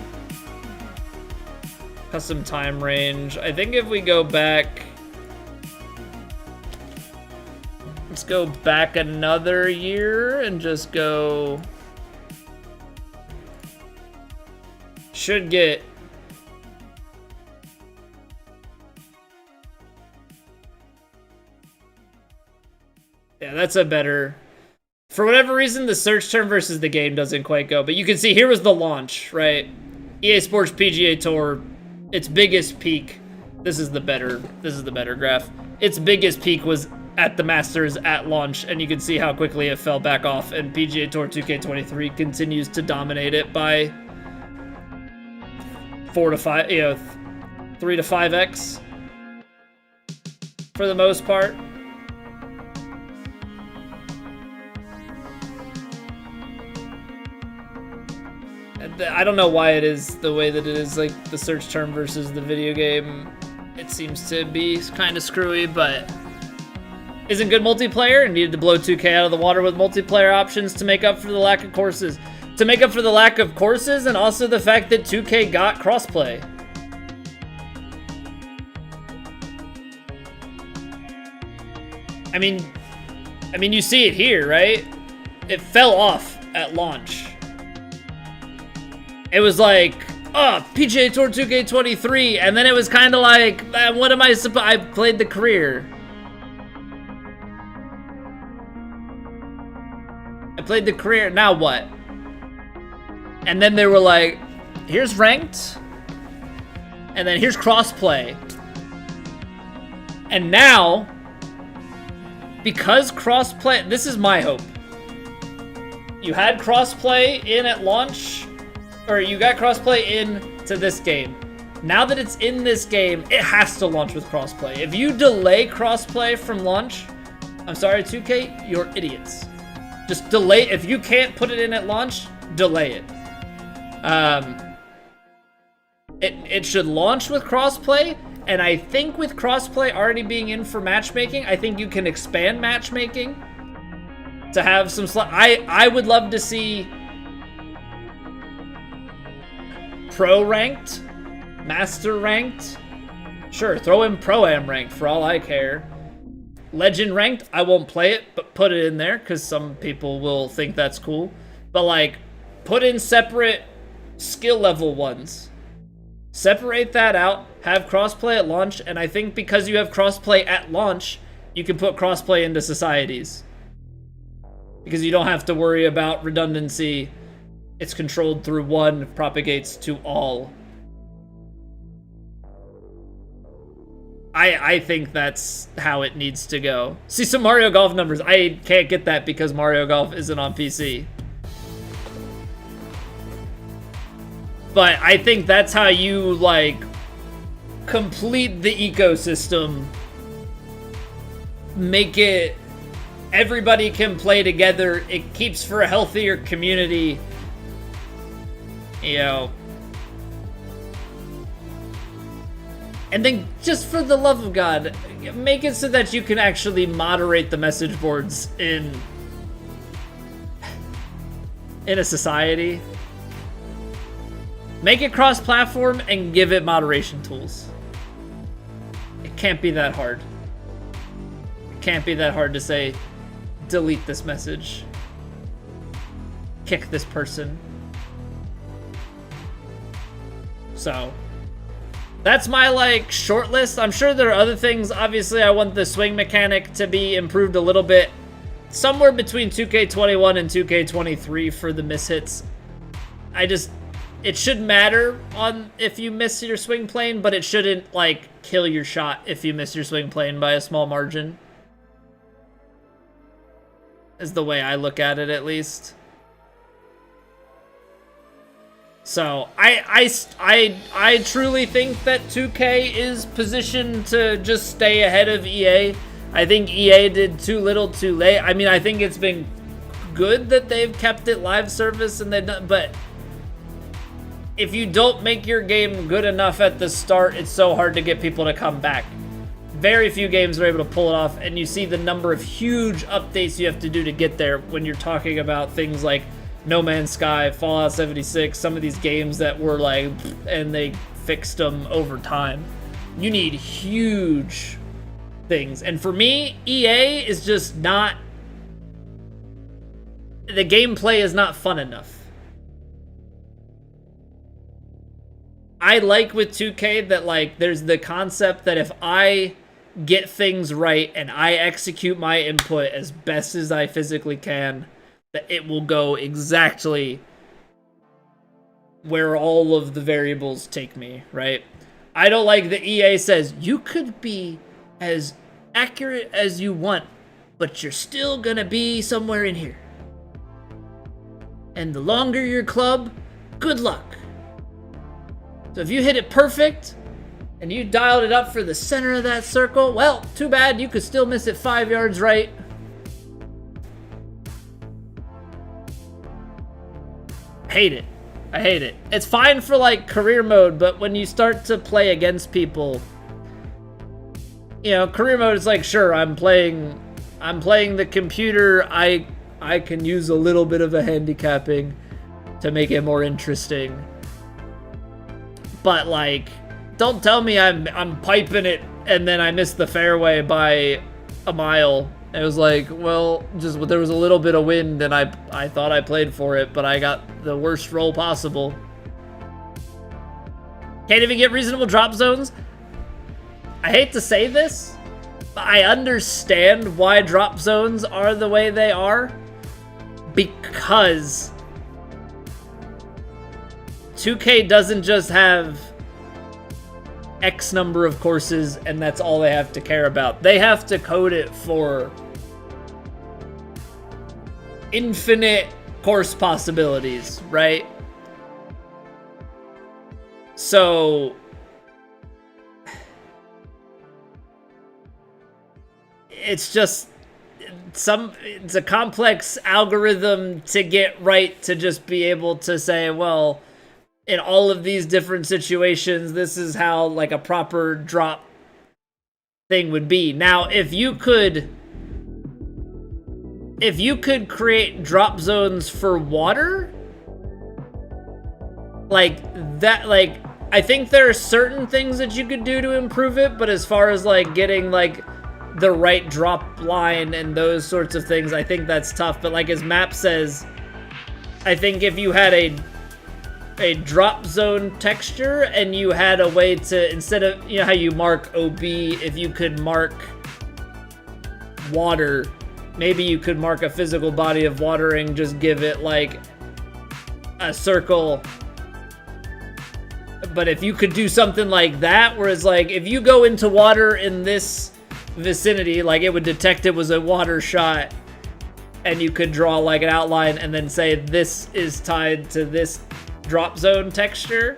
Custom time range. I think if we go back... Let's go back another year and just go... Should get... Yeah, that's a better... For whatever reason, the search term versus the game doesn't quite go. But you can see here was the launch, right? EA Sports PGA Tour, its biggest peak. This is the better graph. Its biggest peak was at the Masters at launch, and you can see how quickly it fell back off. And PGA Tour 2K23 continues to dominate it by 4 to 5, you know, 3 to 5x for the most part. I don't know why it is the way that it is, like the search term versus the video game. It seems to be kind of screwy, but isn't good multiplayer and needed to blow 2K out of the water with multiplayer options to make up for the lack of courses. To make up for the lack of courses and also the fact that 2K got crossplay. I mean, you see it here, right? It fell off at launch. It was like, oh, PGA Tour 2K23, and then it was kind of like, what am I supposed? I played the career. Now what? And then they were like, here's ranked, and then here's crossplay. And now, because crossplay, this is my hope. You had crossplay in at launch. Or you got crossplay into this game. Now that it's in this game, it has to launch with crossplay. If you delay crossplay from launch, I'm sorry, 2K, you're idiots. Just delay. If you can't put it in at launch, delay it. It should launch with crossplay, and I think with crossplay already being in for matchmaking, I think you can expand matchmaking to have some I would love to see Pro ranked, Master ranked. Sure, throw in Pro-Am ranked for all I care. Legend ranked, I won't play it, but put it in there because some people will think that's cool. But like, put in separate skill level ones. Separate that out, have crossplay at launch, and I think because you have crossplay at launch, you can put crossplay into societies. Because you don't have to worry about redundancy. It's controlled through one, propagates to all. I think that's how it needs to go. See some Mario Golf numbers. I can't get that because Mario Golf isn't on PC. But I think that's how you, like, complete the ecosystem. Make it... Everybody can play together. It keeps for a healthier community. You know, and then just for the love of God, make it so that you can actually moderate the message boards in a society. Make it cross-platform and give it moderation tools. It can't be that hard. It can't be that hard to say, delete this message, kick this person. So, that's my, like, short list. I'm sure there are other things. Obviously, I want the swing mechanic to be improved a little bit. Somewhere between 2K21 and 2K23 for the mishits. It should matter on if you miss your swing plane, but it shouldn't, like, kill your shot if you miss your swing plane by a small margin. Is the way I look at it, at least. So I truly think that 2K is positioned to just stay ahead of EA. I think EA did too little too late. I mean, I think it's been good that they've kept it live service and they've done, but if you don't make your game good enough at the start, it's so hard to get people to come back. Very few games are able to pull it off, and you see the number of huge updates you have to do to get there when you're talking about things like No Man's Sky, Fallout 76, some of these games that were like, and they fixed them over time. You need huge things. And for me, EA is just not, the gameplay is not fun enough. I like with 2K that like there's the concept that if I get things right and I execute my input as best as I physically can, that it will go exactly where all of the variables take me, right? I don't like that EA says you could be as accurate as you want, but you're still gonna be somewhere in here. And the longer your club, good luck. So if you hit it perfect and you dialed it up for the center of that circle, well, too bad, you could still miss it 5 yards right. Hate it. I hate it. It's fine for like career mode, but when you start to play against people, you know, career mode is like, sure, I'm playing the computer. I can use a little bit of a handicapping to make it more interesting. But like, don't tell me I'm piping it and then I missed the fairway by a mile. It was like, well, just there was a little bit of wind and I thought I played for it, but I got the worst roll possible. Can't even get reasonable drop zones. I hate to say this, but I understand why drop zones are the way they are, because 2K doesn't just have X number of courses and that's all they have to care about. They have to code it for infinite course possibilities, right? So it's just it's a complex algorithm to get right, to just be able to say, well, in all of these different situations, this is how like a proper drop thing would be. Now, if you could create drop zones for water, like that, like I think there are certain things that you could do to improve it, but as far as like getting like the right drop line and those sorts of things, I think that's tough. But like as Map says, I think if you had a drop zone texture and you had a way to, instead of, you know how you mark OB, if you could mark water, maybe you could mark a physical body of water and just give it like a circle. But if you could do something like that, whereas like if you go into water in this vicinity, like it would detect it was a water shot and you could draw like an outline and then say this is tied to this drop zone texture,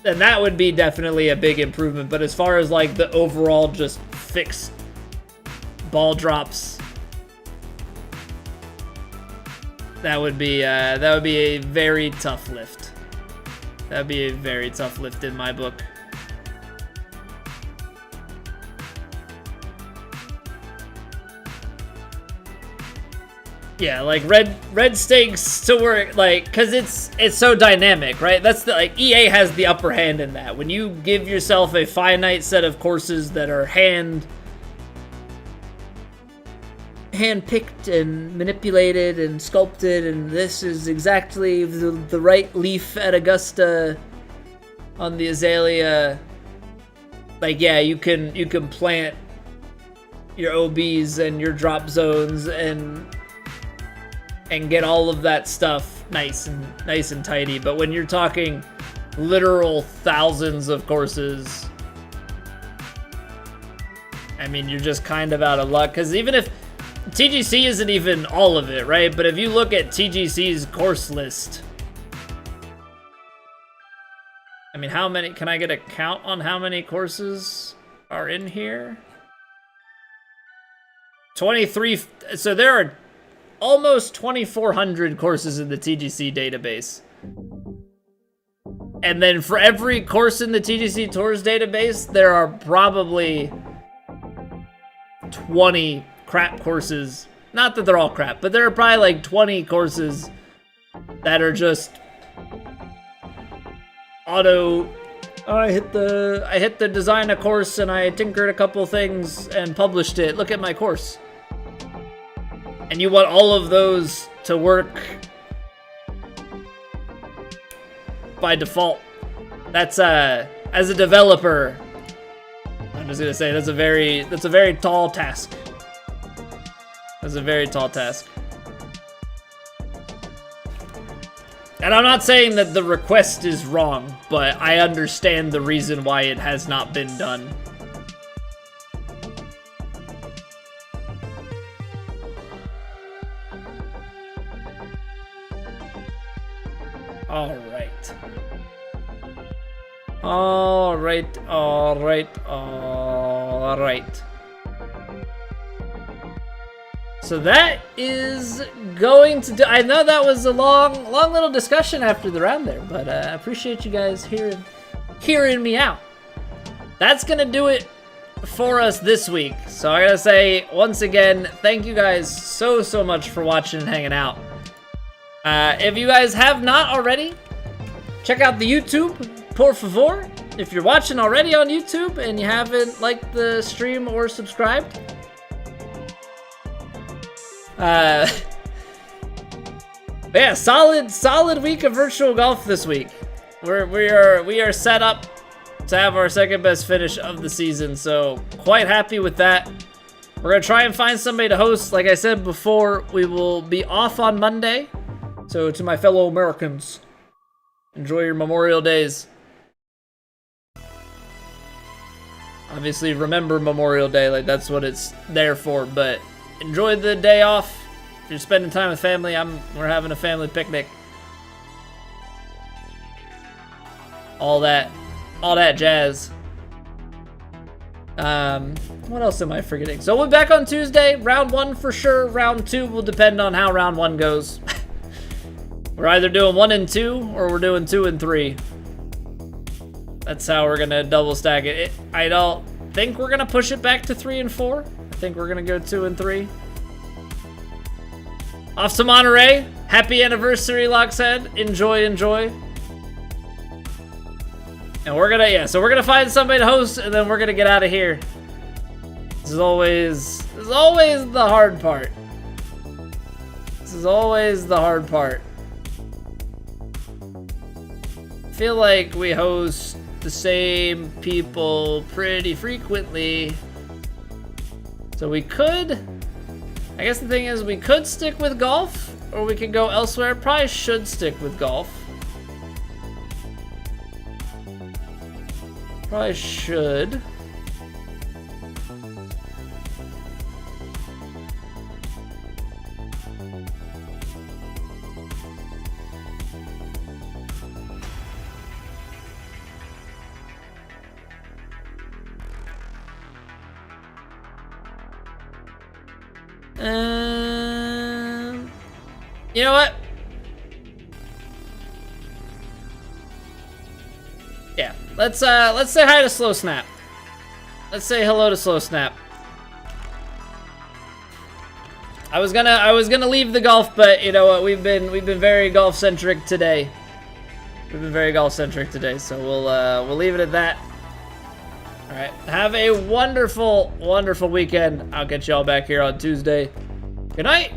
then that would be definitely a big improvement. But as far as like the overall just fixed ball drops, that would be a very tough lift. That would be a very tough lift in my book. Yeah, like red stakes to work, like, cause it's so dynamic, right? That's the, like, EA has the upper hand in that. When you give yourself a finite set of courses that are hand picked and manipulated and sculpted, and this is exactly the right leaf at Augusta on the azalea. Like, yeah, you can plant your OBs and your drop zones and get all of that stuff nice and tidy. But when you're talking literal thousands of courses, I mean, you're just kind of out of luck. Because even if TGC isn't even all of it, right? But if you look at TGC's course list, mean, how many, can I get a count on how many courses are in here? 23, so there are almost 2,400 courses in the TGC database. And then for every course in the TGC Tours database, there are probably 20 crap courses. Not that they're all crap, but there are probably like 20 courses that are just auto. Oh, I hit the design a course and I tinkered a couple things and published it. Look at my course. And you want all of those to work by default. That's as a developer, I'm just gonna say that's a very tall task. That's a very tall task. And I'm not saying that the request is wrong, but I understand the reason why it has not been done. All right. All right, all right, all right. So that is going to do. I know that was a long little discussion after the round there, but I appreciate you guys hearing me out. That's gonna do it for us this week. So I gotta say once again, thank you guys so much for watching and hanging out. If you guys have not already, check out the YouTube, por favor. If you're watching already on YouTube and you haven't liked the stream or subscribed, yeah, solid week of virtual golf this week. We are set up to have our second best finish of the season, so quite happy with that. We're gonna try and find somebody to host. Like I said before, we will be off on Monday. So to my fellow Americans, enjoy your Memorial Days. Obviously, remember Memorial Day, like that's what it's there for, but enjoy the day off. If you're spending time with family, we're having a family picnic. All that jazz. What else am I forgetting? So we'll be back on Tuesday, round 1 for sure. Round 2 will depend on how round 1 goes. We're either doing 1 and 2 or we're doing 2 and 3. That's how we're gonna double stack it. I don't think we're gonna push it back to 3 and 4. I think we're gonna go 2 and 3. Off to Monterey. Happy anniversary, Lockshead. Enjoy. And we're gonna, so we're gonna find somebody to host and then we're gonna get out of here. This is always the hard part. This is always the hard part. I feel like we host the same people pretty frequently. So we could, I guess the thing is we could stick with golf or we could go elsewhere. Probably should stick with golf. Probably should. You know what? Yeah, let's say hi to Slow Snap. Let's say hello to Slow Snap. I was gonna leave the golf, but you know what? We've been very golf centric today. We've been very golf centric today, so we'll leave it at that. All right, have a wonderful weekend. I'll get y'all back here on Tuesday. Good night.